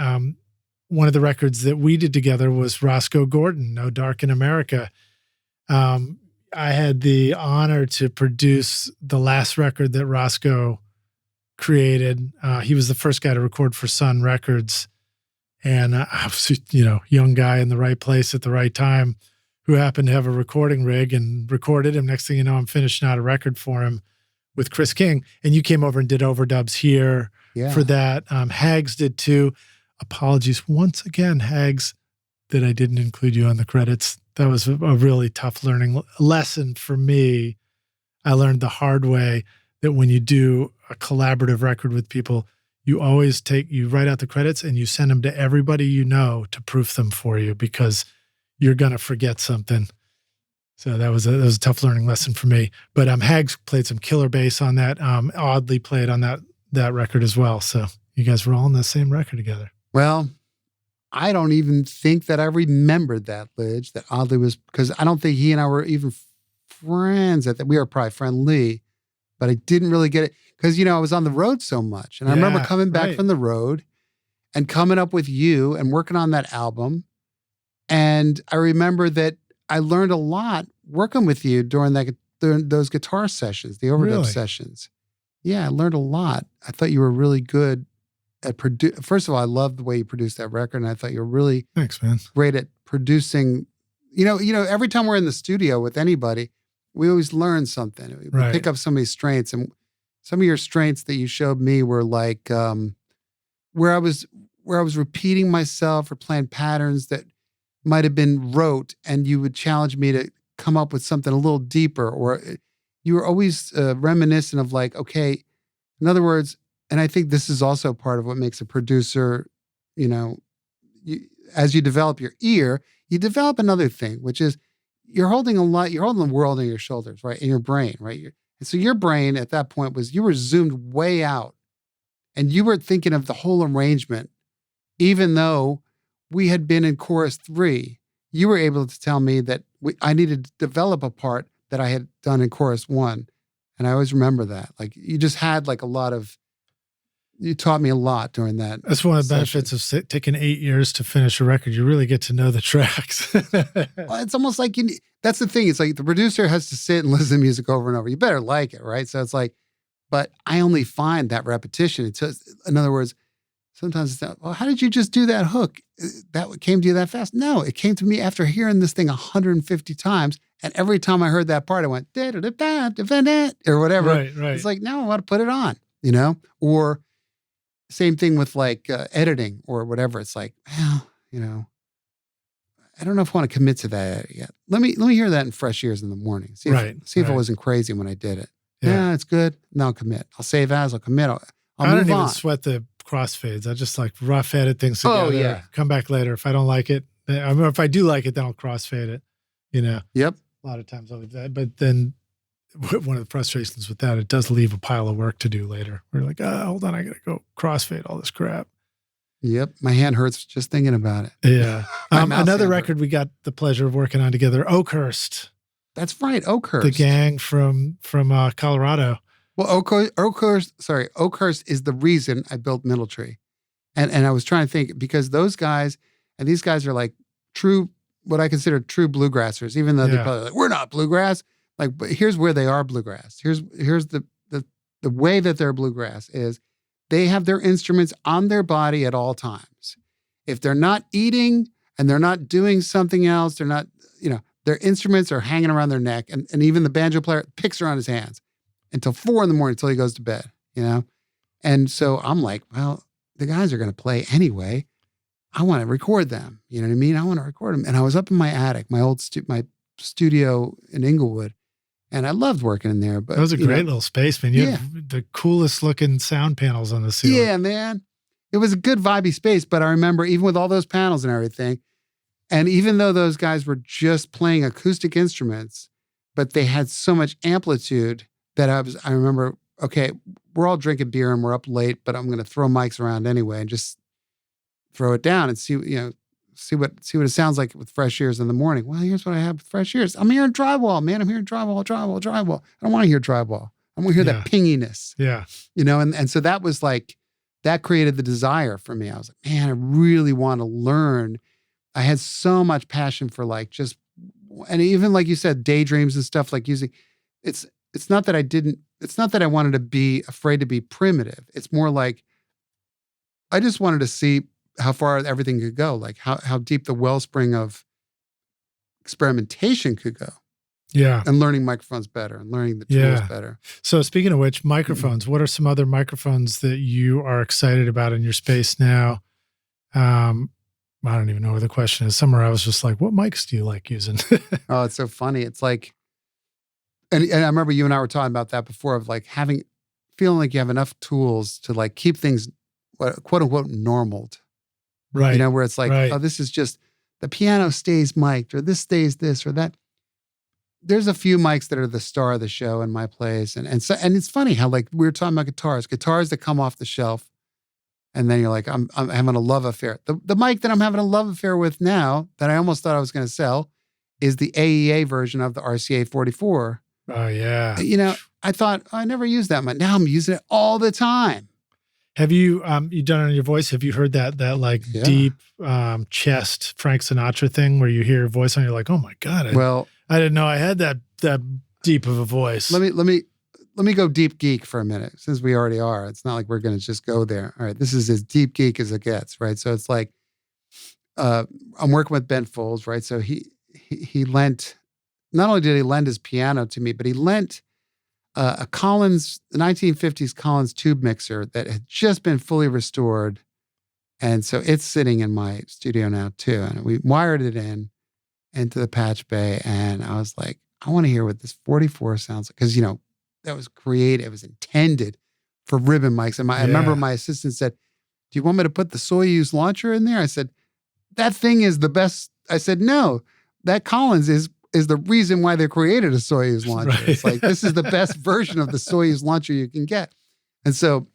S1: One of the records that we did together was Roscoe Gordon, No Dark in America. I had the honor to produce the last record that Roscoe created. He was the first guy to record for Sun Records. And I was, young guy in the right place at the right time who happened to have a recording rig and recorded him. Next thing you know, I'm finishing out a record for him with Chris King. And you came over and did overdubs here for that. Hags did too. Apologies once again, Hags, that I didn't include you on the credits. That was a really tough learning lesson for me. I learned the hard way that when you do a collaborative record with people, you always you write out the credits and you send them to everybody you know to proof them for you because you're going to forget something. So that was a tough learning lesson for me. But Hags played some killer bass on that. Oddly played on that record as well. So you guys were all on the same record together.
S2: Well, I don't even think that I remembered that, Lidge, that Oddly was, because I don't think he and I were even friends we were probably friendly, but I didn't really get it. Because, I was on the road so much. And I remember coming back from the road and coming up with you and working on that album. And I remember that I learned a lot working with you during those guitar sessions, the overdub sessions. Yeah, I learned a lot. I thought you were really good at First of all, I loved the way you produced that record. And I thought you were really great at producing. Every time we're in the studio with anybody, we always learn something. We pick up somebody's strengths. And some of your strengths that you showed me were like where I was repeating myself or playing patterns that might have been rote, and you would challenge me to come up with something a little deeper, or you were always reminiscent of like, okay, in other words, and I think this is also part of what makes a producer, as you develop your ear, you develop another thing, which is you're holding the world on your shoulders, right? In your brain, right? And so your brain at that point you were zoomed way out and you were thinking of the whole arrangement. Even though we had been in chorus 3, you were able to tell me that I needed to develop a part that I had done in chorus 1. And I always remember that. Like you just had you taught me a lot during that.
S1: That's one of the benefits of taking 8 years to finish a record. You really get to know the tracks.
S2: Well, it's almost like that's the thing. It's like the producer has to sit and listen to music over and over. You better like it, right? So it's like, but I only find that repetition. In other words, sometimes it's, well, how did you just do that hook? That came to you that fast? No, it came to me after hearing this thing 150 times. And every time I heard that part, I went, da-da-da-da-da-da-da, or whatever.
S1: Right.
S2: It's like, now I want to put it on, Or same thing with like editing or whatever. It's like, well, I don't know if I want to commit to that yet. Let me hear that in fresh ears in the morning. See if I wasn't crazy when I did it. Yeah, it's good. Then I'll commit. I'll save as, I'll commit. I'll
S1: I don't
S2: move
S1: even
S2: on.
S1: sweat the crossfades. I just like rough edit things together.
S2: Oh, yeah.
S1: Come back later. If I don't like it, if I do like it, then I'll crossfade it.
S2: Yep.
S1: A lot of times I'll leave that. But then one of the frustrations with that, it does leave a pile of work to do later. We're like, hold on, I got to go crossfade all this crap.
S2: Yep. My hand hurts just thinking about it.
S1: Yeah. Another record
S2: hurt.
S1: we got the pleasure of working on together, Oakhurst.
S2: That's right. Oakhurst.
S1: The gang from Colorado.
S2: Well, Oakhurst is the reason I built Middle Tree. And I was trying to think, because those guys, and these guys are like what I consider true bluegrassers, even though they're probably like, we're not bluegrass. Like, but here's where they are bluegrass. Here's the way that they're bluegrass is they have their instruments on their body at all times. If they're not eating and they're not doing something else, they're not, their instruments are hanging around their neck. And even the banjo player, picks are on his hands until 4 a.m, until he goes to bed, And so I'm like, well, the guys are going to play anyway. I want to record them. You know what I mean? I want to record them. And I was up in my attic, my old my studio in Inglewood, and I loved working in there. But
S1: that was a great little space, man. You had the coolest looking sound panels on the ceiling.
S2: Yeah, man. It was a good vibey space, but I remember even with all those panels and everything, and even though those guys were just playing acoustic instruments, but they had so much amplitude that I remember, okay, we're all drinking beer and we're up late, but I'm going to throw mics around anyway and just throw it down and see what it sounds like with fresh ears in the morning. Well, here's what I have with fresh ears. I'm hearing drywall, man. I'm hearing drywall. I don't want to hear drywall. I want to hear that pinginess.
S1: Yeah.
S2: And so that was like, that created the desire for me. I was like, man, I really want to learn. I had so much passion for like just, and even like you said, daydreams and stuff like using, it's not that I wanted to be afraid to be primitive. It's more like, I just wanted to see how far everything could go, like how deep the wellspring of experimentation could go.
S1: Yeah.
S2: And learning microphones better and learning the tools better.
S1: So speaking of which, microphones, what are some other microphones that you are excited about in your space now? I don't even know where the question is. Somewhere I was just like, what mics do you like using?
S2: Oh, it's so funny. It's like, and I remember you and I were talking about that before, of like feeling like you have enough tools to like keep things quote unquote normaled.
S1: Right.
S2: Where it's like, oh, this is just, the piano stays mic'd, or this stays this or that. There's a few mics that are the star of the show in my place. And it's funny how like we were talking about guitars that come off the shelf. And then you're like, I'm having a love affair. The mic that I'm having a love affair with now that I almost thought I was going to sell is the AEA version of the RCA44.
S1: Oh yeah.
S2: I thought, I never used that much. Now I'm using it all the time.
S1: Have you you done it on your voice? Have you heard that like deep chest Frank Sinatra thing where you hear your voice and you're like, oh my God. I didn't know I had that deep of a voice.
S2: Let me go deep geek for a minute, since we already are. It's not like we're going to just go there. All right. This is as deep geek as it gets. Right. So it's like, I'm working with Ben Folds, right? So he lent, not only did he lend his piano to me, but he lent a Collins, the 1950s Collins tube mixer that had just been fully restored. And so it's sitting in my studio now too. And we wired it into the patch bay. And I was like, I want to hear what this 44 sounds like. Because, that was creative. It was intended for ribbon mics. And I remember my assistant said, do you want me to put the Soyuz launcher in there? I said, that thing is the best. I said, no, that Collins is the reason why they created a Soyuz launcher. Right. It's like, this is the best version of the Soyuz launcher you can get. And so,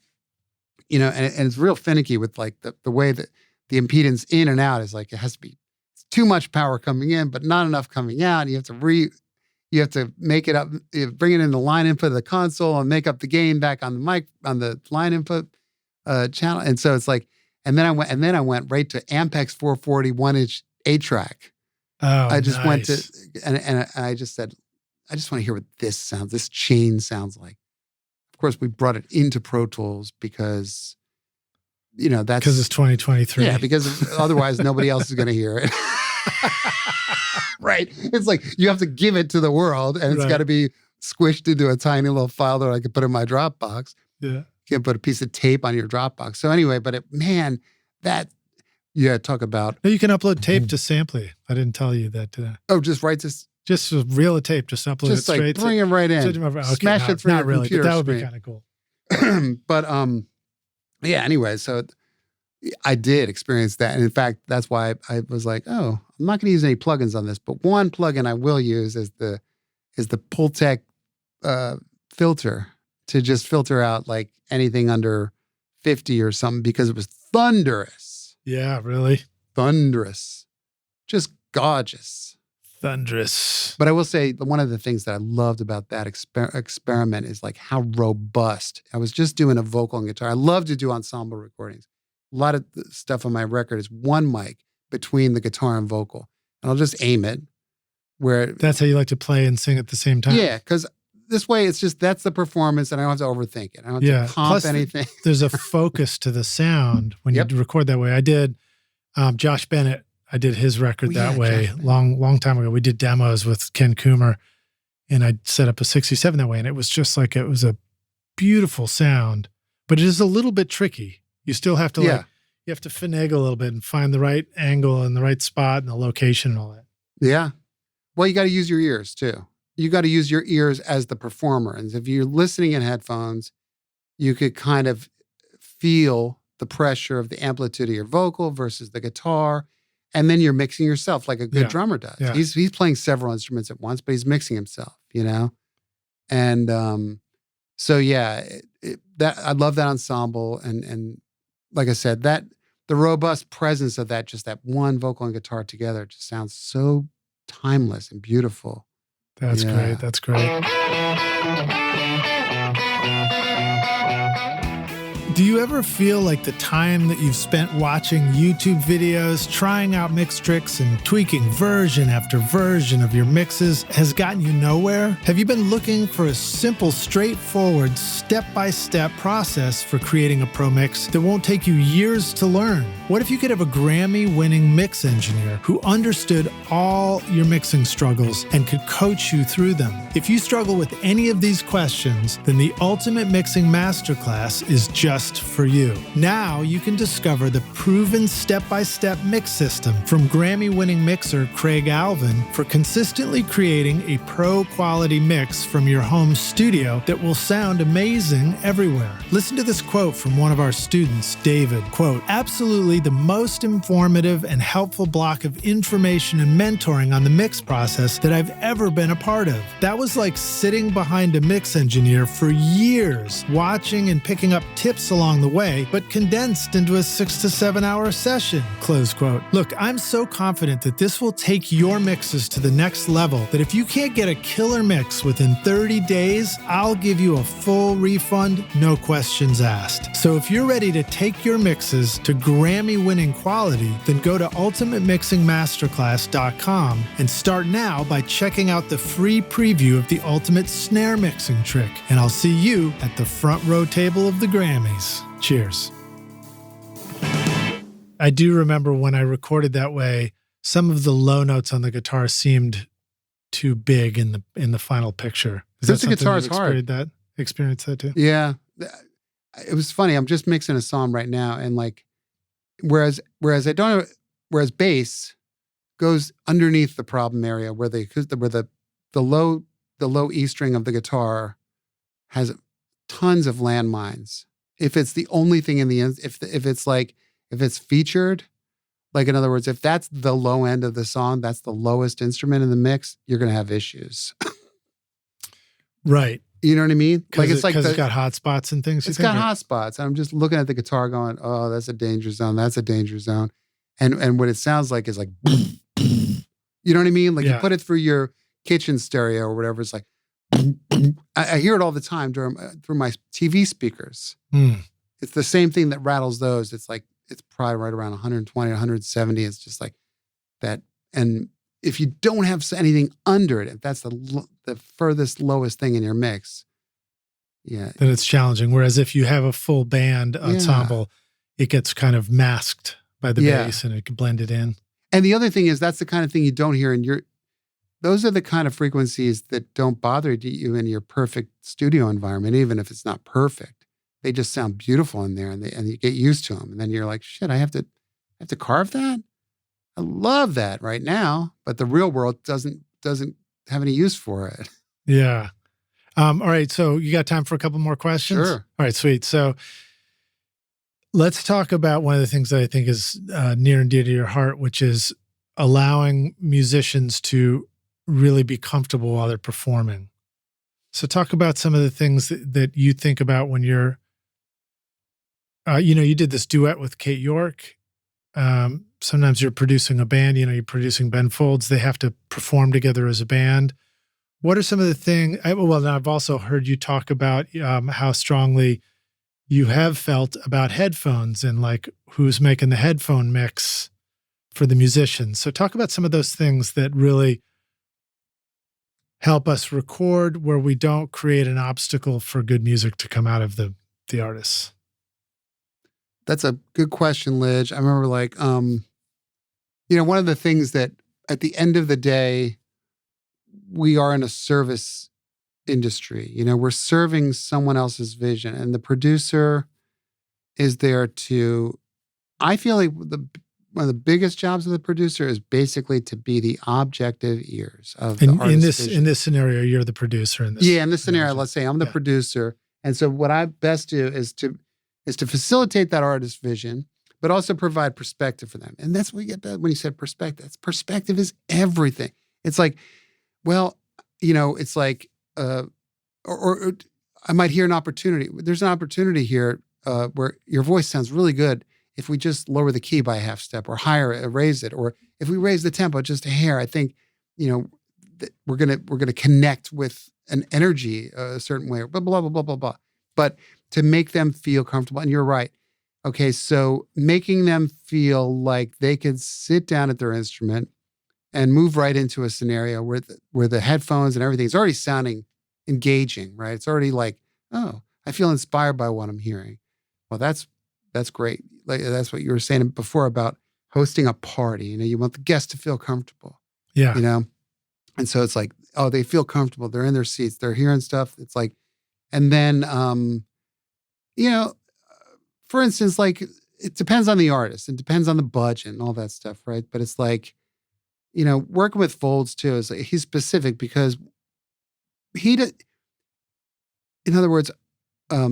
S2: and it's real finicky with like the way that the impedance in and out is like, it has to be too much power coming in, but not enough coming out. You have to make it up, bring it in the line input of the console and make up the gain back on the mic, on the line input channel. And so it's like, and then I went right to Ampex 440 1-inch 8-track.
S1: Oh,
S2: I just went
S1: nice.
S2: to, and I just said, I just want to hear what this chain sounds like. Of course, we brought it into Pro Tools because that's
S1: because it's 2023.
S2: Yeah, because otherwise nobody else is going to hear it. Right. It's like you have to give it to the world, and it's got to be squished into a tiny little file that I can put in my Dropbox.
S1: Yeah.
S2: You can put a piece of tape on your Dropbox. So anyway, but talk about.
S1: No, you can upload tape to Samply. I didn't tell you that today.
S2: Oh, just write this.
S1: Just reel a tape, just upload it straight.
S2: Just like bring it right in. Smash it through your computer
S1: that would
S2: screen.
S1: be kind of cool.
S2: But yeah, anyway, so I did experience that. And in fact, that's why I was like, oh, I'm not going to use any plugins on this, but one plugin I will use is the Pultec filter to just filter out like anything under 50 or something, because it was thunderous.
S1: Yeah, really?
S2: Thunderous. Just gorgeous.
S1: Thunderous.
S2: But I will say one of the things that I loved about that experiment is like how robust. I was just doing a vocal and guitar. I love to do ensemble recordings. A lot of the stuff on my record is one mic between the guitar and vocal. And I'll just aim it where...
S1: That's how you like to play and sing at the same time?
S2: Yeah, because this way it's just, that's the performance and I don't have to overthink it. I don't have to comp
S1: plus
S2: anything.
S1: There's a focus to the sound when you record that way. I did Josh Bennett. I did his record that way long time ago. We did demos with Ken Coomer and I set up a 67 that way. And it was just like, it was a beautiful sound, but it is a little bit tricky. You still have to you have to finagle a little bit and find the right angle and the right spot and the location and all that.
S2: Yeah. Well, you got to use your ears too. You got to use your ears as the performer. And if you're listening in headphones, you could kind of feel the pressure of the amplitude of your vocal versus the guitar. And then you're mixing yourself like a good drummer does.
S1: Yeah.
S2: He's playing several instruments at once, but he's mixing himself, And so, that I love that ensemble. And like I said, that the robust presence of that, just that one vocal and guitar together just sounds so timeless and beautiful.
S1: That's great. That's great. Do you ever feel like the time that you've spent watching YouTube videos, trying out mix tricks and tweaking version after version of your mixes has gotten you nowhere? Have you been looking for a simple, straightforward, step-by-step process for creating a pro mix that won't take you years to learn? What if you could have a Grammy-winning mix engineer who understood all your mixing struggles and could coach you through them? If you struggle with any of these questions, then the Ultimate Mixing Masterclass is just for you. Now you can discover the proven step-by-step mix system from Grammy-winning mixer Craig Alvin for consistently creating a pro-quality mix from your home studio that will sound amazing everywhere. Listen to this quote from one of our students, David. Quote, "Absolutely the most informative and helpful block of information and mentoring on the mix process that I've ever been a part of. That was like sitting behind a mix engineer for years, watching and picking up tips along the way, but condensed into a 6 to 7 hour session." Close quote. Look, I'm so confident that this will take your mixes to the next level that if you can't get a killer mix within 30 days, I'll give you a full refund, no questions asked. So if you're ready to take your mixes to Grammy-winning quality, then go to ultimatemixingmasterclass.com and start now by checking out the free preview of the ultimate snare mixing trick. And I'll see you at the front row table of the Grammys. Cheers. I do remember when I recorded that way, some of the low notes on the guitar seemed too big in the final picture.
S2: Since the guitar is hard.
S1: Experienced that too?
S2: Yeah. It was funny. I'm just mixing a song right now, and like, whereas bass goes underneath the problem area where the low E string of the guitar has tons of landmines. If it's the only thing in the end, if it's featured, like in other words, if that's the low end of the song, that's the lowest instrument in the mix, you're going to have issues.
S1: Right.
S2: You know what I mean?
S1: Like it's got hot spots and things.
S2: It's got hot spots. I'm just looking at the guitar going, oh, that's a danger zone. That's a danger zone. And what it sounds like is like, you know what I mean? Like you put it through your kitchen stereo or whatever. It's like, I hear it all the time through my TV speakers. It's the same thing that rattles those. It's like, it's probably right around 120, 170. It's just like that. And if you don't have anything under it, if that's the furthest lowest thing in your mix, then
S1: it's challenging. Whereas if you have a full band ensemble, it gets kind of masked by the
S2: Yeah.
S1: bass and it can blend it in.
S2: And the other thing is that's the kind of thing you don't hear in those are the kind of frequencies that don't bother you in your perfect studio environment, even if it's not perfect. They just sound beautiful in there, and you get used to them. And then you're like, shit, I have to carve that? I love that right now, but the real world doesn't have any use for it.
S1: Yeah. All right. So you got time for a couple more questions?
S2: Sure.
S1: All right, sweet. So let's talk about one of the things that I think is near and dear to your heart, which is allowing musicians to really be comfortable while they're performing. So talk about some of the things that you think about when you're, you did this duet with Kate York. Sometimes you're producing a band, you're producing Ben Folds. They have to perform together as a band. What are some of the things, now I've also heard you talk about how strongly you have felt about headphones and like who's making the headphone mix for the musicians. So talk about some of those things that really help us record where we don't create an obstacle for good music to come out of the artists.
S2: That's a good question, Lidge. I remember one of the things that at the end of the day, we are in a service industry. We're serving someone else's vision, and the producer is there to, I feel like one of the biggest jobs of the producer is basically to be the objective ears of the artist's vision.
S1: In this scenario, you're the producer in this.
S2: Yeah, in this scenario, let's say I'm the producer. And so what I best do is to facilitate that artist's vision, but also provide perspective for them. And that's what you get when you said perspective. Perspective is everything. It's like, it's like, or I might hear an opportunity. There's an opportunity here where your voice sounds really good if we just lower the key by a half step or higher it, raise it, or if we raise the tempo just a hair. I think, that we're gonna connect with an energy a certain way, blah, blah, blah, blah, blah, blah. But to make them feel comfortable, and you're right. Okay, so making them feel like they could sit down at their instrument and move right into a scenario where the headphones and everything is already sounding engaging, right? It's already like, oh, I feel inspired by what I'm hearing. Well, that's great. Like, that's what you were saying before about hosting a party. You want the guests to feel comfortable.
S1: Yeah.
S2: And so it's like, oh, they feel comfortable. They're in their seats. They're hearing stuff. It's like, and then, for instance, like it depends on the artist. It depends on the budget and all that stuff, right? But it's like, working with Folds too is like, he's specific because in other words, I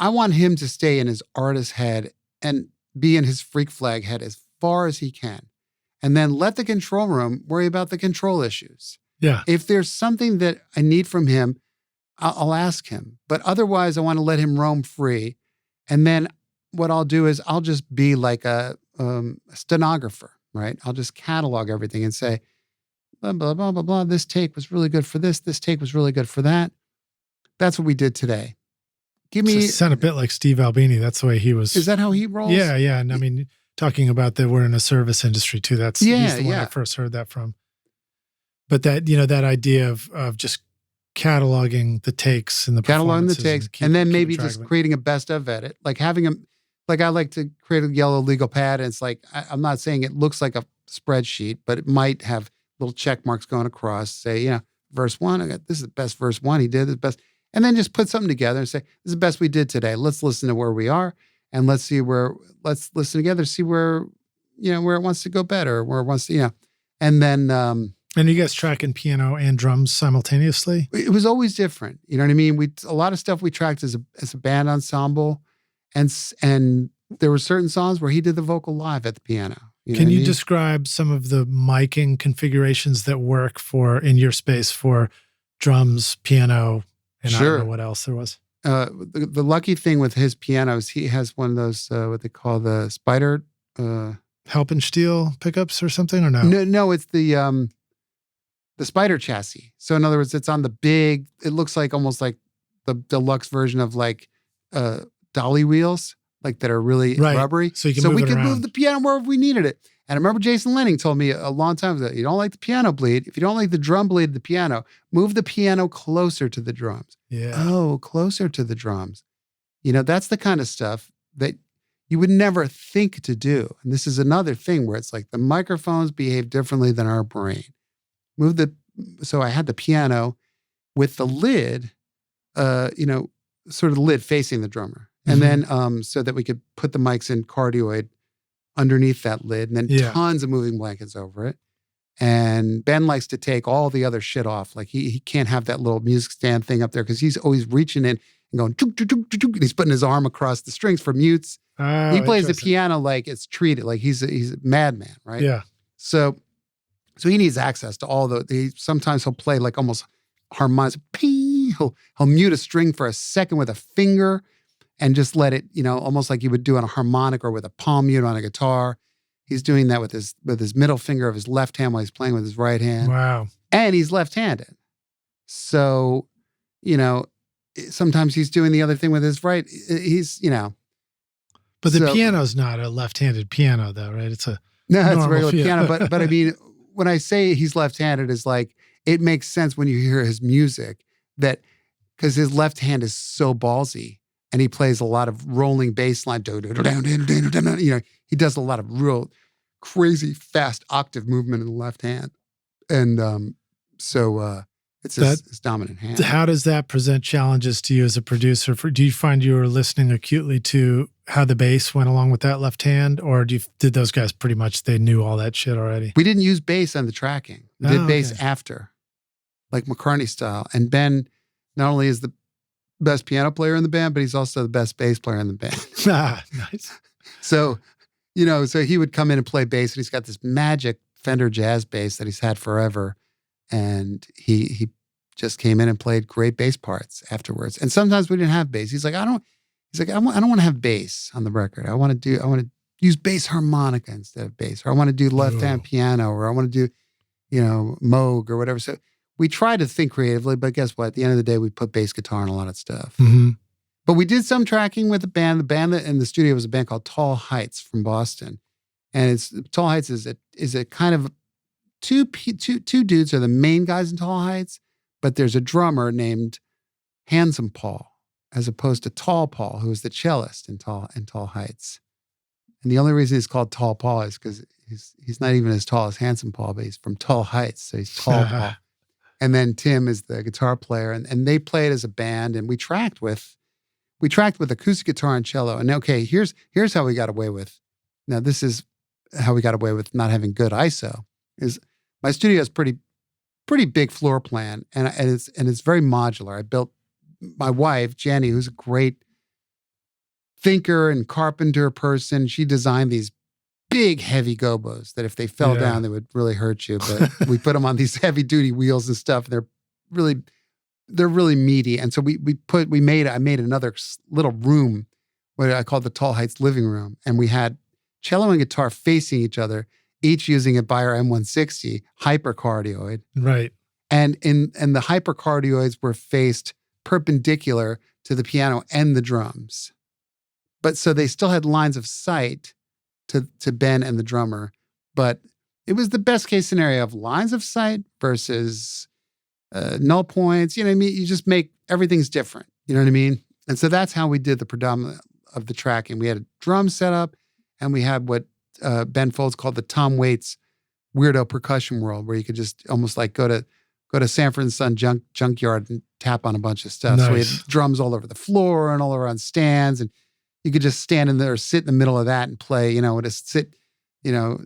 S2: want him to stay in his artist head and be in his freak flag head as far as he can. And then let the control room worry about the control issues.
S1: Yeah.
S2: If there's something that I need from him, I'll ask him. But otherwise, I want to let him roam free. And then what I'll do is I'll just be like a stenographer, right? I'll just catalog everything and say, blah, blah, blah, blah, blah. This take was really good for this. This take was really good for that. That's what we did today.
S1: Sound a bit like Steve Albini. That's the way he was.
S2: Is that how he rolls?
S1: Yeah. And I mean, talking about that we're in a service industry too. He's the one I first heard that from. But that, that idea of just cataloging the takes and the performances.
S2: And then maybe just creating a best of edit. Like having I like to create a yellow legal pad. And it's like, I'm not saying it looks like a spreadsheet, but it might have little check marks going across. Say, verse 1, this is the best verse 1 he did, the best. And then just put something together and say, this is the best we did today. Let's listen to where we are. And let's listen together, see where it wants to go better, where it wants to, and then.
S1: And you guys tracking piano and drums simultaneously?
S2: It was always different. You know what I mean? A lot of stuff we tracked as a band ensemble, and there were certain songs where he did the vocal live at the piano.
S1: Can you describe some of the miking configurations that work in your space for drums, piano, and I don't know what else there was?
S2: The lucky thing with his pianos, he has one of those, what they call the spider.
S1: Helpensteel pickups or something, or no?
S2: No, it's the spider chassis. So in other words, it's on the big, it looks like almost like the deluxe version of like dolly wheels, like that are really rubbery. So we could move the piano wherever we needed it. And I remember Jason Lenning told me a long time ago, you don't like the piano bleed. If you don't like the drum bleed of the piano, move the piano closer to the drums.
S1: Yeah.
S2: Oh, closer to the drums. That's the kind of stuff that you would never think to do. And this is another thing where it's like the microphones behave differently than our brain. So I had the piano with the lid, sort of the lid facing the drummer. And then so that we could put the mics in cardioid underneath that lid, and then tons of moving blankets over it. And Ben likes to take all the other shit off. Like he can't have that little music stand thing up there because he's always reaching in and going, chook, chook, chook, chook, and he's putting his arm across the strings for mutes.
S1: Oh,
S2: he plays the piano like it's treated, like he's a madman, right?
S1: Yeah.
S2: So he needs access to all sometimes he'll play like almost harmonics. He'll mute a string for a second with a finger and just let it, almost like you would do on a harmonic or with a palm mute on a guitar. He's doing that with his middle finger of his left hand while he's playing with his right hand.
S1: Wow.
S2: And he's left-handed. So, sometimes he's doing the other thing with his right.
S1: But the piano's not a left-handed piano though, right? It's a
S2: regular piano. But I mean, when I say he's left-handed, is like, it makes sense when you hear his music that, because his left hand is so ballsy and he plays a lot of rolling bass line. He does a lot of real crazy fast octave movement in the left hand. And so it's his dominant hand.
S1: How does that present challenges to you as a producer? Do you find you were listening acutely to how the bass went along with that left hand? Or did those guys pretty much, they knew all that shit already?
S2: We didn't use bass on the tracking. We did bass after, like McCartney style. And Ben not only is the best piano player in the band, but he's also the best bass player in the band.
S1: Nice.
S2: So, so he would come in and play bass, and he's got this magic Fender jazz bass that he's had forever. And he just came in and played great bass parts afterwards. And sometimes we didn't have bass. He's like, I don't want to have bass on the record. I want to use bass harmonica instead of bass, or I want to do left-hand piano, or I want to do, Moog or whatever. So we try to think creatively, but guess what? At the end of the day, we put bass guitar in a lot of stuff.
S1: Mm-hmm. But
S2: we did some tracking with the band. The band that in the studio was a band called Tall Heights from Boston. And Tall Heights is a kind of two dudes are the main guys in Tall Heights, but there's a drummer named Handsome Paul, as opposed to Tall Paul, who is the cellist in Tall Heights. And the only reason he's called Tall Paul is because he's not even as tall as Handsome Paul, but he's from Tall Heights, so he's Tall Paul. And then Tim is the guitar player, and they played as a band, and we tracked with acoustic guitar and cello. And okay, here's how we got away with. Now this is how we got away with not having good ISO. Is my studio is pretty big floor plan, and it's very modular. I built my wife Jenny, who's a great thinker and carpenter person. She designed these big heavy gobos that if they fell down, they would really hurt you. But we put them on these heavy duty wheels and stuff. They're really meaty. And so I made another little room, what I called the Tall Heights living room. And we had cello and guitar facing each other, each using a Beyer M160 hypercardioid.
S1: Right.
S2: And the hypercardioids were faced perpendicular to the piano and the drums. But so they still had lines of sight to Ben and the drummer. But it was the best case scenario of lines of sight versus null points. You know what I mean? You just make, everything's different. You know what I mean? And so that's how we did the predominant of the tracking. We had a drum setup, and we had what Ben Folds called the Tom Waits weirdo percussion world, where you could just almost like go to Sanford & Son junkyard and tap on a bunch of stuff. Nice. So we had drums all over the floor and all over on stands, and you could just stand in there or sit in the middle of that and play,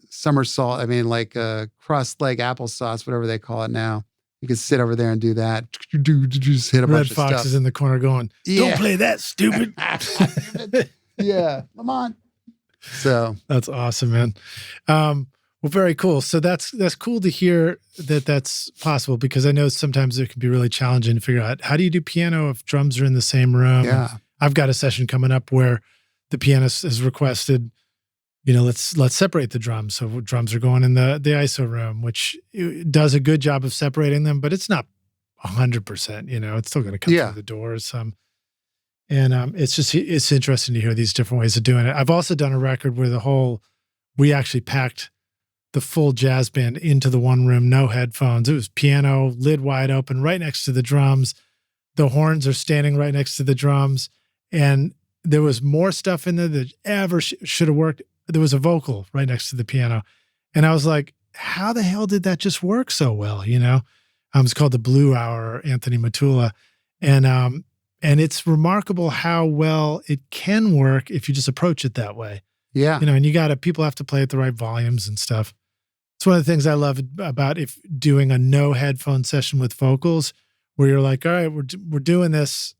S2: somersault. I mean, like cross-leg applesauce, whatever they call it now. You could sit over there and do that. Just hit a bunch of stuff. Red Fox
S1: is in the corner going, don't play that, stupid.
S2: Yeah, come on. So
S1: that's awesome, man. Well, very cool. So that's cool to hear that that's possible, because I know sometimes it can be really challenging to figure out, how do you do piano if drums are in the same room?
S2: Yeah.
S1: I've got a session coming up where the pianist has requested, let's separate the drums. So drums are going in the ISO room, which does a good job of separating them, but it's not 100%, it's still going to come through the doors. And it's interesting to hear these different ways of doing it. I've also done a record where we actually packed the full jazz band into the one room, no headphones. It was piano, lid wide open, right next to the drums. The horns are standing right next to the drums. And there was more stuff in there that ever should have worked. There was a vocal right next to the piano. And I was like, how the hell did that just work so well? It's called the Blue Hour, Anthony Matula. And it's remarkable how well it can work if you just approach it that way.
S2: Yeah.
S1: And people have to play at the right volumes and stuff. It's one of the things I love about if doing a no headphone session with vocals, where you're like, all right, we're doing this.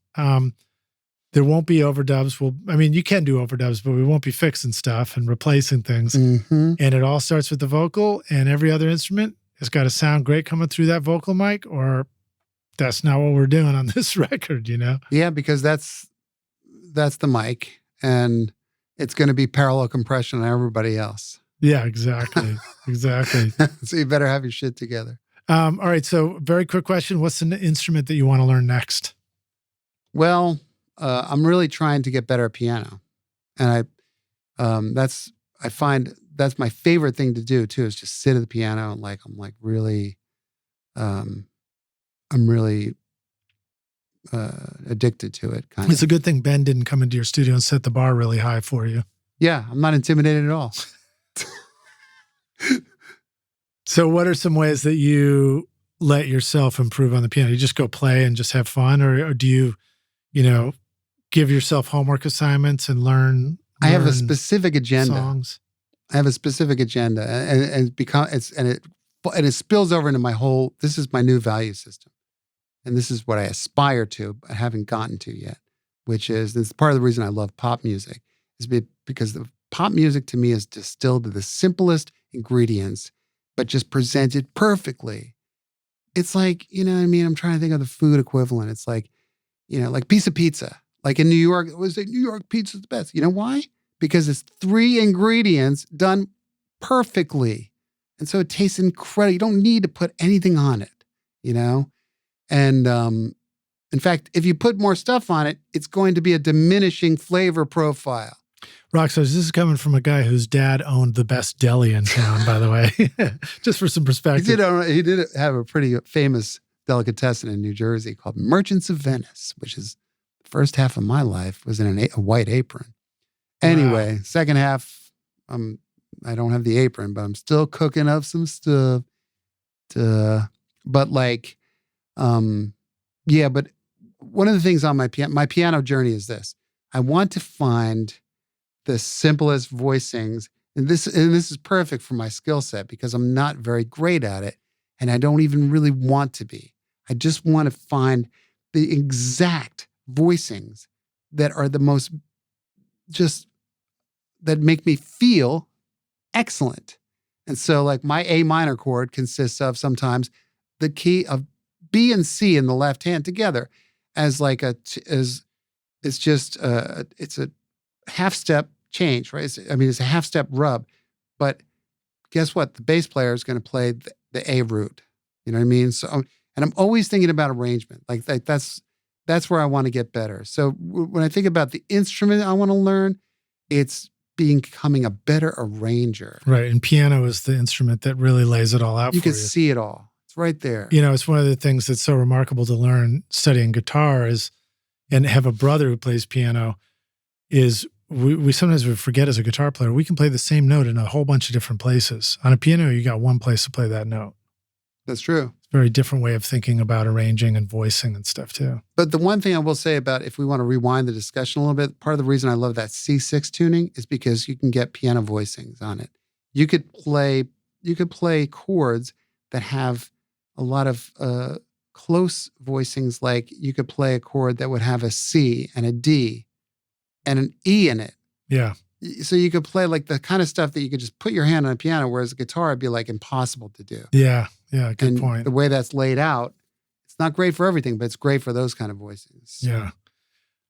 S1: There won't be overdubs. You can do overdubs, but we won't be fixing stuff and replacing things.
S2: Mm-hmm.
S1: And it all starts with the vocal, and every other instrument has got to sound great coming through that vocal mic, or that's not what we're doing on this record,
S2: Yeah, because that's the mic, and it's going to be parallel compression on everybody else.
S1: Yeah, exactly. Exactly.
S2: So you better have your shit together.
S1: All right. So very quick question. What's an instrument that you want to learn next?
S2: Well, I'm really trying to get better at piano. And I find that's my favorite thing to do too, is just sit at the piano and I'm really addicted to it. Kind of.
S1: It's a good thing Ben didn't come into your studio and set the bar really high for you.
S2: Yeah, I'm not intimidated at all.
S1: So what are some ways that you let yourself improve on the piano? You just go play and just have fun, or do you, give yourself homework assignments and learn
S2: I have a specific agenda.
S1: Songs?
S2: I have a specific agenda, and it spills over into my whole. This is my new value system, and this is what I aspire to, but haven't gotten to yet. Which is this is part of the reason I love pop music, is because the pop music to me is distilled to the simplest ingredients, but just presented perfectly. It's like, I'm trying to think of the food equivalent. It's like, like piece of pizza. Like in New York, it was like New York pizza's the best. You know why? Because it's 3 ingredients done perfectly. And so it tastes incredible. You don't need to put anything on it, And in fact, if you put more stuff on it, it's going to be a diminishing flavor profile.
S1: Roxos, this is coming from a guy whose dad owned the best deli in town, by the way, just for some perspective.
S2: He did have a pretty famous delicatessen in New Jersey called Merchants of Venice, which is the first half of my life was in a white apron. Anyway, wow. Second half, I don't have the apron, but I'm still cooking up some stuff. But one of the things on my piano journey is this. I want to find the simplest voicings. And this is perfect for my skill set because I'm not very great at it. And I don't even really want to be. I just want to find the exact voicings that are the most that make me feel excellent. And so like my A minor chord consists of sometimes the key of B and C in the left hand together as like it's a half step change, right? It's a half step rub, but guess what? The bass player is going to play the A root. You know what I mean? So, and I'm always thinking about arrangement. Like that's where I want to get better. So when I think about the instrument I want to learn, it's becoming a better arranger.
S1: Right. And piano is the instrument that really lays it all out for you.
S2: You can see it all. It's right there.
S1: It's one of the things that's so remarkable to learn studying guitar and have a brother who plays piano is we sometimes forget as a guitar player, we can play the same note in a whole bunch of different places. On a piano, you got one place to play that note.
S2: That's true.
S1: It's a very different way of thinking about arranging and voicing and stuff too.
S2: But the one thing I will say about, if we want to rewind the discussion a little bit, part of the reason I love that C6 tuning is because you can get piano voicings on it. You could play chords that have a lot of close voicings. Like you could play a chord that would have a C and a D and an E in it.
S1: Yeah.
S2: So you could play like the kind of stuff that you could just put your hand on a piano, whereas a guitar would be like impossible to do.
S1: Yeah. Yeah. Good point.
S2: The way that's laid out, it's not great for everything, but it's great for those kind of voices.
S1: Yeah.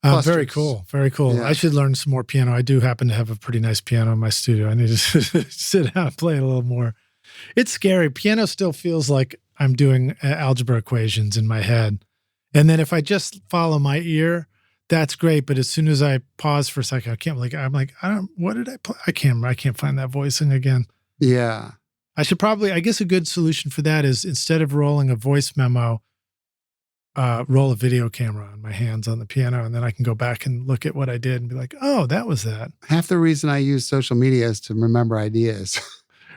S1: Very cool. Very cool. Yeah. I should learn some more piano. I do happen to have a pretty nice piano in my studio. I need to sit down and play it a little more. It's scary. Piano still feels like I'm doing algebra equations in my head. And then if I just follow my ear, that's great. But as soon as I pause for a second, what did I play? I can't find that voicing again.
S2: Yeah.
S1: I guess a good solution for that is instead of rolling a voice memo, roll of video camera on my hands on the piano, and then I can go back and look at what I did and be like, oh, that was that.
S2: Half the reason I use social media is to remember ideas.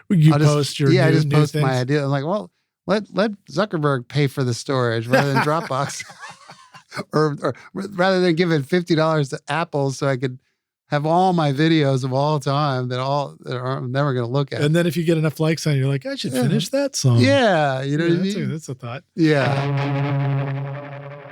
S1: You
S2: I
S1: just
S2: post
S1: new
S2: my
S1: things.
S2: idea. I'm like, well, let Zuckerberg pay for the storage rather than Dropbox, or rather than giving $50 to Apple so I could have all my videos of all time that I'm never going to look at.
S1: And then if you get enough likes on it, you're like, I should finish that song.
S2: Yeah, you know what I mean?
S1: That's a thought.
S2: Yeah.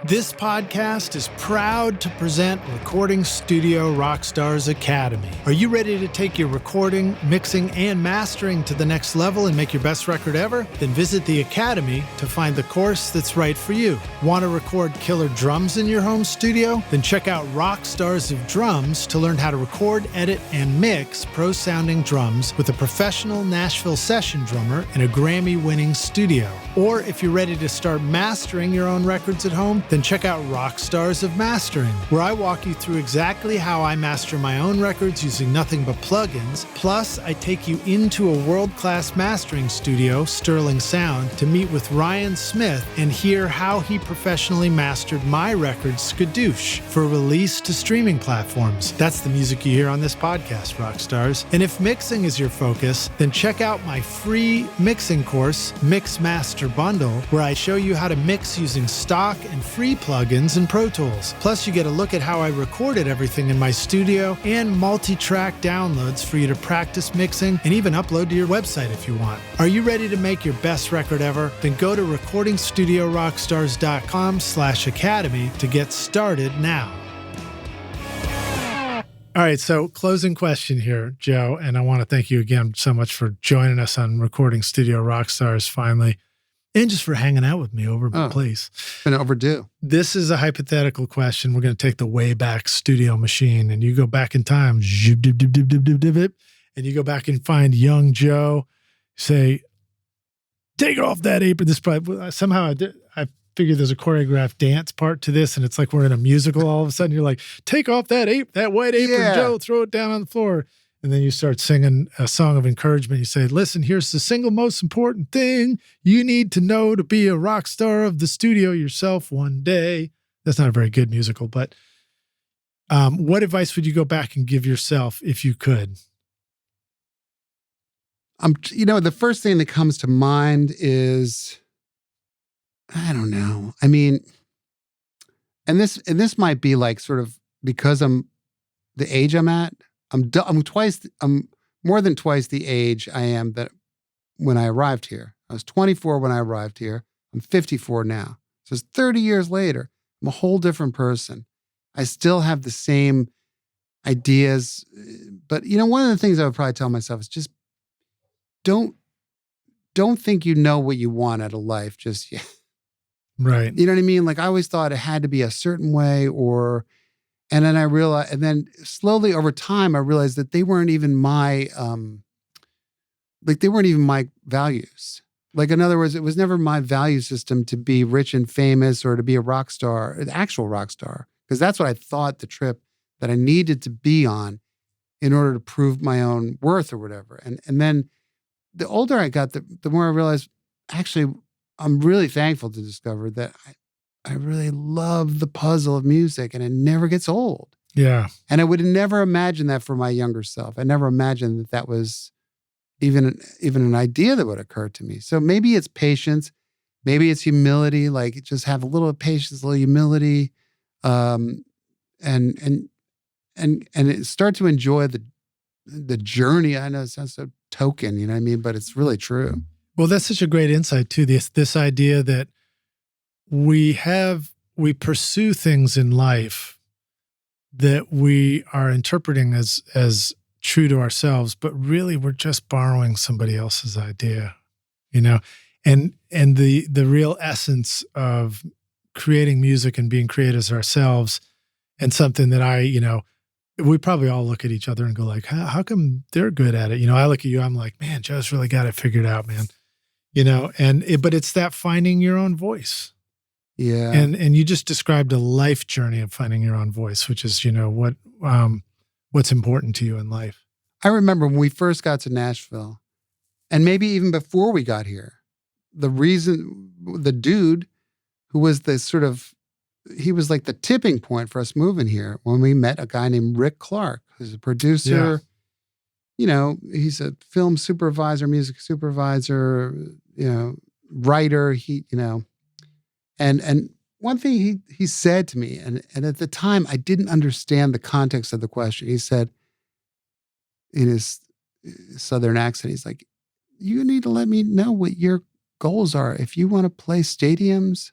S1: This podcast is proud to present Recording Studio Rockstars Academy. Are you ready to take your recording, mixing, and mastering to the next level and make your best record ever? Then visit the Academy to find the course that's right for you. Want to record killer drums in your home studio? Then check out Rockstars of Drums to learn how to record, edit, and mix pro-sounding drums with a professional Nashville session drummer in a Grammy-winning studio. Or if you're ready to start mastering your own records at home, then check out Rockstars of Mastering, where I walk you through exactly how I master my own records using nothing but plugins. Plus, I take you into a world-class mastering studio, Sterling Sound, to meet with Ryan Smith and hear how he professionally mastered my record, Skadoosh, for release to streaming platforms. That's the music you hear on this podcast, Rockstars. And if mixing is your focus, then check out my free mixing course, Mix Master Bundle, where I show you how to mix using stock and free plugins in Pro Tools. Plus, you get a look at how I recorded everything in my studio and multi-track downloads for you to practice mixing and even upload to your website if you want. Are you ready to make your best record ever? Then go to recordingstudiorockstars.com/academy to get started now. All right, so closing question here, Joe, and I want to thank you again so much for joining us on Recording Studio Rockstars finally. And just for hanging out with me over at my place.
S2: Been overdue.
S1: This is a hypothetical question. We're going to take the Wayback Studio machine and you go back in time, and you go back and find young Joe, say, take off that apron. This probably, somehow I figured there's a choreographed dance part to this, and it's like we're in a musical all of a sudden. You're like, take off that white apron, Joe, throw it down on the floor. And then you start singing a song of encouragement. You say, listen, here's the single most important thing you need to know to be a rock star of the studio yourself one day. That's not a very good musical, but what advice would you go back and give yourself if you could?
S2: The first thing that comes to mind is, I don't know. I mean, and this might be like sort of because I'm the age I'm at. I'm more than twice the age I am that when I arrived here. I was 24 when I arrived here. I'm 54 now. So it's 30 years later. I'm a whole different person. I still have the same ideas. But, one of the things I would probably tell myself is just don't think you know what you want out of life just yet.
S1: Right.
S2: You know what I mean? Like I always thought it had to be a certain way and then I realized, and then slowly over time, I realized that they weren't even my values. Like, in other words, it was never my value system to be rich and famous or to be a rock star, an actual rock star. Because that's what I thought the trip that I needed to be on in order to prove my own worth or whatever. And then the older I got, the more I realized, actually, I'm really thankful to discover that I really love the puzzle of music and it never gets old.
S1: Yeah.
S2: And I would have never imagined that for my younger self. I never imagined that was even an idea that would occur to me. So maybe it's patience. Maybe it's humility, like just have a little patience, a little humility, and start to enjoy the journey. I know it sounds so token, you know what I mean? But it's really true.
S1: Well, that's such a great insight too. This idea that we pursue things in life that we are interpreting as true to ourselves, but really we're just borrowing somebody else's idea, and the real essence of creating music and being creators ourselves, and something that we probably all look at each other and go like, how come they're good at it? I look at you, I'm like, man, Joe's really got it figured out, man. But it's that finding your own voice.
S2: Yeah.
S1: And you just described a life journey of finding your own voice, which is, what's important to you in life.
S2: I remember when we first got to Nashville, and maybe even before we got here, the dude who was the sort of, he was like the tipping point for us moving here when we met a guy named Rick Clark, who's a producer. You know, he's a film supervisor, music supervisor, you know, writer. He, you know, and one thing he said to me, and at the time I didn't understand the context of the question. He said in his Southern accent, he's like, you need to let me know what your goals are. If you want to play stadiums,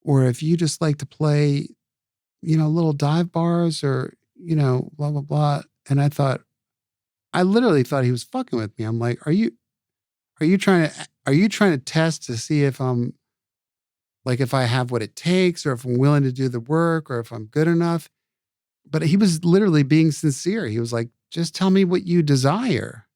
S2: or if you just like to play, you know, little dive bars, or, you know, blah, blah, blah. And I literally thought he was fucking with me. I'm like, are you trying to test to see if I'm like, if I have what it takes, or if I'm willing to do the work, or if I'm good enough? But he was literally being sincere. He was like, just tell me what you desire.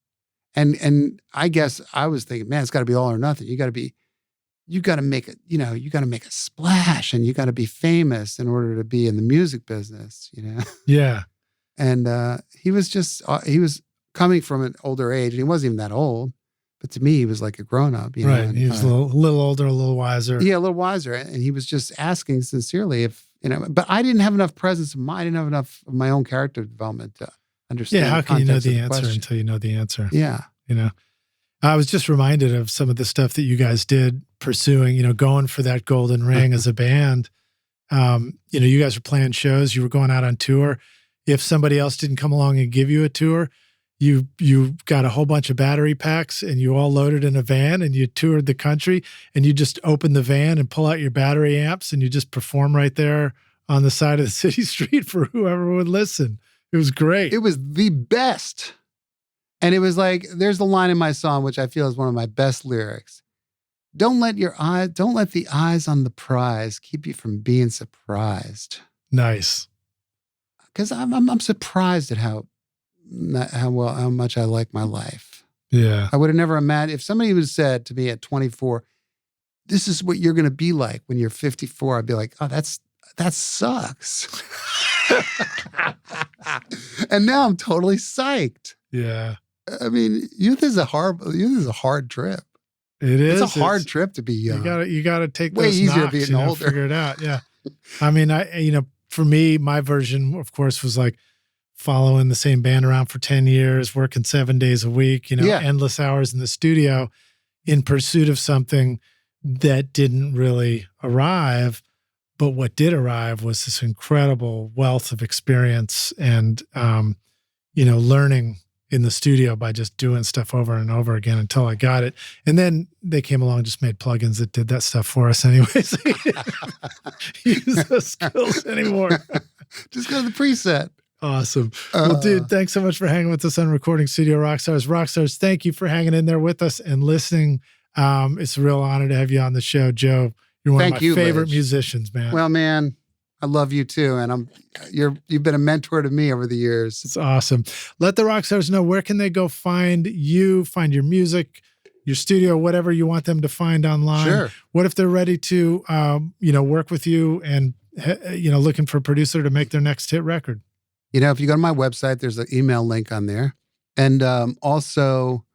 S2: And I guess I was thinking, man, it's got to be all or nothing. You got to make it, you know, you got to make a splash, and you got to be famous in order to be in the music business, you know?
S1: Yeah.
S2: And he was coming from an older age, and he wasn't even that old, but to me, he was like a grown up, you know?
S1: Right. And he was a little older, a little wiser.
S2: Yeah, a little wiser. And he was just asking sincerely if, you know, but I didn't have enough presence of mind. I didn't have enough of my own character development to understand.
S1: Yeah. How can you know the answer
S2: question
S1: until you know the answer?
S2: Yeah.
S1: You know, I was just reminded of some of the stuff that you guys did pursuing, you know, going for that golden ring as a band. You know, you guys were playing shows, you were going out on tour. If somebody else didn't come along and give you a tour, you got a whole bunch of battery packs, and you all loaded in a van, and you toured the country, and you just open the van and pull out your battery amps, and you just perform right there on the side of the city street for whoever would listen. It was great.
S2: It was the best. And it was like, there's the line in my song, which I feel is one of my best lyrics. Don't let the eyes on the prize keep you from being surprised.
S1: Nice.
S2: Because I'm surprised at how much I like my life.
S1: Yeah.
S2: I would have never imagined, if somebody would have said to me at 24, this is what you're going to be like when you're 54, I'd be like, oh, that sucks. And now I'm totally psyched.
S1: Yeah.
S2: I mean, youth is a hard trip.
S1: It is.
S2: It's a hard trip to be young.
S1: You gotta take
S2: way
S1: those
S2: easier
S1: knocks,
S2: being older.
S1: Figure it out. Yeah. I mean, for me, my version, of course, was like following the same band around for 10 years, working 7 days a week, endless hours in the studio in pursuit of something that didn't really arrive. But what did arrive was this incredible wealth of experience and, learning in the studio by just doing stuff over and over again until I got it. And then they came along and just made plugins that did that stuff for us anyways. Use those skills anymore.
S2: Just go to the preset.
S1: Awesome. Well, dude, thanks so much for hanging with us on Recording Studio Rockstars. Rockstars, thank you for hanging in there with us and listening. It's a real honor to have you on the show, Joe. You're one of my favorite musicians, man.
S2: Well, man, I love you too. And you've been a mentor to me over the years.
S1: It's awesome. Let the rock stars know, where can they go find you, find your music, your studio, whatever you want them to find online.
S2: Sure.
S1: What if they're ready to, work with you and, looking for a producer to make their next hit record?
S2: If you go to my website, there's an email link on there. And also,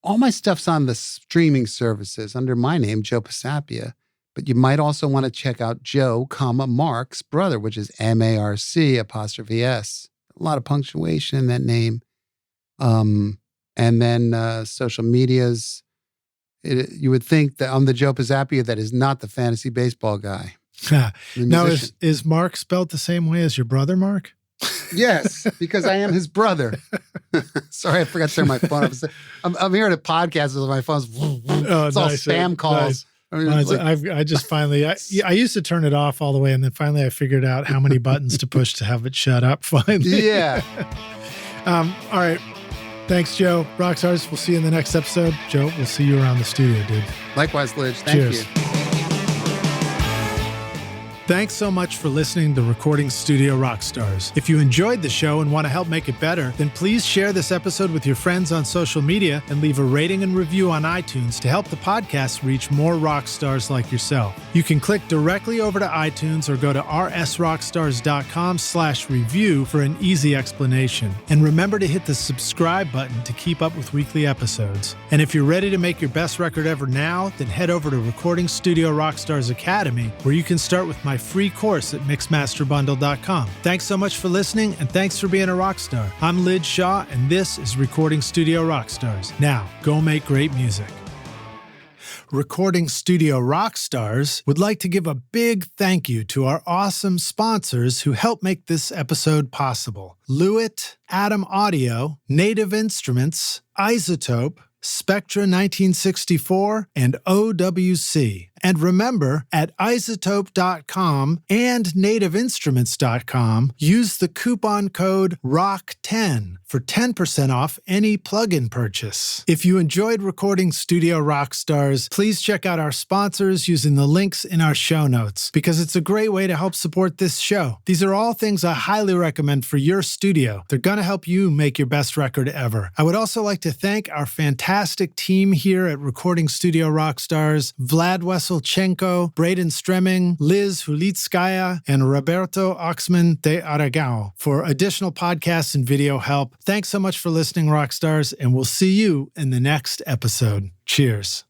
S2: all my stuff's on the streaming services under my name, Joe Pisapia. But you might also want to check out Joe, Mark's brother, which is MARC''S. A lot of punctuation in that name. And then social medias. You would think that I'm the Joe Pisapia that is not the fantasy baseball guy.
S1: Now, is Mark spelled the same way as your brother, Mark?
S2: Yes, because I am his brother. Sorry, I forgot to turn my phone off. I'm here at a podcast with my phone's. It's all spam calls.
S1: Nice. I just finally, I used to turn it off all the way, and then finally I figured out how many buttons to push to have it shut up finally.
S2: Yeah.
S1: All right. Thanks, Joe. Rockstars, we'll see you in the next episode. Joe, we'll see you around the studio, dude.
S2: Likewise, Lidge. Thank you.
S1: Thanks so much for listening to Recording Studio Rockstars. If you enjoyed the show and want to help make it better, then please share this episode with your friends on social media and leave a rating and review on iTunes to help the podcast reach more rock stars like yourself. You can click directly over to iTunes or go to rsrockstars.com/review for an easy explanation. And remember to hit the subscribe button to keep up with weekly episodes. And if you're ready to make your best record ever now, then head over to Recording Studio Rockstars Academy, where you can start with my free course at mixmasterbundle.com. Thanks so much for listening, and thanks for being a rock star. I'm Lij Shaw, and this is Recording Studio Rockstars. Now, go make great music. Recording Studio Rockstars would like to give a big thank you to our awesome sponsors who help make this episode possible. Lewitt, Atom Audio, Native Instruments, Isotope, Spectra 1964, and OWC. And remember, at isotope.com and nativeinstruments.com, use the coupon code ROCK10 for 10% off any plugin purchase. If you enjoyed Recording Studio Rockstars, please check out our sponsors using the links in our show notes, because it's a great way to help support this show. These are all things I highly recommend for your studio. They're going to help you make your best record ever. I would also like to thank our fantastic team here at Recording Studio Rockstars, Vlad Weselchenko, Braden Stremming, Liz Hulitskaya, and Roberto Oxman de Aragao for additional podcasts and video help. Thanks so much for listening, Rockstars, and we'll see you in the next episode. Cheers.